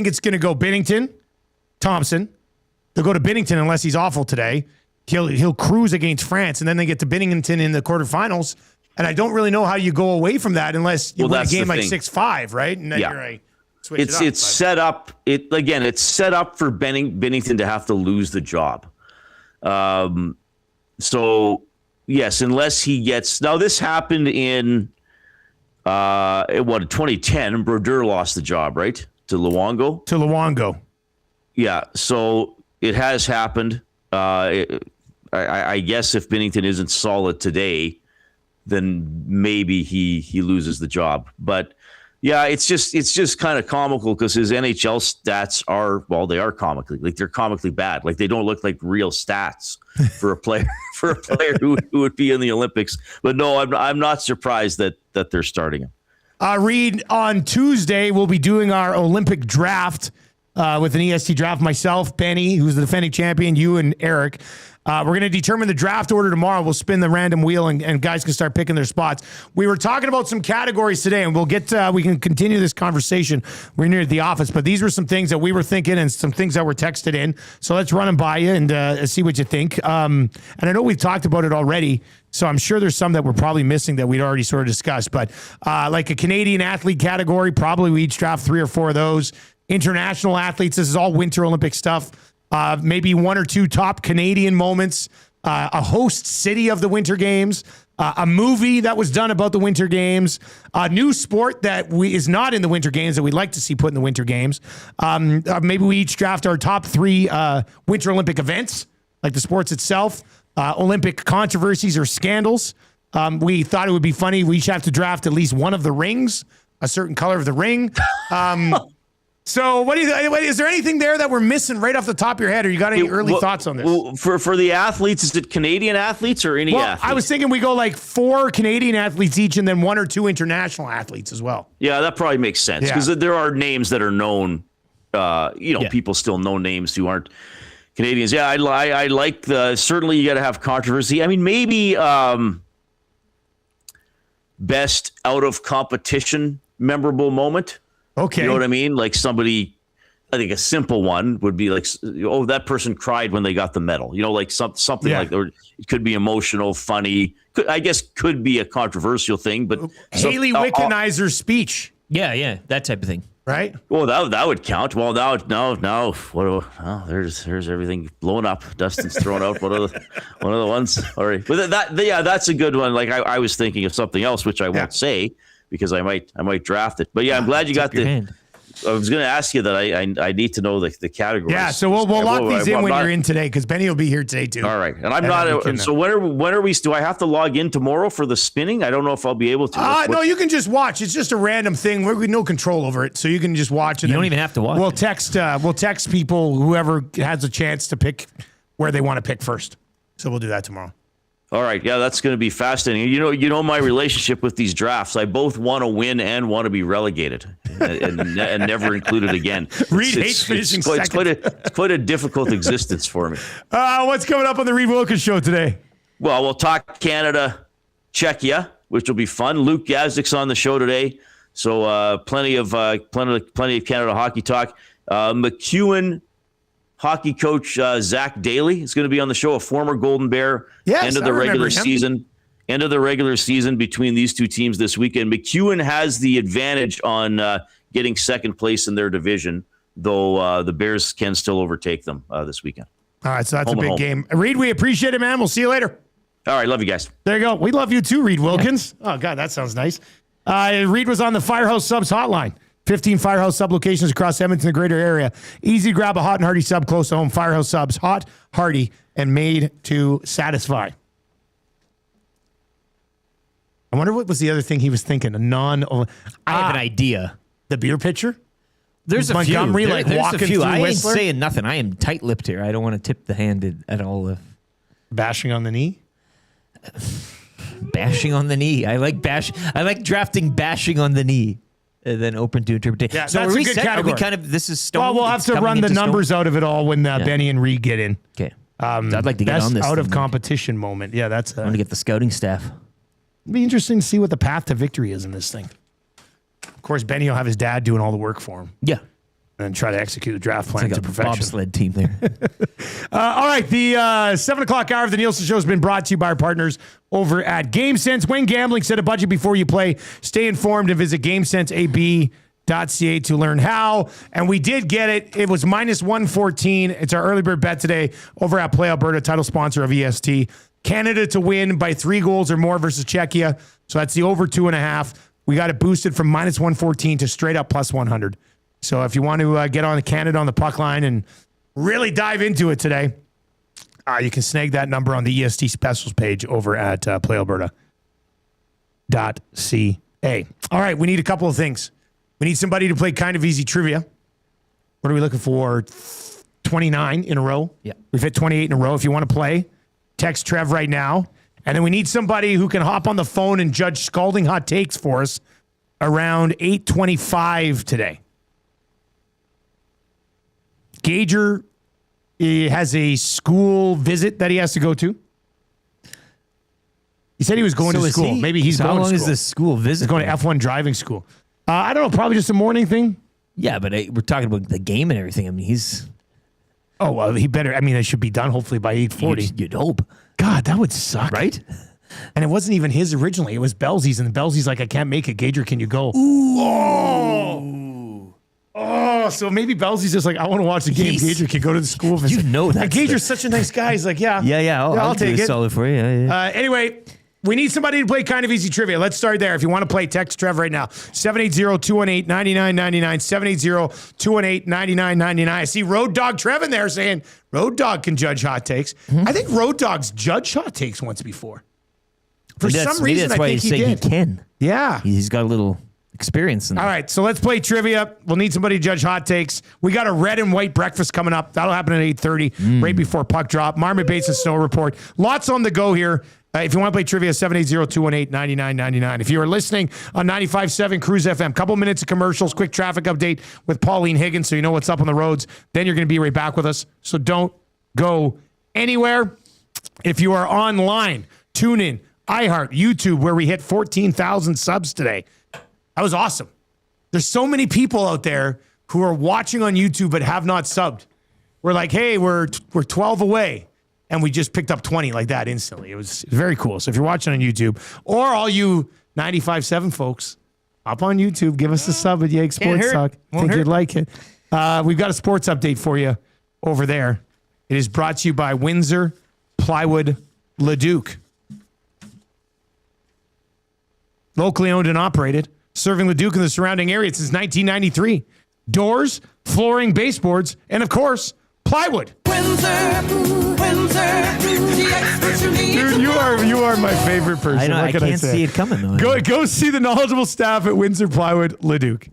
it's going to go Binnington, Thompson. They'll go to Binnington unless he's awful today. He'll cruise against France, and then they get to Binnington in the quarterfinals. And I don't really know how you go away from that unless you win a game like 6-5, right? And then you're switch it up. It's set up. It's set up for Binnington to have to lose the job. So yes, unless he gets. Now this happened in 2010. Boudreau lost the job, right, to Luongo. Yeah. So it has happened. I guess if Binnington isn't solid today, then maybe he loses the job. But yeah, it's just kind of comical because his NHL stats are comically bad. Like, they don't look like real stats for a player who would be in the Olympics. But no, I'm not surprised that they're starting him. Reid, on Tuesday we'll be doing our Olympic draft with an EST draft. Myself, Benny, who's the defending champion, you and Eric. We're going to determine the draft order tomorrow. We'll spin the random wheel and guys can start picking their spots. We were talking about some categories today, and we can continue this conversation. We're near the office, but these were some things that we were thinking and some things that were texted in. So let's run them by you and see what you think. And I know we've talked about it already, so I'm sure there's some that we're probably missing that we'd already sort of discussed. But like a Canadian athlete category, probably we each draft 3 or 4 of those. International athletes, this is all Winter Olympic stuff. Maybe 1 or 2 top Canadian moments, a host city of the Winter Games, a movie that was done about the Winter Games, a new sport that is not in the Winter Games that we'd like to see put in the Winter Games. Maybe we each draft our top 3 Winter Olympic events, like the sports itself, Olympic controversies or scandals. We thought it would be funny. We each have to draft at least one of the rings, a certain color of the ring. So what do you? Is there anything there that we're missing right off the top of your head, or you got any early thoughts on this? Well, for the athletes, is it Canadian athletes or any athletes? I was thinking we go like 4 Canadian athletes each, and then 1 or 2 international athletes as well. Yeah, that probably makes sense because there are names that are known. People still know names who aren't Canadians. Yeah, I like the. Certainly, you got to have controversy. I mean, maybe best out of competition memorable moment. Okay. You know what I mean? Like somebody, I think a simple one would be like, that person cried when they got the medal. Like something like that. Or it could be emotional, funny. Could be a controversial thing, but Haley Wickenheiser's speech. Yeah, that type of thing. Right? Well, that would count. Well, now, there's everything blowing up. Dustin's thrown out one of the ones. All right, but that's a good one. Like I was thinking of something else, which I won't say, because I might draft it. But yeah, I'm glad you got the hand. I was going to ask you that I need to know the categories. Yeah, so we'll lock these in when you're in today, because Benny will be here today too. All right, and I'm not. So when are we? Do I have to log in tomorrow for the spinning? I don't know if I'll be able to. No, you can just watch. It's just a random thing. We have no control over it, so you can just watch. And you don't even have to watch. We'll text people, whoever has a chance to pick where they want to pick first. So we'll do that tomorrow. All right, yeah, that's going to be fascinating. You know my relationship with these drafts. I both want to win and want to be relegated and never included again. Reid hates finishing second. It's quite a difficult existence for me. What's coming up on the Reid Wilkins Show today? Well, we'll talk Canada, Czechia, which will be fun. Luke Gazdick's on the show today. So plenty of Canada hockey talk. McEwen hockey coach Zach Daly is going to be on the show, a former Golden Bear. Yes, end of the regular season. End of the regular season between these two teams this weekend. McEwen has the advantage on getting second place in their division, though the Bears can still overtake them this weekend. All right, so that's a big game. Reid, we appreciate it, man. We'll see you later. All right, love you guys. There you go. We love you too, Reid Wilkins. Oh, God, that sounds nice. Reid was on the Firehouse Subs hotline. 15 Firehouse Sub locations across Edmonton, the greater area. Easy to grab a hot and hearty sub close to home. Firehouse Subs, hot, hearty, and made to satisfy. I wonder what was the other thing he was thinking. I have an idea. The beer pitcher? There's a few. Montgomery, There's walking a few. through I ain't Whistler? saying nothing. I am tight-lipped here. I don't want to tip the hand at all. Bashing on the knee? Bashing on the knee. I like drafting bashing on the knee. And then open to interpretation. Yeah, so that's are a we good set? category. Are we kind of, this is stone? Well, we'll have to run the numbers out of it all when Benny and Reid get in. Okay. I'd like to get best on this. out of thing. competition moment. Yeah, that's. I want to get the scouting staff. It'd be interesting to see what the path to victory is in this thing. Of course, Benny will have his dad doing all the work for him. Yeah. And try to execute the draft plan It's like to a perfection. bobsled team there. All right, the 7 o'clock hour of the Nielson Show has been brought to you by our partners over at GameSense. When gambling, set a budget before you play. Stay informed and visit GameSenseAB.ca to learn how. And we did get it. It was minus 114. It's our early bird bet today over at Play Alberta, title sponsor of EST. Canada to win by 3 goals or more versus Czechia. So that's the over 2.5. We got it boosted from minus 114 to straight up plus 100. So if you want to get on Canada on the puck line and really dive into it today, you can snag that number on the EST specials page over at playalberta.ca. All right, we need a couple of things. We need somebody to play kind of easy trivia. What are we looking for? 29 in a row? Yeah. We've hit 28 in a row. If you want to play, text Trev right now. And then we need somebody who can hop on the phone and judge Scalding Hot Takes for us around 8:25 today. Gager has a school visit that he has to go to. He said he was going to school. Maybe he's going to school. How long is this school visit? He's going to F1 driving school. I don't know, probably just a morning thing. Yeah, but we're talking about the game and everything. I mean, he's... Oh, well, he better... I mean, it should be done hopefully by 8:40. You'd hope. God, that would suck. Right? And it wasn't even his originally. It was Belzy's, and Belzy's like, I can't make it. Gager, can you go? Ooh. Oh, so maybe Belzy's just like, I want to watch the game. Gager can go to the school visit. You know that. And Gager's such a nice guy. He's like, yeah. I'll take do it. a solid for you. Yeah. Anyway, we need somebody to play kind of easy trivia. Let's start there. If you want to play, text Trev right now. 780-218-9999. 780-218-9999. I see Road Dog Trev in there saying Road Dog can judge hot takes. Mm-hmm. I think Road Dog's judged hot takes once before. For Maybe some reason, that's I why think he say did. he can. Yeah. He's got a little experience in that. All right, so let's play trivia. We'll need somebody to judge hot takes. We got a red and white breakfast coming up. That'll happen at 8:30, right before puck drop. Marmot Basin Snow Report. Lots on the go here. If you want to play trivia, 780-218-9999. If you are listening on 95.7 Cruise FM, couple minutes of commercials, quick traffic update with Pauline Higgins so you know what's up on the roads. Then you're going to be right back with us. So don't go anywhere. If you are online, tune in, iHeart, YouTube, where we hit 14,000 subs today. That was awesome. There's so many people out there who are watching on YouTube but have not subbed. We're like, hey, we're 12 away. And we just picked up 20 like that instantly. It was very cool. So if you're watching on YouTube, or all you 95.7 folks, hop on YouTube, give us a sub at Yeg Sports Talk. I think you'd like it. We've got a sports update for you over there. It is brought to you by Windsor Plywood Leduc. Locally owned and operated, serving Leduc and the surrounding area since 1993. Doors, flooring, baseboards, and of course, plywood. Dude, you are my favorite person. I know. What I can can't say? see it coming though. Go see the knowledgeable staff at Windsor Plywood Leduc.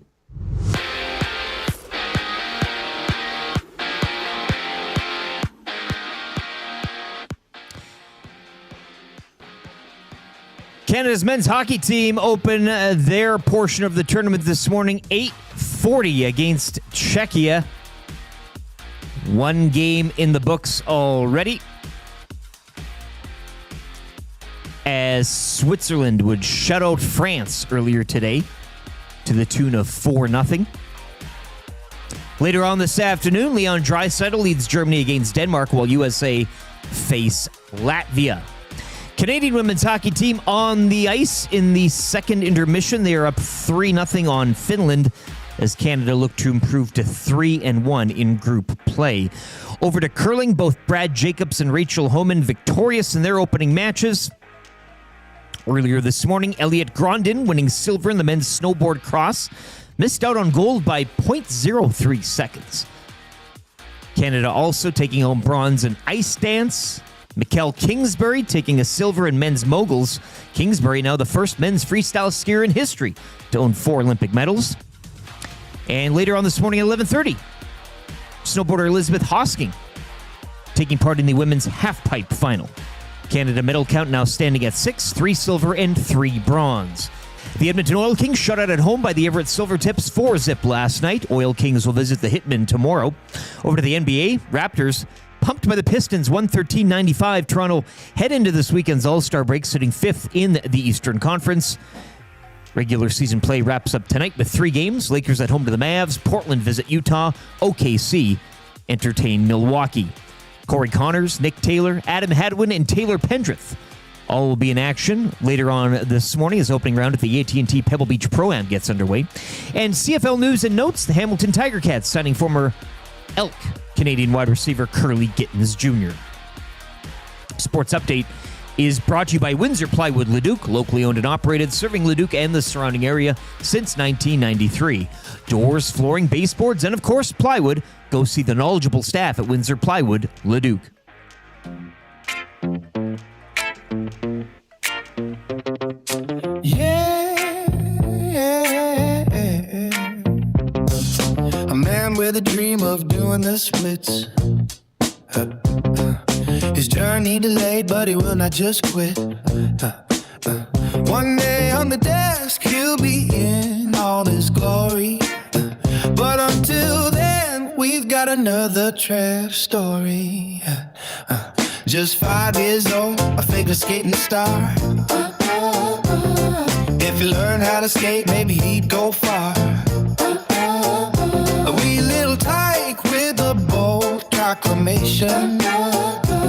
Canada's men's hockey team open their portion of the tournament this morning, 8:40 against Czechia. One game in the books already, as Switzerland would shut out France earlier today to the tune of 4-0. Later on this afternoon, Leon Draisaitl leads Germany against Denmark while USA face Latvia. Canadian women's hockey team on the ice in the second intermission. They are up 3-0 on Finland as Canada look to improve to 3-1 in group play. Over to curling, both Brad Jacobs and Rachel Homan victorious in their opening matches. Earlier this morning, Elliot Grondin winning silver in the men's snowboard cross. Missed out on gold by 0.03 seconds. Canada also taking home bronze in ice dance. Mikkel Kingsbury taking a silver in men's moguls. Kingsbury now the first men's freestyle skier in history to own 4 Olympic medals. And later on this morning at 11:30, snowboarder Elizabeth Hosking taking part in the women's halfpipe final. Canada medal count now standing at 6, 3 silver and 3 bronze. The Edmonton Oil Kings shut out at home by the Everett Silvertips 4-0 last night. Oil Kings will visit the Hitmen tomorrow. Over to the NBA, Raptors pumped by the Pistons 113-95. Toronto head into this weekend's All-Star break sitting 5th in the Eastern Conference. Regular season play wraps up tonight with 3 games. Lakers at home to the Mavs. Portland visit Utah. OKC entertain Milwaukee. Corey Connors, Nick Taylor, Adam Hadwin, and Taylor Pendrith all will be in action later on this morning as opening round at the AT&T Pebble Beach Pro-Am gets underway. And CFL news and notes, the Hamilton Tiger Cats signing former Elk Canadian wide receiver Curly Gittins Jr. Sports Update is brought to you by Windsor Plywood Leduc, locally owned and operated, serving Leduc and the surrounding area since 1993. Doors, flooring, baseboards, and of course, plywood. Go see the knowledgeable staff at Windsor Plywood Leduc. A man with a dream of doing the splits. His journey delayed, but he will not just quit. One day on the desk, he'll be in all his glory. But until then, we've got another trap story. Just 5 years old, a figure skating star. If he learned how to skate, maybe he'd go far. A wee little tyke with a bold proclamation.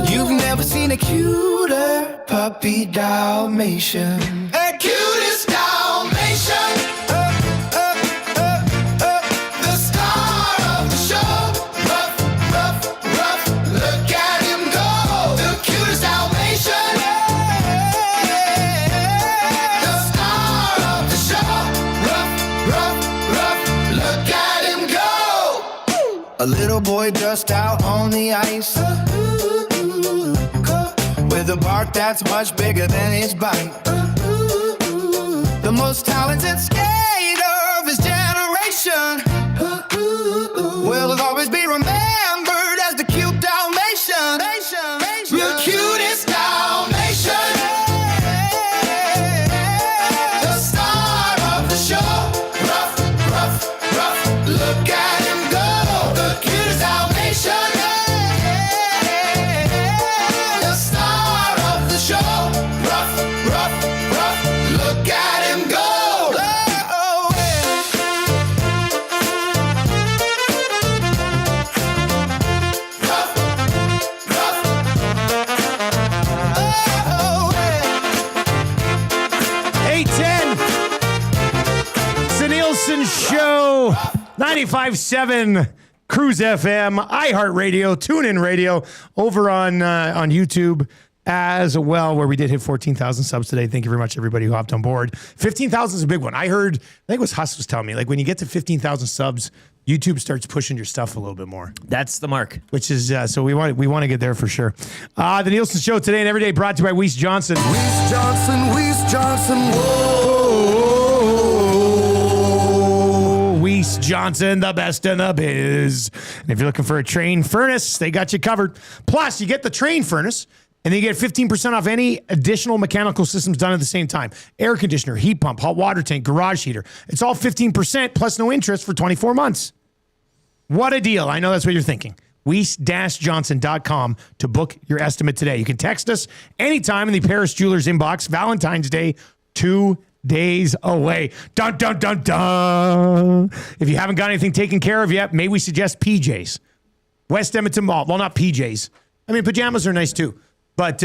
You've never seen a cuter puppy Dalmatian. A cutest Dalmatian. The star of the show. Rough, rough, rough. Look at him go. The cutest Dalmatian. The star of the show. Rough, rough, rough. Look at him go. A little boy just out on the ice. With a bark that's much bigger than his bite. The most talented skater of his generation will always be remembered as the cute Dalmatian. The cutest Dalmatian. The star of the show. Rough, rough, rough. Look at him go. The cutest Dalmatian. Nielson Show, 95.7 Cruise FM, iHeartRadio, TuneIn Radio, over on YouTube as well, where we did hit 14,000 subs today. Thank you very much, everybody who hopped on board. 15,000 is a big one. I think it was Huss was telling me, like when you get to 15,000 subs, YouTube starts pushing your stuff a little bit more. That's the mark. Which is, so we want to get there for sure. The Nielsen Show today and every day brought to you by Weiss Johnson. Weiss Johnson, whoa. Weiss Johnson, the best in the biz. And if you're looking for a Train furnace, they got you covered. Plus, you get the Train furnace, and then you get 15% off any additional mechanical systems done at the same time. Air conditioner, heat pump, hot water tank, garage heater. It's all 15% plus no interest for 24 months. What a deal. I know that's what you're thinking. Weiss-Johnson.com to book your estimate today. You can text us anytime in the Paris Jewelers inbox. Valentine's Day to days away. Dun, dun, dun, dun. If you haven't got anything taken care of yet, may we suggest PJs. West Edmonton Mall. Well, not PJs. I mean, pajamas are nice too. But,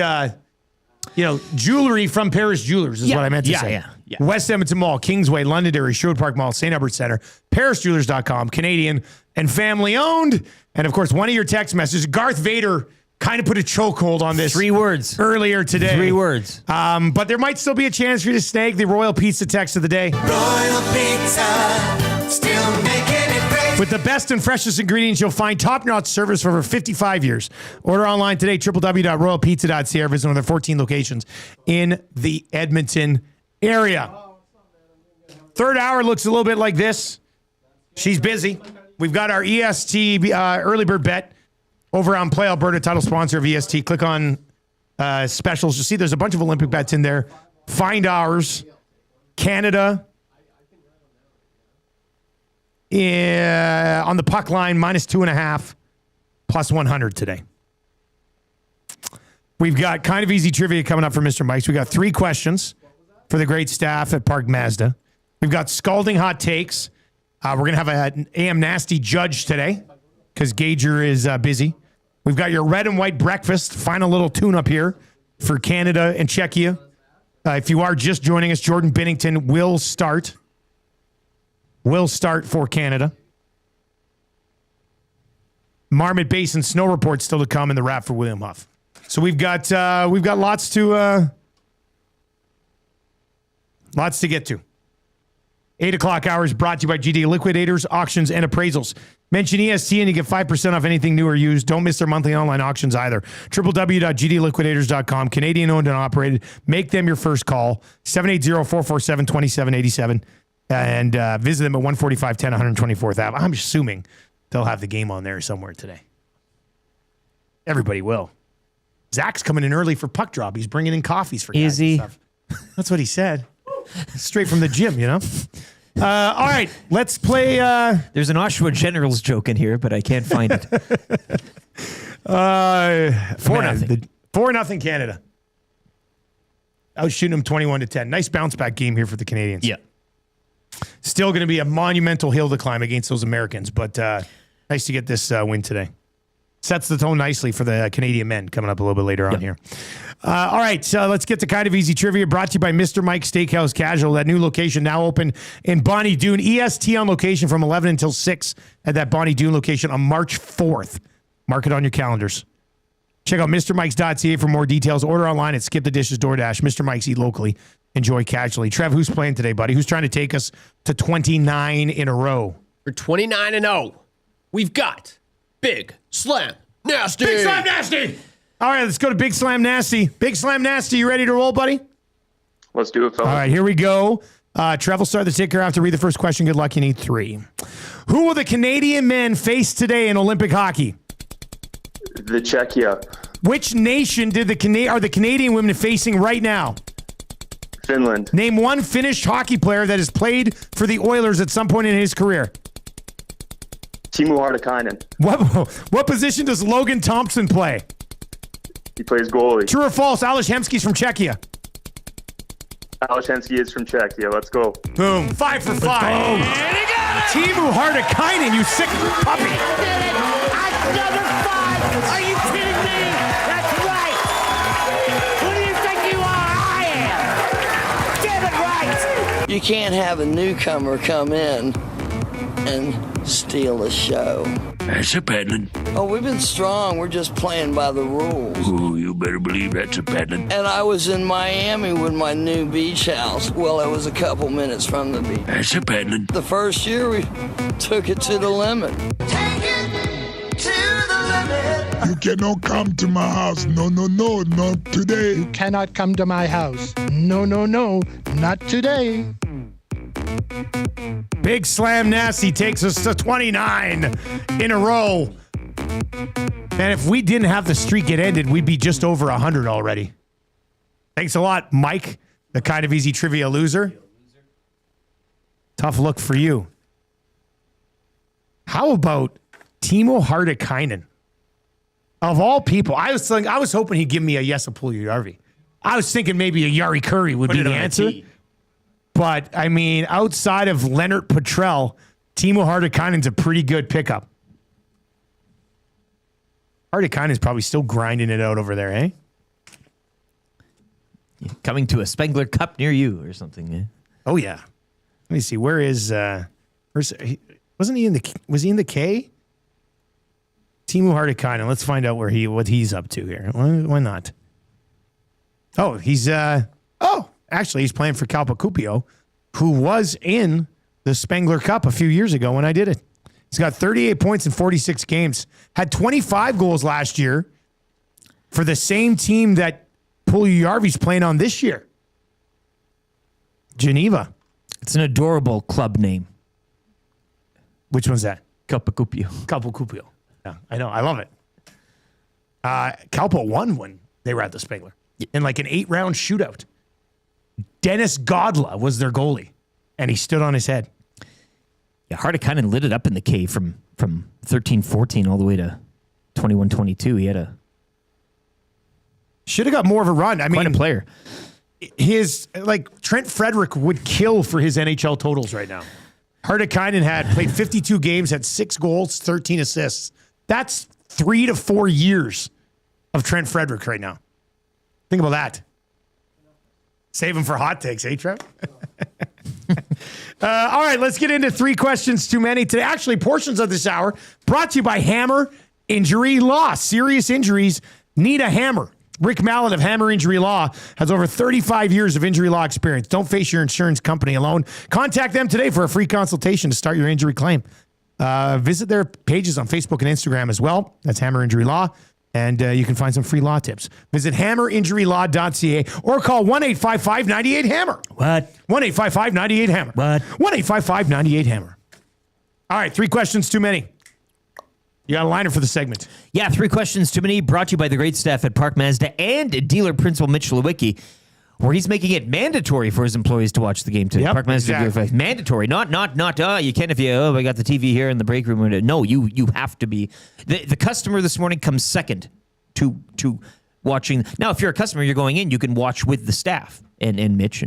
jewelry from Paris Jewelers is what I meant to say. Yeah. West Edmonton Mall, Kingsway, Londonderry, Sherwood Park Mall, St. Albert Center, ParisJewelers.com, Canadian and family owned. And, of course, one of your text messages, Garth Vader kind of put a chokehold on this. 3 words. Earlier today. 3 words. But there might still be a chance for you to snag the Royal Pizza text of the day. Royal Pizza, still making it great. With the best and freshest ingredients, you'll find top-notch service for over 55 years. Order online today, www.royalpizza.ca, or visit one of their 14 locations in the Edmonton area. Third hour looks a little bit like this. She's busy. We've got our EST early bird bet over on Play Alberta, title sponsor of EST. Click on specials. You'll see there's a bunch of Olympic bets in there. Find ours. Canada on the puck line, -2.5, +100 today. We've got kind of easy trivia coming up for Mr. Mike's. We got 3 questions for the great staff at Park Mazda. We've got Scalding Hot Takes. We're going to have an AM Nasty judge today because Gager is busy. We've got your red and white breakfast. Final little tune-up here for Canada and Czechia. If you are just joining us, Jordan Binnington will start for Canada. Marmot Basin snow report still to come in the wrap for William Huff. So we've got lots to get to. 8 o'clock hours brought to you by GD Liquidators, Auctions, and Appraisals. Mention EST and you get 5% off anything new or used. Don't miss their monthly online auctions either. www.gdliquidators.com. Canadian owned and operated. Make them your first call. 780-447-2787. And visit them at 14510 124th Ave. I'm assuming they'll have the game on there somewhere today. Everybody will. Zach's coming in early for puck drop. He's bringing in coffees for guys. Is he? And stuff. That's what he said. Straight from the gym, you know? All right, let's play. There's an Oshawa Generals joke in here, but I can't find it. 4-0. 4-0 Canada. I was shooting them 21-10. Nice bounce back game here for the Canadians. Yeah. Still going to be a monumental hill to climb against those Americans, but nice to get this win today. Sets the tone nicely for the Canadian men coming up a little bit later on here. All right, so let's get to kind of easy trivia brought to you by Mr. Mike's Steakhouse Casual. That new location now open in Bonnie Doon. EST on location from 11 until 6 at that Bonnie Doon location on March 4th. Mark it on your calendars. Check out MrMikes.ca for more details. Order online at Skip the Dishes, DoorDash. Mr. Mike's, eat locally. Enjoy casually. Trev, who's playing today, buddy? Who's trying to take us to 29 in a row? For 29-0, we've got Big Slam Nasty. Big Slam Nasty. All right, let's go to Big Slam Nasty. Big Slam Nasty, you ready to roll, buddy? Let's do it, fellas. All right, here we go. Trev will start the ticker. I have to read the first question. Good luck. You need 3. Who will the Canadian men face today in Olympic hockey? The Czechia. Which nation are the Canadian women facing right now? Finland. Name one Finnish hockey player that has played for the Oilers at some point in his career. Timo Hartikainen. What position does Logan Thompson play? He plays goalie. True or false? Ales Hemsky's from Czechia. Ales Hemsky is from Czechia. Let's go. Boom. 5 for 5. Timo Hartikainen, you sick puppy. Another 5. Are you kidding me? That's right. Who do you think you are? I am. Get it right. You can't have a newcomer come in and steal the show. That's happening. Oh, we've been strong. We're just playing by the rules. Ooh, you better believe that's happening. And I was in Miami with my new beach house. Well, it was a couple minutes from the beach. That's happening. The first year, we took it to the limit. You cannot come to my house. No, not today. You cannot come to my house. No, not today. Big Slam Nasty takes us to 29 in a row. And if we didn't have the streak get ended, we'd be just over 100 already. Thanks a lot, Mike, the kind of easy trivia loser. Tough look for you. How about Timo Hartikainen? Of all people, I was hoping he'd give me a Jesse Puljujärvi. I was thinking maybe a Yari Curry would be the answer. But, I mean, outside of Leonard Petrell, Timo Hartikainen's a pretty good pickup. Hartikainen's probably still grinding it out over there, eh? Coming to a Spengler Cup near you or something. Eh? Oh, yeah. Let me see. Where is... wasn't he in the... Was he in the K? Timo Hartikainen. Let's find out what he's up to here. Why not? Oh, he's... actually, he's playing for Calpacupio, who was in the Spengler Cup a few years ago when I did it. He's got 38 points in 46 games. Had 25 goals last year for the same team that Puljujärvi's playing on this year. Geneva. It's an adorable club name. Which one's that? Calpacupio. Calpacupio. Yeah, I know. I love it. Calpa won when they were at the Spengler in like an 8-round shootout. Dennis Godla was their goalie, and he stood on his head. Yeah, Hartikainen lit it up in the K from 13-14 all the way to 21-22. He had a... Should have got more of a run. I mean, quite a player. Trent Frederick would kill for his NHL totals right now. Hartikainen had played 52 games, had 6 goals, 13 assists. That's 3 to 4 years of Trent Frederick right now. Think about that. Save him for hot takes, eh, Trev? All right, let's get into 3 questions too many today. Actually, portions of this hour brought to you by Hammer Injury Law. Serious injuries need a hammer. Rick Mallett of Hammer Injury Law has over 35 years of injury law experience. Don't face your insurance company alone. Contact them today for a free consultation to start your injury claim. Visit their pages on Facebook and Instagram as well. That's Hammer Injury Law. And you can find some free law tips. Visit hammerinjurylaw.ca or call 1-855-98-HAMMER. What? 1-855-98-HAMMER. What? 1-855-98-HAMMER. All right, 3 questions too many. You got a liner for the segment. Yeah, 3 questions too many, brought to you by the great staff at Park Mazda and dealer principal Mitch Lewicki, where he's making it mandatory for his employees to watch the game today. Yep, Park Mazda exactly. Mandatory, not you can if you I got the TV here in the break room. No, you have to be. The customer this morning comes second to watching. Now, if you're a customer, you're going in, you can watch with the staff and Mitch.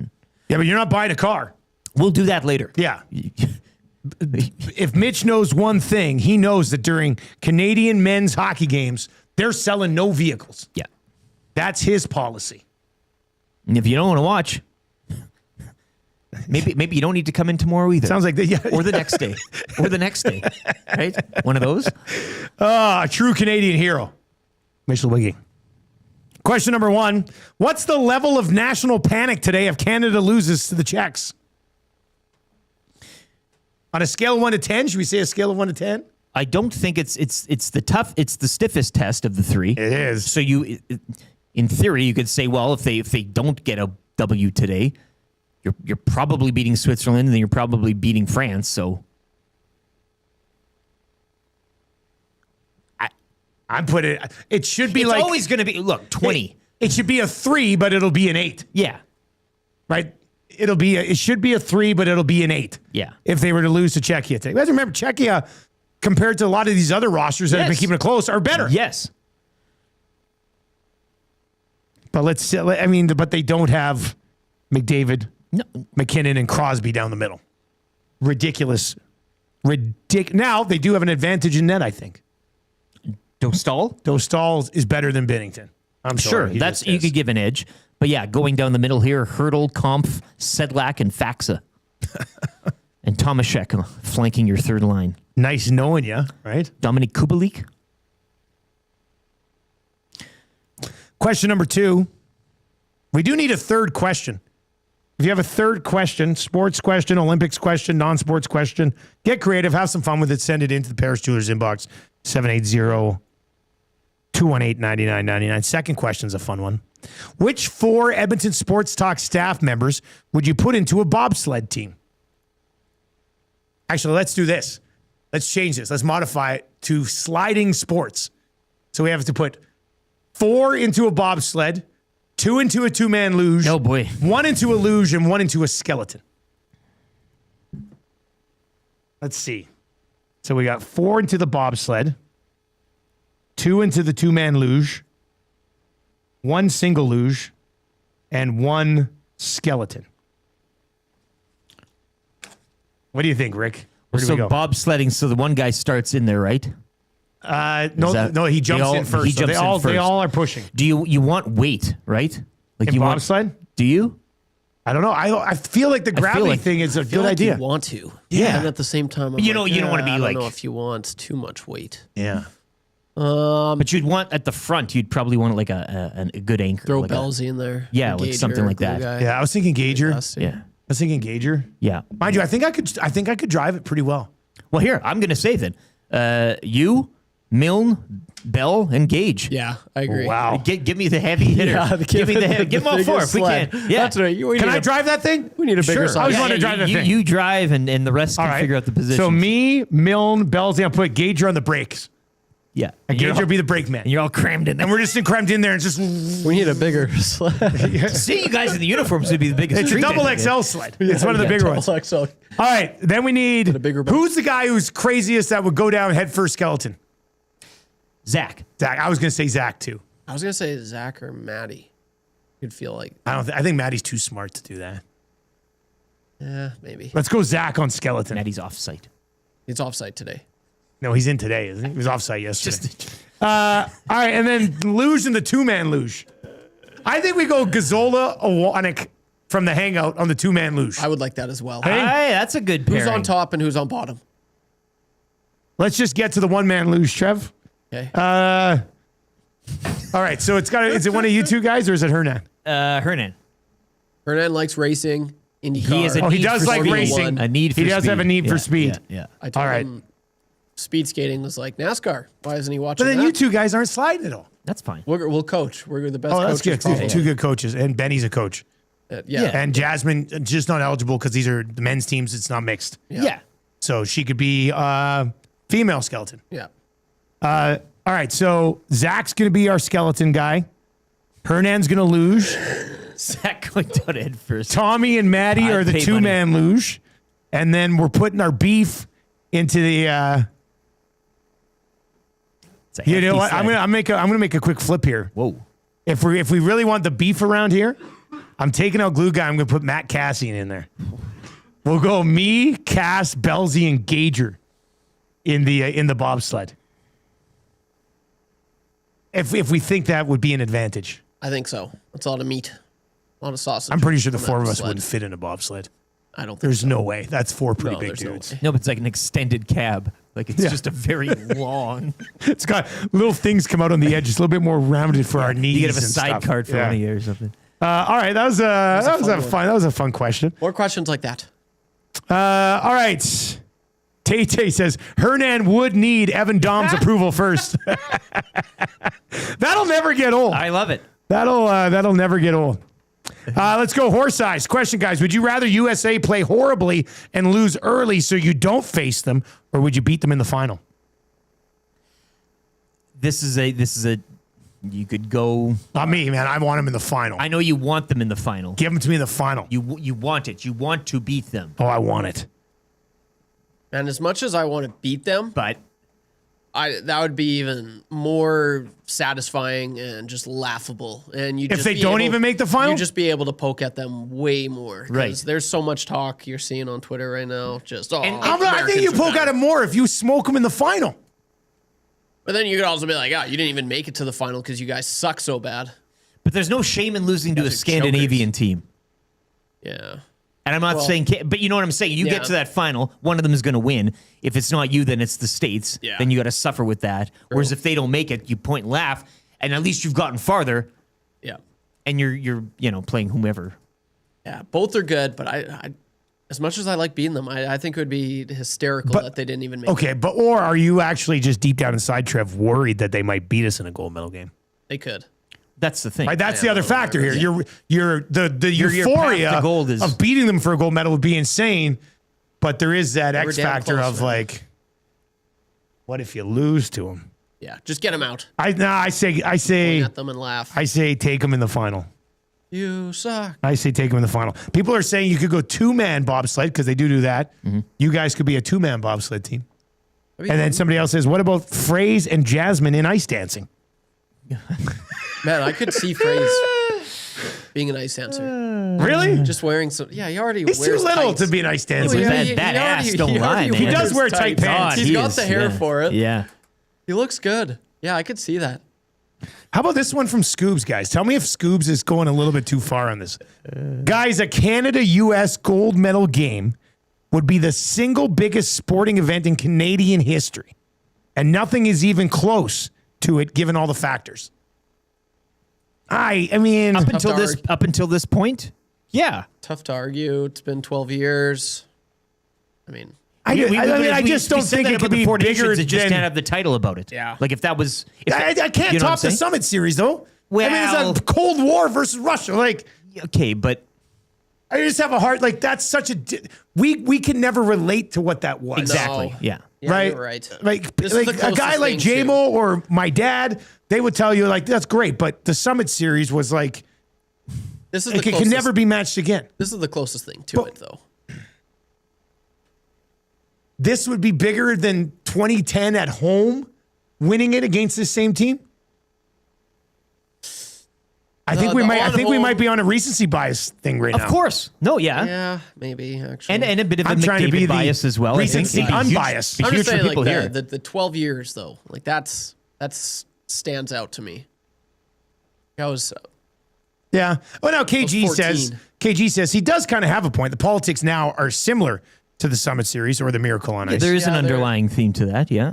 Yeah, but you're not buying a car. We'll do that later. Yeah. If Mitch knows one thing, he knows that during Canadian men's hockey games, they're selling no vehicles. Yeah. That's his policy. And if you don't want to watch, maybe you don't need to come in tomorrow either. Sounds like or the next day. Or the next day. Right? One of those. True Canadian hero. Mitch Lewicki. Question number 1. What's the level of national panic today if Canada loses to the Czechs? On a scale of 1 to 10, should we say a scale of 1 to 10? I don't think it's the stiffest test of the 3. It is. So in theory, you could say, well, if they don't get a W today, you're probably beating Switzerland and then you're probably beating France. So I'm putting it should be it's like always going to be 20. It should be a 3, but it'll be an 8. Yeah. Right? It should be a 3, but it'll be an 8. Yeah. If they were to lose to Czechia today. You have to remember, Czechia, compared to a lot of these other rosters that have been keeping it close, are better. Yes. But but they don't have McDavid, McKinnon, and Crosby down the middle. Ridiculous. Now, they do have an advantage in net, I think. Dostal is better than Binnington. I'm sure. sorry. That's you could give an edge. But yeah, going down the middle here, Hurdle, Kampf, Sedlak, and Faxa. And Tomaszek flanking your third line. Nice knowing you, right? Dominik Kubalik. Question number 2. We do need a third question. If you have a third question, sports question, Olympics question, non-sports question, get creative, have some fun with it, send it into the Paris Jewelers inbox, 780-218-9999. Second question's a fun one. Which 4 Edmonton Sports Talk staff members would you put into a bobsled team? Actually, let's do this. Let's change this. Let's modify it to sliding sports. So we have to put 4 into a bobsled, 2 into a 2-man luge. Oh, boy. 1 into a luge and 1 into a skeleton. Let's see. So we got 4 into the bobsled, 2 into the 2-man luge, 1 single luge, and 1 skeleton. What do you think, Rick? Where do so we go? bobsledding, so the one guy starts in there, right? No, he jumps in first. So they all are pushing. Do you want weight, right? Like In you bobsled? Do you? I don't know. I feel like the gravity thing is a good idea. You want to. Yeah. And at the same time, I'm You don't want to be I like. don't know if you want too much weight. Yeah. But you'd want at the front. You'd probably want like a good anchor. Throw like Belsey in there. Yeah, like Gauger, something like glue that. guy. Yeah, I was thinking Gauger. Yeah. I was thinking Gauger. Yeah. Mind you, I think I could drive it pretty well. Well, here I'm going to say then. You, Milne, Bell, and Gage. Yeah, I agree. Wow. Give me the heavy hitter. Yeah, give me the give them all four if we can. Yeah. That's right. Can I drive that thing? We need a bigger Sure. size. I always wanted to drive that thing. You drive, and the rest can figure out the position. So me, Milne, Bellsy, I'll put Gauger on the brakes. Yeah. And Gauger will be the brake man. And you're all crammed in there. And we're just crammed in there and just... We need a bigger sled. See, you guys in the uniforms would be the biggest. It's a treat, double I think. XL sled. It's one of the bigger ones. Double XL. All right, then we need... a bigger boat. Who's the guy who's craziest that would go down head first skeleton? Zach. I was going to say Zach, too. I was gonna say Zach or Maddie. You'd feel like I think Maddie's too smart to do that. yeah, maybe. Let's go Zach on skeleton. Maddie's off-site. He's offsite today. No, he's in today, isn't he? He was off-site yesterday. All right, and then luge in the two-man luge. I think we go Gazzola, Owanek from the hangout on the two-man luge. I would like that as well. Hey, that's a good pairing. Who's on top and who's on bottom? Let's just get to the one-man luge, Trev. Okay. All right, so is it one of you two guys or is it Hernan? Hernan. Hernan likes racing. IndyCar. He is he does like Formula racing. One. A need for He does speed. have a need Yeah, for speed. Yeah. I told All right. him speed skating was like NASCAR. Why isn't he watching But then that? you two guys aren't sliding at all. That's fine. We'll coach. We're the best Oh, that's coaches. good. probably. Two good coaches. And Benny's a coach. Yeah. And Jasmine just not eligible because these are the men's teams. It's not mixed. Yeah. So she could be female skeleton. Yeah. All right, so Zach's going to be our skeleton guy. Hernan's going to luge. Zach going down head first. Tommy and Maddie I'd are the pay two-man luge. And then we're putting our beef into the... It's a you know hefty what? sled. I'm gonna make a quick flip here. Whoa. If we really want the beef around here, I'm taking out glue guy. I'm gonna put Matt Cassian in there. We'll go me, Cass, Belsey, and Gauger in the bobsled. If we think that would be an advantage, I think so. That's a lot of meat. A lot of sausage. I'm pretty sure the on four that of us sled. wouldn't fit in a bobsled. I don't think There's so. no way. That's four pretty No, big there's no dudes. way. No, but it's like an extended cab. Like it's Yeah. just a very long. It's got little things come out on the edge, just a little bit more rounded for our knees. You could have a and side stuff. card for Yeah. one of you or something. All right, that was a fun question. More questions like that. All right. Tay says Hernan would need Evan Dom's approval first. That'll never get old. I love it. That'll never get old. Let's go horse eyes. Question, guys. Would you rather USA play horribly and lose early so you don't face them, or would you beat them in the final? This is a. You could go. Not me, man. I want them in the final. I know you want them in the final. Give them to me in the final. You want it. You want to beat them. Oh, I want it. And as much as I want to beat them, but that would be even more satisfying and just laughable. And you If they don't even make the final? you'd just be able to poke at them way more. 'Cause Right. There's so much talk you're seeing on Twitter right now. Just I think you poke at them more if you smoke them in the final. But then you could also be like, you didn't even make it to the final because you guys suck so bad. But there's no shame in losing to a Guys are Scandinavian team. Yeah. And I'm not saying, but you know what I'm saying. You Yeah. get to that final, one of them is going to win. If it's not you, then it's the States. Yeah. Then you got to suffer with that. Whereas if they don't make it, you point and laugh, and at least you've gotten farther. Yeah. And you're playing whomever. Yeah. Both are good, but I as much as I like beating them, I think it would be hysterical that they didn't even make it. Okay, or are you actually just deep down inside, Trev, worried that they might beat us in a gold medal game? They could. That's the thing. Right, that's the other factor here. Your euphoria path to gold is- of beating them for a gold medal would be insane, but there is that We're X damn factor close, of man. like, what if you lose to them? Yeah. Just get them out. I say Point at them and laugh. I say take them in the final. You suck. I say take them in the final. People are saying you could go two-man bobsled because they do that. Mm-hmm. You guys could be a two-man bobsled team. And then somebody else says, what about Phrase and Jasmine in ice dancing? Man, I could see Phrase being an ice dancer. Really? Just wearing some. Yeah, he already He's wears too little tights. to be an ice dancer. That ass don't lie, man. He does wear tight pants. He's got the hair for it. Yeah. He looks good. Yeah, I could see that. How about this one from Scoobs, guys? Tell me if Scoobs is going a little bit too far on this. Guys, a Canada-U.S. gold medal game would be the single biggest sporting event in Canadian history. And nothing is even close to it, given all the factors. I mean... Up until this point? Yeah. Tough to argue. It's been 12 years. I mean... I just don't think it could be bigger than just than... can't have the title about it. Yeah. Like if that was... I can't you know top the Summit Series, though. Well, I mean, it's a Cold War versus Russia. Like... Okay, but... I just have a heart... Like, that's such a... We can never relate to what that was. Exactly. No. Yeah. Yeah, Right? you're right. Like This is the a closest guy like thing to- JMO or my dad, they would tell you, like, that's great, but the Summit Series was like... This is It can never be matched again. This is the closest thing to it, though. This would be bigger than 2010 at home, winning it against the same team. I think we might be on a recency bias thing right now. Of course. No, yeah. Yeah, maybe, actually. And a bit of a I'm trying to be McDavid bias as well. recency I think it'd be unbiased. Huge, I'm be just huge for saying, people like, here. the 12 years, though. Like, that's stands out to me. I was... Yeah. Oh, now KG 14. says he does kind of have a point. The politics now are similar to the Summit Series or the Miracle on Ice. There is an underlying theme to that, yeah.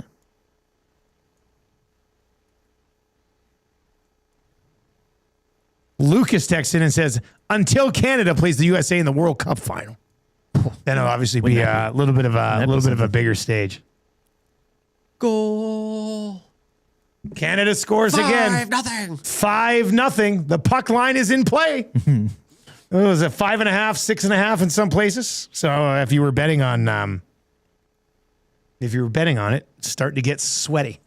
Lucas texts in and says, until Canada plays the USA in the World Cup final, then it'll obviously be a little bit of a bigger stage. Goal. Canada scores again. 5-0. 5-0. The puck line is in play. It was a 5.5, 6.5 in some places. So if you were betting on, it, it's starting to get sweaty.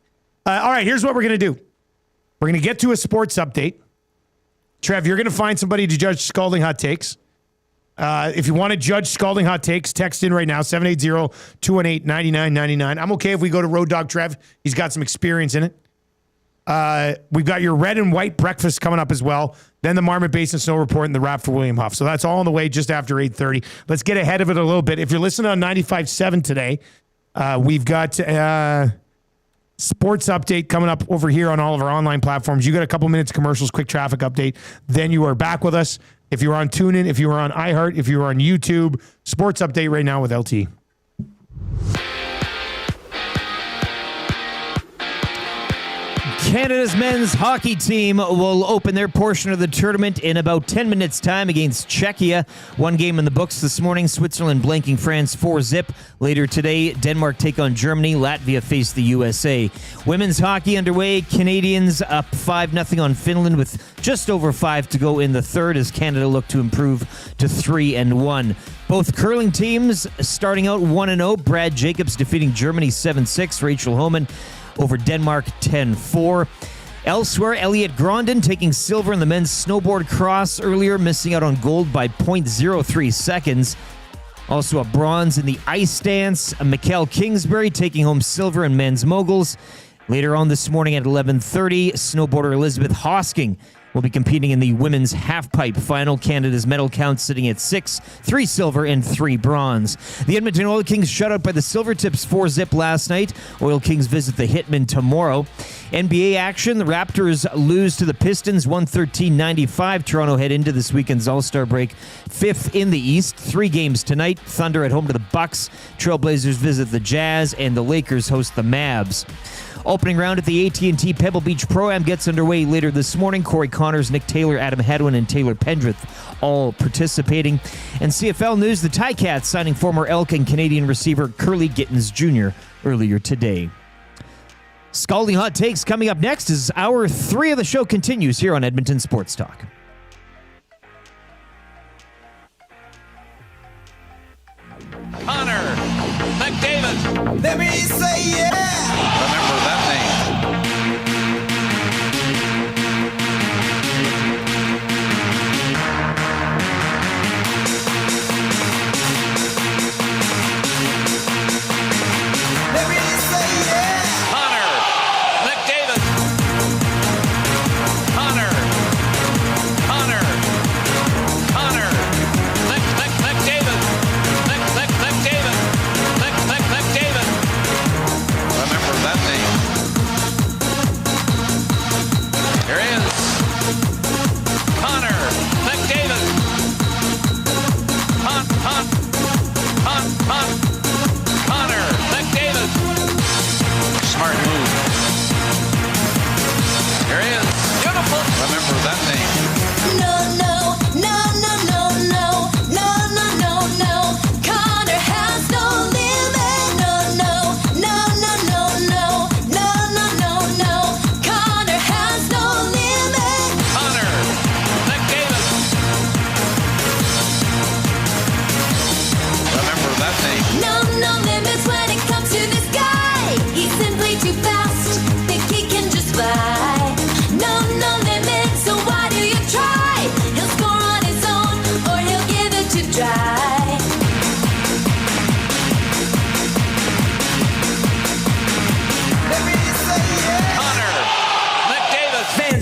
All right, here's what we're gonna do. We're gonna get to a sports update. Trev, you're gonna find somebody to judge Scalding Hot Takes. If you want to judge Scalding Hot Takes, text in right now, 780-218-9999. I'm okay if we go to Road Dog Trev. He's got some experience in it. We've got your red and white breakfast coming up as well. Then the Marmot Basin Snow Report and the wrap for William Huff. So that's all on the way just after 8:30. Let's get ahead of it a little bit. If you're listening on 95.7 today, we've got sports update coming up over here on all of our online platforms. You got a couple minutes of commercials, quick traffic update. Then you are back with us. If you're on TuneIn, if you're on iHeart, if you're on YouTube, sports update right now with LT. Canada's men's hockey team will open their portion of the tournament in about 10 minutes' time against Czechia. One game in the books this morning, Switzerland blanking France 4-0. Later today, Denmark take on Germany. Latvia face the USA. Women's hockey underway. Canadians up 5-0 on Finland with just over 5 to go in the third as Canada look to improve to 3-1. Both curling teams starting out 1-0. Brad Jacobs defeating Germany 7-6. Rachel Homan over Denmark 10-4. Elsewhere, Elliot Grondin taking silver in the men's snowboard cross earlier, missing out on gold by 0.03 seconds. Also a bronze in the ice dance. Mikkel Kingsbury taking home silver in men's moguls. Later on this morning at 11:30, snowboarder Elizabeth Hosking will be competing in the women's halfpipe final. Canada's medal count sitting at 6, 3 silver and 3 bronze. The Edmonton Oil Kings shut out by the Silvertips 4-0 last night. Oil Kings visit the Hitmen tomorrow. NBA action, the Raptors lose to the Pistons 113-95. Toronto head into this weekend's All-Star break 5th in the East. 3 games tonight. Thunder at home to the Bucks. Trailblazers visit the Jazz, and the Lakers host the Mavs. Opening round at the AT&T Pebble Beach Pro-Am gets underway later this morning. Corey Connors, Nick Taylor, Adam Hadwin, and Taylor Pendrith all participating. And CFL news, the Ticats signing former Elk and Canadian receiver Curly Gittins Jr. earlier today. Scalding Hot Takes coming up next as Hour 3 of the show continues here on Edmonton Sports Talk. Connor McDavid. Let me say yeah. Remember that name. Let me say yeah. Connor McDavid. Connor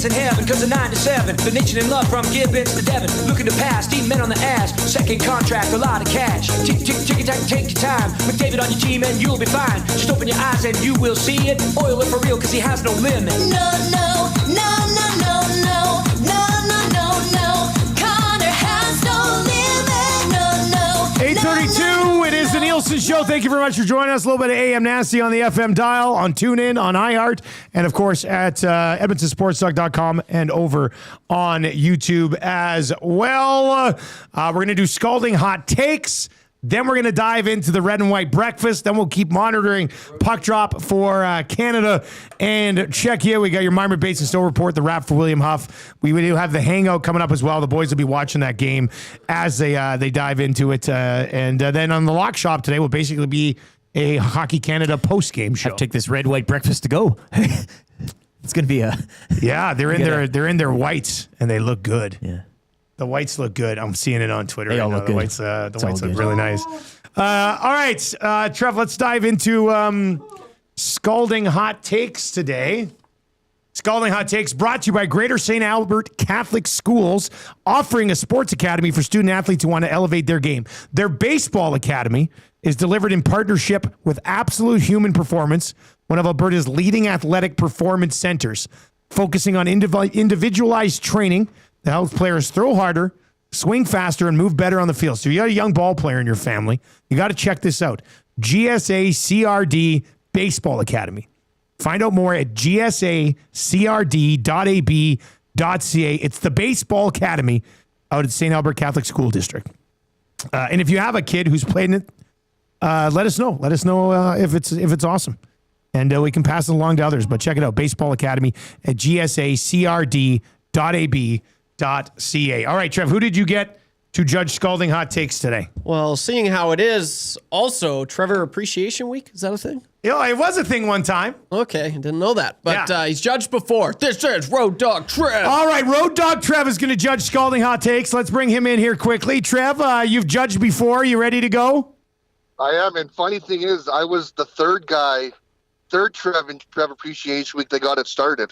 in heaven, cause of 9 to 7. The nation in love from Gibbons to Devon. Looking to pass, eating men on the ass. Second contract, a lot of cash. Tick, tick, tick, tack, take your time. McDavid on your team and you'll be fine. Just open your eyes and you will see it. Oil it for real, cause he has no limit. No, no, no, no, no, no, no, no, no, no. Connor has no limit. No, no. 8:32. It is the Nielson Show. Thank you very much for joining us. A little bit of AM Nasty on the FM dial, on TuneIn, on iHeart, and of course at EdmontonSportsTalk.com and over on YouTube as well. We're going to do Scalding Hot Takes. Then we're going to dive into the red and white breakfast. Then we'll keep monitoring puck drop for Canada and Czechia. We got your Marmot Basin Stowe report, the wrap for William Huff. We do have the hangout coming up as well. The boys will be watching that game as they dive into it. And then on the lock shop today will basically be a Hockey Canada post-game show. I'll take this red white breakfast to go. It's going to be a... Yeah, they're in their whites, and they look good. Yeah. The whites look good. I'm seeing it on Twitter. They all right now. look The good. whites look really nice. All right, Trev, let's dive into Scalding Hot Takes today. Scalding Hot Takes brought to you by Greater St. Albert Catholic Schools, offering a sports academy for student athletes who want to elevate their game. Their baseball academy is delivered in partnership with Absolute Human Performance, one of Alberta's leading athletic performance centers, focusing on individualized training that helps players throw harder, swing faster, and move better on the field. So you got a young ball player in your family, you got to check this out. GSA CRD Baseball Academy. Find out more at gsacrd.ab.ca. It's the Baseball Academy out at St. Albert Catholic School District. And if you have a kid who's played in it, let us know. Let us know if it's awesome. And we can pass it along to others. But check it out, Baseball Academy at gsacrd.ab.ca. All right, Trev, who did you get to judge Scalding Hot Takes today? Well, seeing how it is also Trevor Appreciation Week, is that a thing? Yeah, it was a thing one time. Okay, didn't know that. But he's judged before. This is Road Dog Trev. All right, Road Dog Trev is going to judge Scalding Hot Takes. Let's bring him in here quickly. Trev, you've judged before. You ready to go? I am, and funny thing is, I was the third Trev in Trev Appreciation Week that got it started.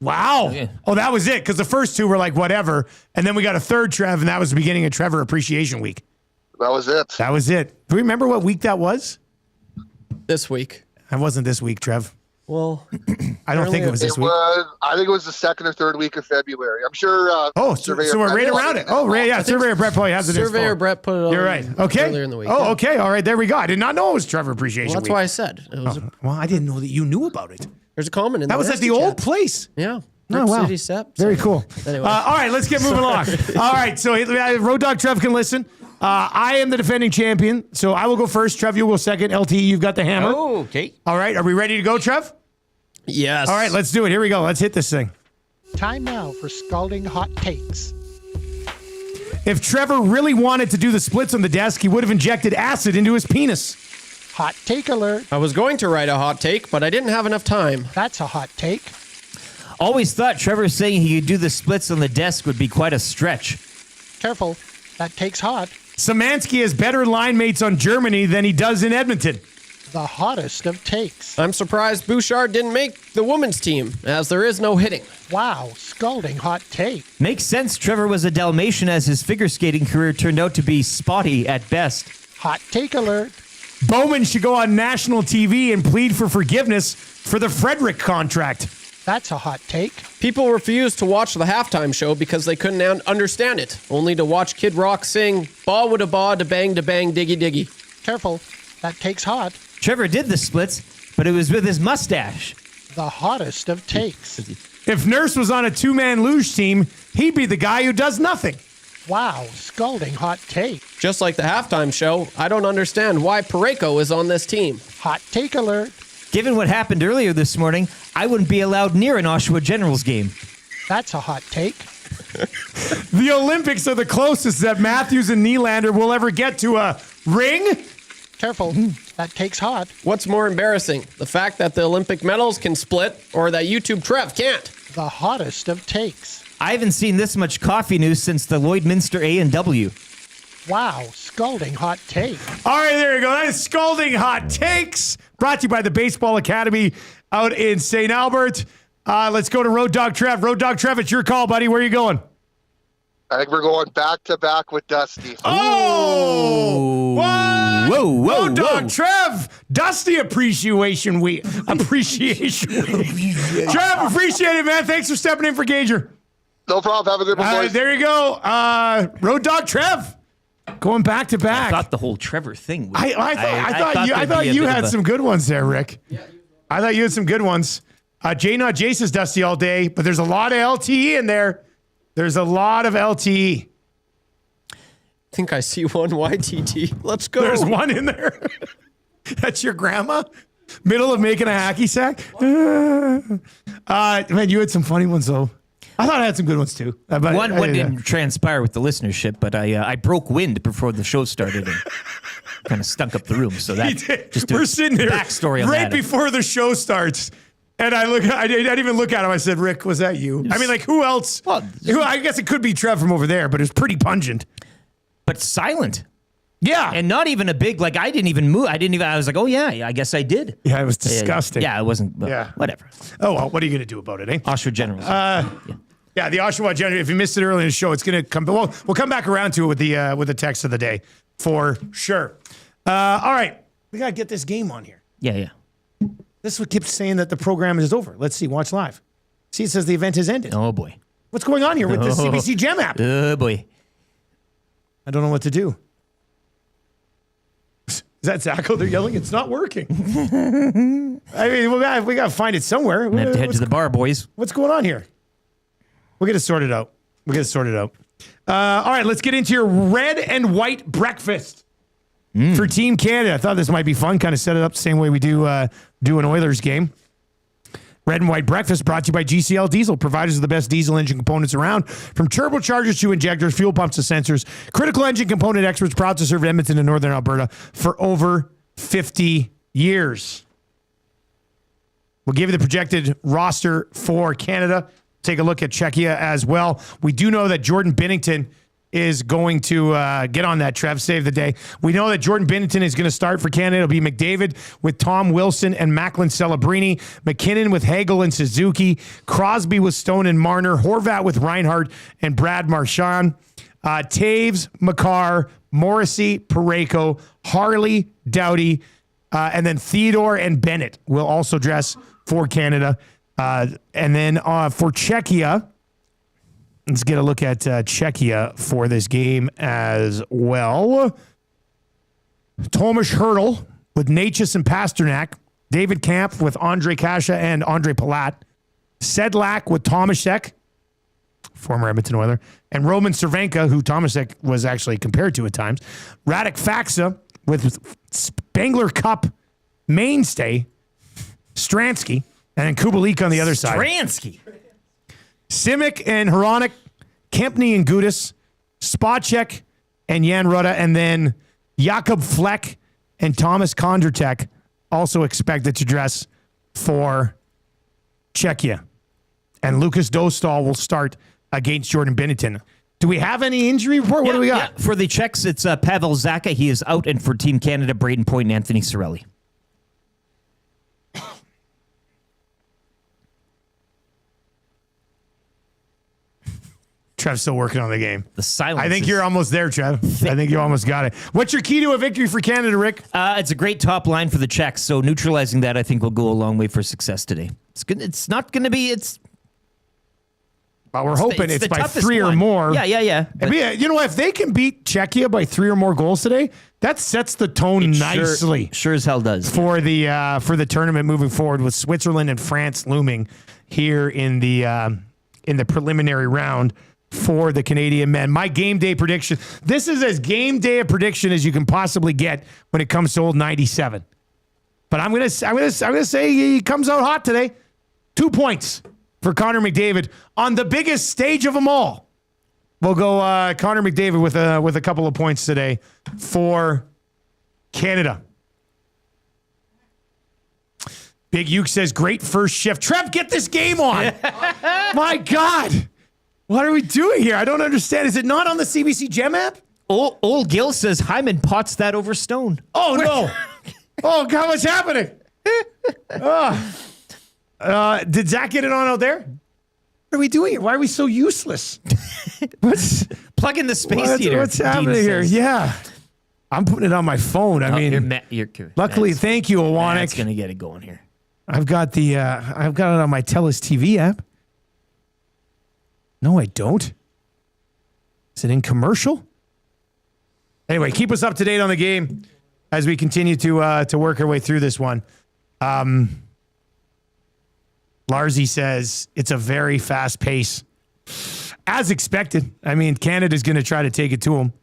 Wow. Yeah. Oh, that was it, because the first two were like whatever, and then we got a third Trev, and that was the beginning of Trevor Appreciation Week. That was it. That was it. Do you remember what week that was? This week. It wasn't this week, Trev. Well, I don't think it was this week. I think it was the second or third week of February. I'm sure. So we're right around it. Oh, right, yeah. Surveyor Brett probably has it. Surveyor Brett put it on. You're right. Okay. Earlier in the week. Oh, okay. All right. There we go. I did not know it was Trevor Appreciation Week. That's why I said it was. Well, I didn't know that you knew about it. There's a comment in that was at the old place. Yeah. Oh, wow. City Step. Very cool. Anyway. All right, let's get moving along. All right, so Road Dog Trev can listen. I am the defending champion, so I will go first. Trev, you will go second. LT, you've got the hammer. Oh, okay. All right, are we ready to go, Trev? Yes. All right, let's do it. Here we go. Let's hit this thing. Time now for Scalding Hot Takes. If Trevor really wanted to do the splits on the desk, he would have injected acid into his penis. Hot take alert. I was going to write a hot take, but I didn't have enough time. That's a hot take. Always thought Trevor saying he could do the splits on the desk would be quite a stretch. Careful. That take's hot. Szymanski has better line mates on Germany than he does in Edmonton. The hottest of takes. I'm surprised Bouchard didn't make the women's team, as there is no hitting. Wow, Scalding Hot Take. Makes sense Trevor was a Dalmatian as his figure skating career turned out to be spotty at best. Hot take alert. Bowman should go on national TV and plead for forgiveness for the Frederick contract. That's a hot take. People refused to watch the halftime show because they couldn't understand it, only to watch Kid Rock sing "Ba with a ba, da bang, diggy diggy." Careful, that take's hot. Trevor did the splits, but it was with his mustache. The hottest of takes. If Nurse was on a two-man luge team, he'd be the guy who does nothing. Wow, Scalding Hot Take. Just like the halftime show, I don't understand why Parayko is on this team. Hot take alert. Given what happened earlier this morning, I wouldn't be allowed near an Oshawa Generals game. That's a hot take. The Olympics are the closest that Matthews and Nylander will ever get to a ring. Careful, that take's hot. What's more embarrassing, the fact that the Olympic medals can split or that YouTube Trev can't? The hottest of takes. I haven't seen this much coffee news since the Lloydminster A&W. Wow, Scalding Hot Take. All right, there you go. That is Scalding Hot Takes, brought to you by the Baseball Academy out in St. Albert. Let's go to Road Dog Trev. Road Dog Trev, it's your call, buddy. Where are you going? I think we're going back-to-back with Dusty. Oh! What? Whoa, Road Dog Trev. Dusty Appreciation Week. Appreciation Week. Trev, appreciate it, man. Thanks for stepping in for Gager. No problem. Have a good one, boys. There you go. Road Dog Trev. Going back to back. I thought the whole Trevor thing. I thought you had some good ones there, Rick. I thought you had some good ones. J Not Jace is Dusty all day, but there's a lot of LTE in there. There's a lot of LTE. I think I see one YTT. Let's go. There's one in there. That's your grandma? Middle of making a hacky sack? Man, you had some funny ones, though. I thought I had some good ones, too. One didn't transpire with the listenership, but I broke wind before the show started and kind of stunk up the room. So that just we're sitting here backstory on right that. before the show starts. And I didn't even look at him. I said, Rick, was that you? I mean, like, who else? Well, I guess it could be Trev from over there, but it was pretty pungent. But silent. Yeah. And not even a big, like, I didn't even move. I was like, oh, yeah, I guess I did. Yeah, it was disgusting. Yeah, it wasn't. Well, whatever. Oh, well, what are you going to do about it, eh? Oshawa Generals. Yeah, the Oshawa General. If you missed it early in the show, it's going to come. Well, we'll come back around to it with the text of the day for sure. All right. We got to get this game on here. Yeah. This is what keeps saying that the program is over. Let's see. Watch live. See, it says the event has ended. Oh, boy. What's going on here with the CBC Gem app? Oh, boy. I don't know what to do. Is that Zacho? They're yelling, it's not working. I mean, we got to find it somewhere. We have to head to the bar, boys. What's going on here? We'll get it sorted out. All right, let's get into your red and white breakfast for Team Canada. I thought this might be fun. Kind of set it up the same way we do an Oilers game. Red and white breakfast brought to you by GCL Diesel, providers of the best diesel engine components around. From turbochargers to injectors, fuel pumps to sensors, critical engine component experts proud to serve Edmonton and Northern Alberta for over 50 years. We'll give you the projected roster for Canada. Take a look at Czechia as well. We do know that Jordan Binnington is going to get on that, Trev. Save the day. We know that Jordan Binnington is going to start for Canada. It'll be McDavid with Tom Wilson and Macklin Celebrini, McKinnon with Hagel and Suzuki, Crosby with Stone and Marner, Horvat with Reinhardt and Brad Marchand, Taves, Makar, Morrissey, Parayko, Harley, Doughty, and then Theodore and Bennett will also dress for Canada. And then for Czechia, let's get a look at Czechia for this game as well. Tomáš Hertl with Necas and Pasternak. David Kampf with Ondrej Kase and Ondrej Palat. Sedlak with Tomasek, former Edmonton Oiler. And Roman Cervenka, who Tomasek was actually compared to at times. Radek Faksa with Spengler Cup mainstay, Stransky. And then Kubalik on the other side. Stransky. Simic and Hronek, Kempny and Gudis, Spacek and Jan Rutta, and then Jakob Fleck and Thomas Kondratek also expected to dress for Czechia. And Lucas Dostal will start against Jordan Binnington. Do we have any injury report? What do we got? Yeah. For the Czechs, it's Pavel Zacha. He is out, and for Team Canada, Braden Point and Anthony Cirelli. Trev's still working on the game. The silence. I think you're almost there, Trev. I think you almost got it. What's your key to a victory for Canada, Rick? It's a great top line for the Czechs, so neutralizing that, I think, will go a long way for success today. It's good. It's not going to be. But we're hoping it's by 3 or one. more. Yeah. But you know what? If they can beat Czechia by 3 or more goals today, that sets the tone nicely. Sure as hell does. For the tournament moving forward, with Switzerland and France looming here in the preliminary round for the Canadian men. My game day prediction. This is as game day a prediction as you can possibly get when it comes to old 97. But I'm gonna say he comes out hot today. 2 points for Connor McDavid on the biggest stage of them all. We'll go Connor McDavid with a couple of points today for Canada. Big Uke says, great first shift. Trev, get this game on. My God. What are we doing here? I don't understand. Is it not on the CBC Gem app? Old Gil says Hyman pots that over Stone. Oh, no. Oh, God, what's happening? Did Zach get it on out there? What are we doing here? Why are we so useless? Plug in the space heater. What's happening here? Yeah. I'm putting it on my phone. I mean, luckily, thank you, Awanik. It's going to get it going here. I've got it on my TELUS TV app. No, I don't. Is it in commercial? Anyway, keep us up to date on the game as we continue to work our way through this one. Larzy says it's a very fast pace, as expected. I mean, Canada's going to try to take it to them,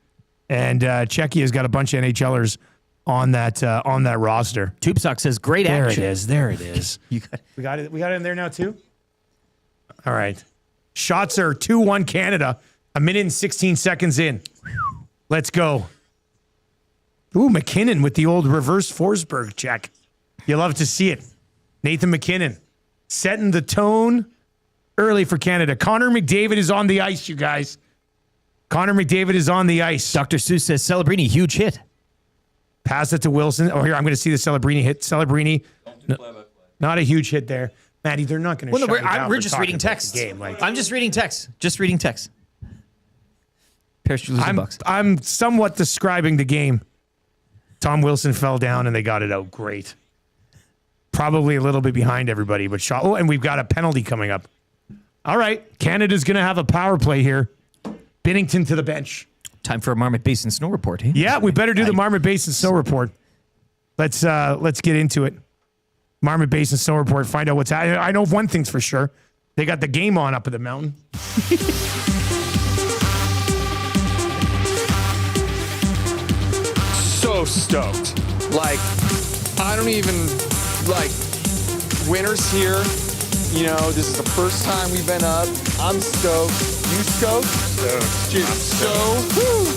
and Czechia's got a bunch of NHLers on that roster. TubeSock says great action. There it is. We got it in there now too. All right, shots are 2-1 Canada. A minute and 16 seconds in. Let's go. Ooh, McKinnon with the old reverse Forsberg check. You love to see it. Nathan McKinnon setting the tone early for Canada. Connor McDavid is on the ice, you guys. Connor McDavid is on the ice. Dr. Seuss says Celebrini, huge hit. Pass it to Wilson. Oh, here, I'm going to see the Celebrini hit. Celebrini, not a huge hit there. Maddie, they're not going to shut you down. We're just reading text. I'm just reading text. Just reading text. I'm somewhat describing the game. Tom Wilson fell down and they got it out. Great. Probably a little bit behind everybody, but shot. Oh, and we've got a penalty coming up. All right. Canada's going to have a power play here. Binnington to the bench. Time for a Marmot Basin Snow Report. Eh? Yeah, we better do the Marmot Basin Snow Report. Let's get into it. Marmot Basin Snow Report. Find out what's happening. I know one thing's for sure. They got the game on up at the mountain. So stoked. Like, I don't even, winter's here. You know, this is the first time we've been up. I'm stoked. You stoked? Stoked. Dude, so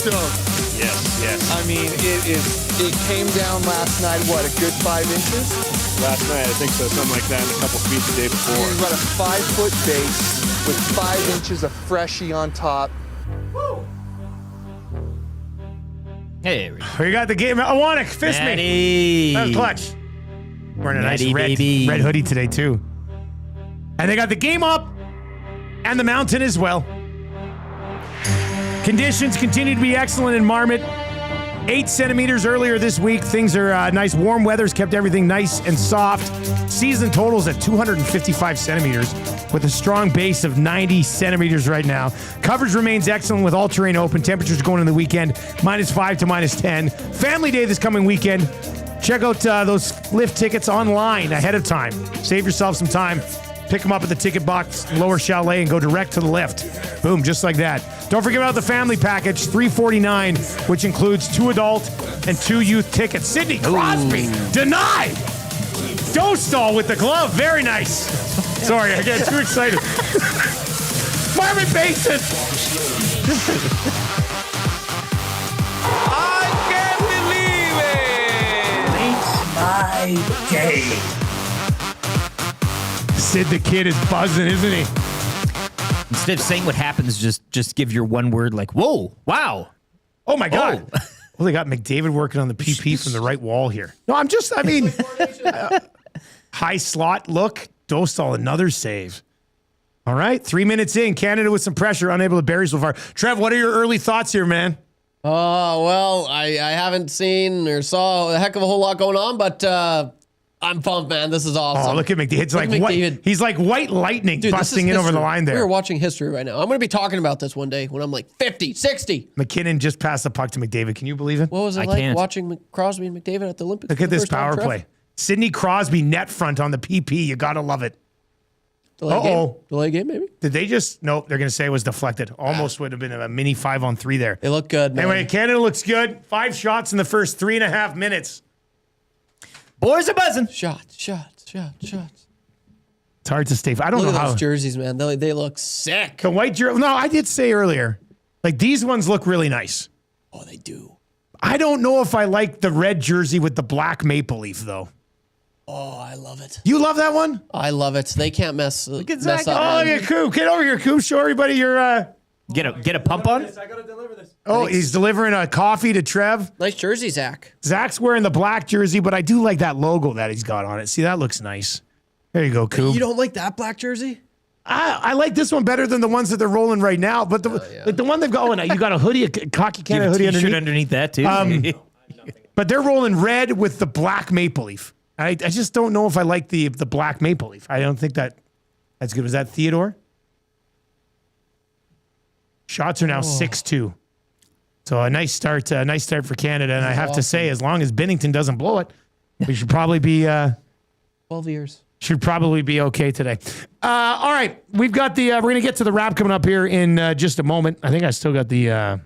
stoked. Yes. I mean, it came down last night, what, a good 5 inches? Last night, I think so. Something like that, and a couple feet the day before. It was about a 5-foot base with 5 inches of freshie on top. Hey, we got the game. Awanik, fist me. That's clutch. Wearing a nice red hoodie today, too. And they got the game up and the mountain as well. Conditions continue to be excellent in Marmot. 8 centimeters earlier this week. Things are nice. Warm weather's kept everything nice and soft. Season totals at 255 centimeters with a strong base of 90 centimeters right now. Coverage remains excellent with all terrain open. Temperatures going into the weekend, -5 to -10. Family Day this coming weekend. Check out those lift tickets online ahead of time. Save yourself some time. Pick them up at the ticket box, Lower Chalet, and go direct to the lift. Boom, just like that. Don't forget about the family package, $349, which includes 2 adult and 2 youth tickets. Sidney Crosby, denied. Dostal with the glove, very nice. Sorry, I get too excited. Marmot Basin. I can't believe it. Makes my day. Sid the Kid is buzzing, isn't he? Instead of saying what happens, just give your one word like, whoa, wow. Oh, my God. Oh. Well, they got McDavid working on the PP from the right wall here. No, high slot look. Dostal, another save. All right, 3 minutes in. Canada with some pressure, unable to bury so far. Trev, what are your early thoughts here, man? Oh, well, I haven't seen or saw a heck of a whole lot going on, but I'm pumped, man. This is awesome. Oh, look at McDavid. It's like white. He's like white lightning busting in over the line there. We're watching history right now. I'm going to be talking about this one day when I'm like 50, 60. McKinnon just passed the puck to McDavid. Can you believe it? What was it watching Crosby and McDavid at the Olympics? Look at this power play. Sidney Crosby net front on the PP. You got to love it. Delay game, maybe? Did they just? Nope, they're going to say it was deflected. Almost would have been a mini 5-on-3 there. They look good, man. Anyway, Canada looks good. 5 shots in the first 3.5 minutes. Boys are buzzing. Shots. It's hard to stay. I don't know look at how. Those jerseys, man. They look sick. The white jersey. No, I did say earlier. Like, these ones look really nice. Oh, they do. I don't know if I like the red jersey with the black maple leaf, though. Oh, I love it. You love that one? I love it. They can't mess up. Oh, yeah, Coop. Get over here, Coop. Show everybody your... Get a pump on? I got to deliver this. Oh, Thanks. He's delivering a coffee to Trev. Nice jersey, Zach. Zach's wearing the black jersey, but I do like that logo that he's got on it. See, that looks nice. There you go, Coop. You don't like that black jersey? I like this one better than the ones that they're rolling right now. But the one they've got, you got a hoodie, a Hockey Canada hoodie underneath that too. But they're rolling red with the black maple leaf. I just don't know if I like the black maple leaf. I don't think that's good. Was that Theodore? Shots are now 6-2. So a nice start for Canada. And I have to say, as long as Binnington doesn't blow it, we should probably be 12 years. Should probably be okay today. All right, we've got we're going to get to the wrap coming up here in just a moment. I think I still got the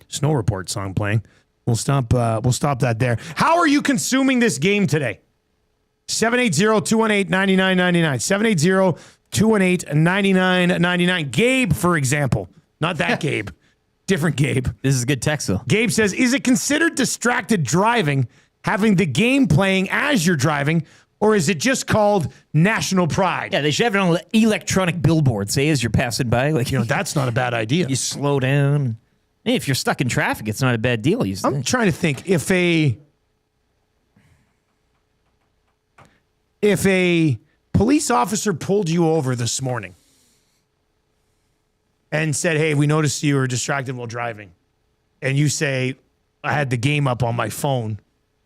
Snow Report song playing. We'll stop that there. How are you consuming this game today? 780-218-9999. 780-218-9999. Gabe, for example. Not that Gabe. Different Gabe. This is a good text, though. Gabe says, is it considered distracted driving, having the game playing as you're driving, or is it just called national pride? Yeah, they should have it on an electronic billboard, say, as you're passing by. Like, that's not a bad idea. You slow down. Hey, if you're stuck in traffic, it's not a bad deal. I'm trying to think. If a police officer pulled you over this morning and said, hey, we noticed you were distracted while driving, and you say, I had the game up on my phone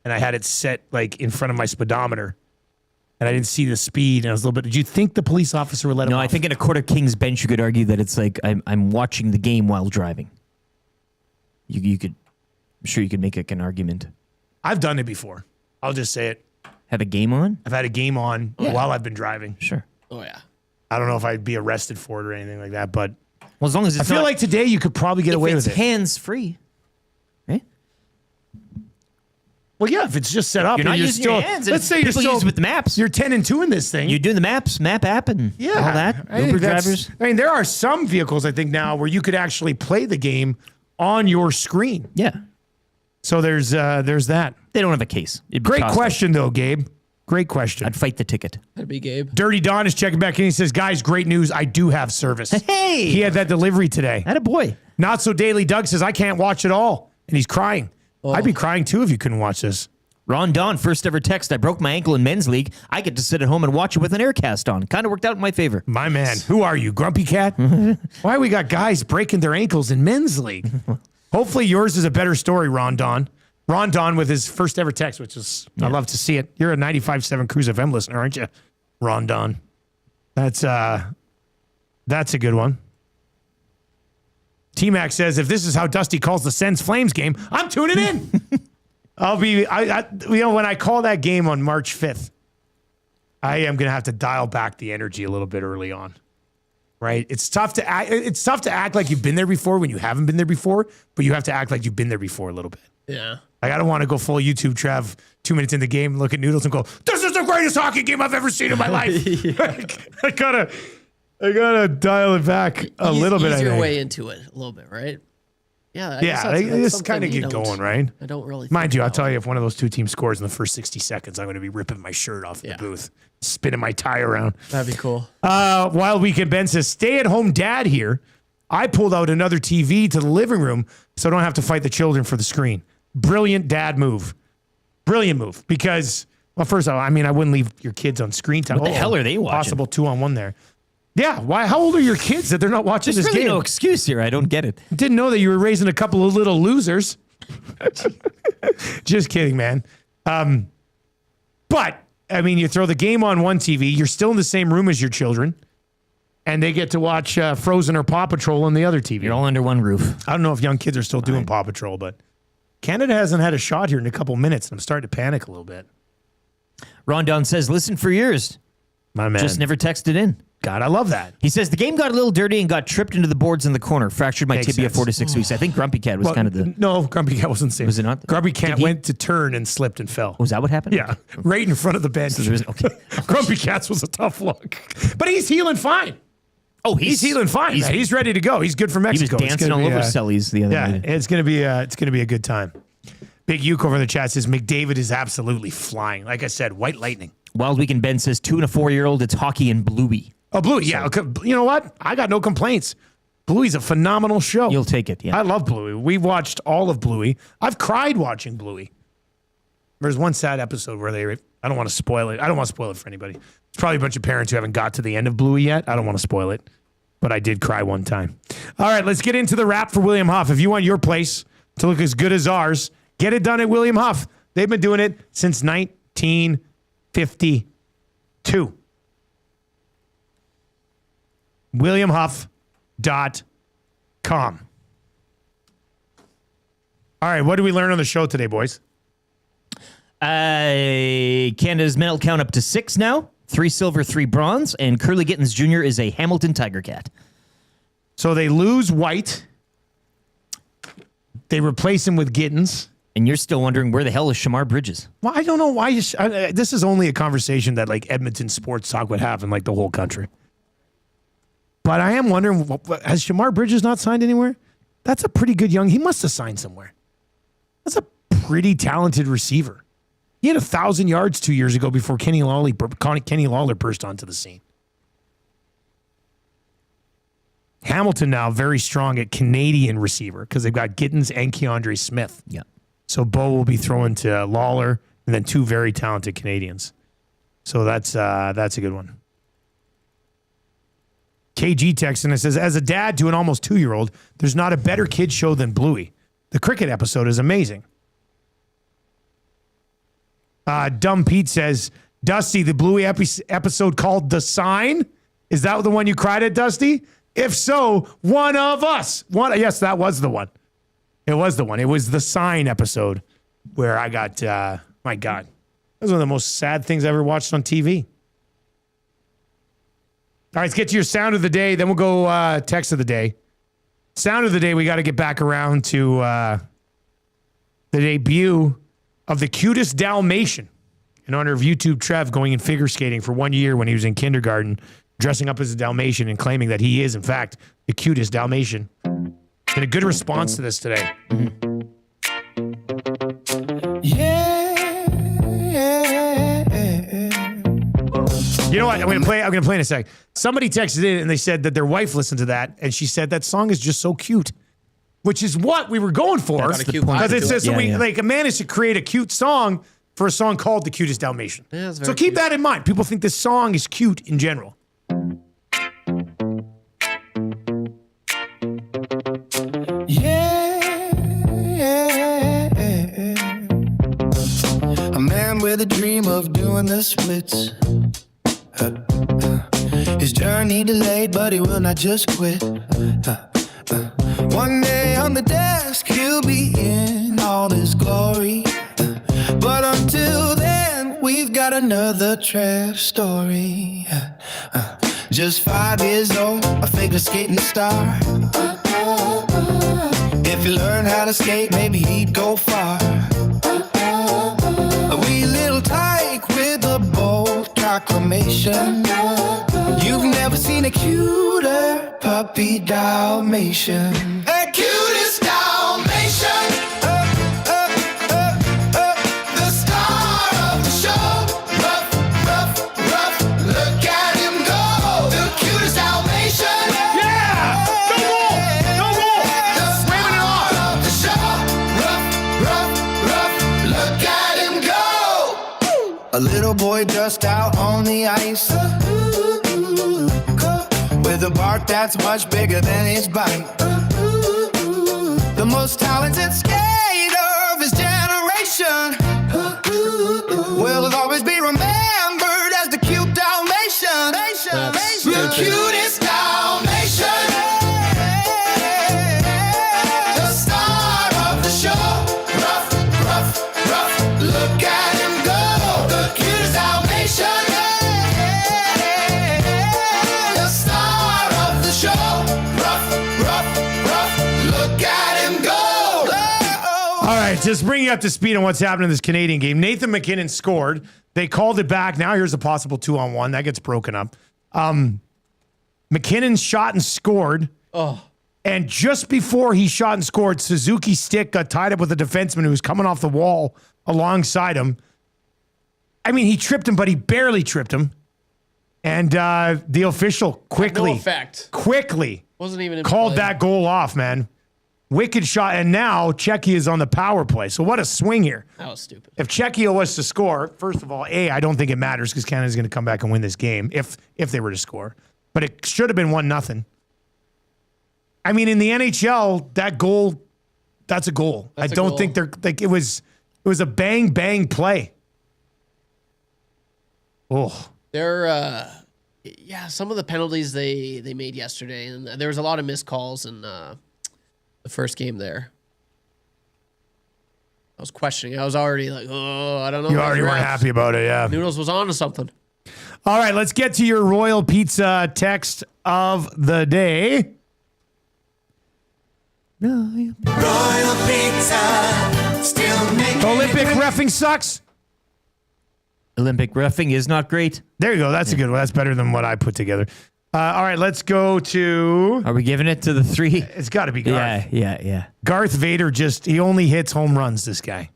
and I had it set like in front of my speedometer and I didn't see the speed and I was a little bit, did you think the police officer would let him off? I think in a Court of King's bench you could argue that it's like I'm watching the game while driving. You could, I'm sure you could make an argument. I've done it before. I'll just say it. Have a game on? I've had a game on while I've been driving. Sure. Oh, yeah. I don't know if I'd be arrested for it or anything like that, but well, as long as it's I feel like today you could probably get away with it. Hands free. Right? Well, yeah, if it's just set up, you're not and using still, your hands. Let's say you're still use with the maps. You're 10-2 in this thing. You do the map app, and all that. Uber drivers. I mean, there are some vehicles I think now where you could actually play the game on your screen. Yeah. So there's that. They don't have a case. Great question though, Gabe. Great question. I'd fight the ticket. That'd be Gabe. Dirty Don is checking back in. He says, guys, great news. I do have service. Hey! He had that delivery today. Attaboy. Not so daily. Doug says, I can't watch it all. And he's crying. I'd be crying too if you couldn't watch this. Ron Don, first ever text. I broke my ankle in men's league. I get to sit at home and watch it with an air cast on. Kind of worked out in my favor. My man. Who are you, Grumpy Cat? Why we got guys breaking their ankles in men's league? Hopefully yours is a better story, Ron Don. Ron Don with his first ever text, which is, I love to see it. You're a 95.7 Cruise FM listener, aren't you? Ron Don. That's a good one. T-Mac says, if this is how Dusty calls the Sens Flames game, I'm tuning in. when I call that game on March 5th, I am going to have to dial back the energy a little bit early on. Right? It's tough to act like you've been there before when you haven't been there before, but you have to act like you've been there before a little bit. Yeah. Like, I don't want to go full YouTube Trev 2 minutes in the game, look at Noodles and go, this is the greatest hockey game I've ever seen in my life. I gotta dial it back a little bit. Ease your way into it a little bit, right? Yeah. That's kind of get going, right? I don't really. Mind you, I'll tell you, if one of those two teams scores in the first 60 seconds, I'm going to be ripping my shirt off in the booth, spinning my tie around. That'd be cool. Wild Weekend Ben says, stay-at-home dad here. I pulled out another TV to the living room so I don't have to fight the children for the screen. Brilliant dad move. Brilliant move. Because, well, first of all, I mean, I wouldn't leave your kids on screen time. What the hell are they watching? Possible 2-on-1 there. Yeah. Why? How old are your kids that they're not watching There's this really game? no excuse here. I don't get it. Didn't know that you were raising a couple of little losers. Just kidding, man. But, I mean, you throw the game on one TV, you're still in the same room as your children, and they get to watch Frozen or Paw Patrol on the other TV. You're all under one roof. I don't know if young kids are still doing Paw Patrol, but Canada hasn't had a shot here in a couple minutes, and I'm starting to panic a little bit. Rondon says, listen for years. My man. Just never texted in. God, I love that. He says, the game got a little dirty and got tripped into the boards in the corner. Fractured my tibia 4 to 6 weeks. I think Grumpy Cat was kind of the... No, Grumpy Cat wasn't safe. Was it not? Grumpy Cat went to turn and slipped and fell. Was that what happened? Yeah, right in front of the bench. So okay. Grumpy Cat's was a tough look. But he's healing fine. Oh, he's healing fine. He's ready to go. He's good for Mexico. He was dancing all over Sellies the other night. Yeah, it's gonna be a good time. Big Uke over in the chat says McDavid is absolutely flying. Like I said, white lightning. Wild Weekend Ben says 2 and a 4-year-old. It's hockey and Bluey. Oh, Bluey. Yeah. Okay. You know what? I got no complaints. Bluey's a phenomenal show. You'll take it. Yeah. I love Bluey. We watched all of Bluey. I've cried watching Bluey. There's one sad episode where I don't want to spoil it. I don't want to spoil it for anybody. There's probably a bunch of parents who haven't got to the end of Bluey yet. I don't want to spoil it, but I did cry one time. All right, let's get into the wrap for William Huff. If you want your place to look as good as ours, get it done at William Huff. They've been doing it since 1952. WilliamHuff.com. All right, what did we learn on the show today, boys? Canada's medal count up to 6 now. 3 silver, 3 bronze, and Curly Gittins Jr. is a Hamilton Tiger Cat. So they lose White. They replace him with Gittins. And you're still wondering where the hell is Shamar Bridges? Well, I don't know why. This is only a conversation that like Edmonton Sports Talk would have in like the whole country. But I am wondering, has Shamar Bridges not signed anywhere? That's a pretty good young. He must have signed somewhere. That's a pretty talented receiver. He had 1,000 yards 2 years ago before Kenny Lawler burst onto the scene. Hamilton now very strong at Canadian receiver because they've got Gittins and Keandre Smith. Yeah. So Bo will be throwing to Lawler and then 2 very talented Canadians. So that's a good one. KG texts and says, as a dad to an almost 2-year-old, there's not a better kid show than Bluey. The cricket episode is amazing. Dumb Pete says, Dusty, the Bluey episode called The Sign? Is that the one you cried at, Dusty? If so, one of us. Yes, that was the one. It was the one. It was The Sign episode where I got, my God, that was one of the most sad things I ever watched on TV. All right, let's get to your sound of the day. Then we'll go text of the day. Sound of the day, we got to get back around to the debut of the cutest Dalmatian in honor of YouTube Trev going in figure skating for 1 year when he was in kindergarten, dressing up as a Dalmatian and claiming that he is, in fact, the cutest Dalmatian. Been a good response to this today. You know what? I'm gonna play in a sec. Somebody texted in and they said that their wife listened to that and she said that song is just so cute, which is what we were going for. Because it says like a managed to create a cute song for a song called "The Cutest Dalmatian." Yeah, so keep that in mind. People think this song is cute in general. A man with a dream of doing the splits. His journey delayed, but he will not just quit. One day on the desk, he'll be in all his glory. But until then, we've got another Trev story. Just 5 years old, a figure skating star. If he learned how to skate, maybe he'd go far. A wee little tyke with a bold proclamation. You've never seen a cuter puppy Dalmatian. The cutest Dalmatian. The star of the show. Rough, rough, rough. Look at him go. The cutest Dalmatian. Yeah! No more! No more! The star of the show. Rough, rough, rough. Look at him go. A little boy just out on the ice. With a bark that's much bigger than his bite. The most talented skater of his generation. Will always be remembered as the cute Dalmatian. The cutest Dalmatian. The star of the show. Rough, rough, rough. Look at him go. The cutest Dalmatian. The star of the show. Rough, rough, rough. Look at him go. All right, just bring you up to speed on what's happening in this Canadian game. Nathan McKinnon scored. They called it back. Now here's a possible 2-on-1. That gets broken up. McKinnon shot and scored. Oh. And just before he shot and scored, Suzuki's stick got tied up with a defenseman who was coming off the wall alongside him. I mean, he tripped him, but he barely tripped him. And the official quickly No effect. Quickly Wasn't even in called play. that goal off, man. Wicked shot. And now Czechia is on the power play. So what a swing here. That was stupid. If Czechia was to score, first of all, I don't think it matters because Canada's going to come back and win this game if they were to score. But it should have been 1-0. I mean, in the NHL, that goal, that's a goal. I don't think they're like it was a bang bang play. Oh. Some of the penalties they made yesterday, and there was a lot of missed calls in the first game there. I was questioning. I was already like, I don't know. You already weren't happy about it, yeah. Noodles was on to something. All right, let's get to your Royal Pizza text of the day. Royal Pizza, still making Olympic reffing sucks. Olympic reffing is not great. There you go. That's a good one. That's better than what I put together. All right, let's go to... Are we giving it to the 3? It's got to be Garth. Yeah. Garth Vader he only hits home runs, this guy.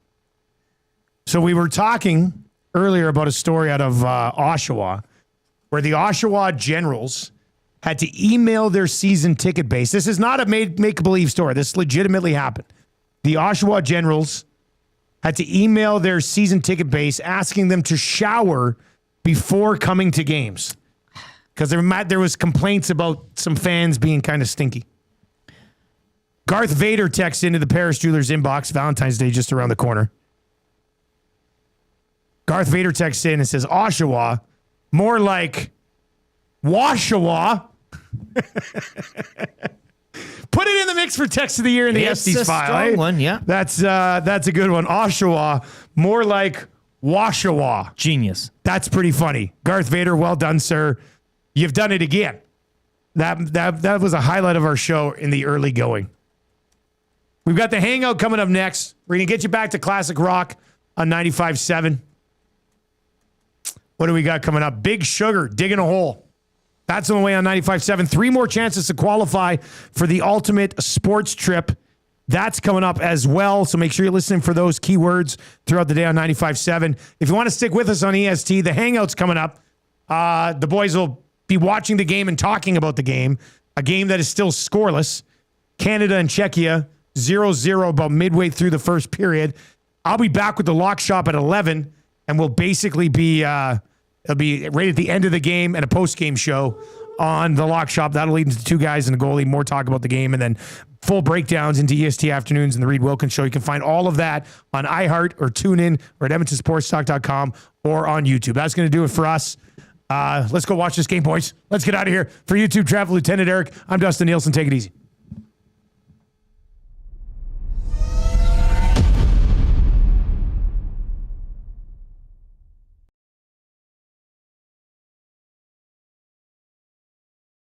So we were talking earlier about a story out of Oshawa where the Oshawa Generals had to email their season ticket base. This is not a make-believe story. This legitimately happened. The Oshawa Generals had to email their season ticket base asking them to shower before coming to games because there was complaints about some fans being kind of stinky. Garth Vader texts into the Paris Jewelers inbox. Valentine's Day just around the corner. Garth Vader texts in and says, Oshawa, more like Washawa. Put it in the mix for text of the year in the Estes file. Strong one, yeah. That's a good one. Oshawa, more like Washawa. Genius. That's pretty funny. Garth Vader, well done, sir. You've done it again. That was a highlight of our show in the early going. We've got the Hangout coming up next. We're going to get you back to classic rock on 95.7. What do we got coming up? Big Sugar, digging a hole. That's on the way on 95.7. 3 more chances to qualify for the ultimate sports trip. That's coming up as well. So make sure you're listening for those keywords throughout the day on 95.7. If you want to stick with us on EST, the Hangout's coming up. The boys will be watching the game and talking about the game. A game that is still scoreless. Canada and Czechia, 0-0 about midway through the first period. I'll be back with the Lock Shop at 11, and we'll basically be... it'll be right at the end of the game and a post-game show on the Lock Shop. That'll lead into 2 guys and a goalie, more talk about the game, and then full breakdowns into EST Afternoons and the Reid Wilkins Show. You can find all of that on iHeart or TuneIn or at EdmontonSportsTalk.com or on YouTube. That's going to do it for us. Let's go watch this game, boys. Let's get out of here. For YouTube Travel Lieutenant Eric, I'm Dustin Nielsen. Take it easy.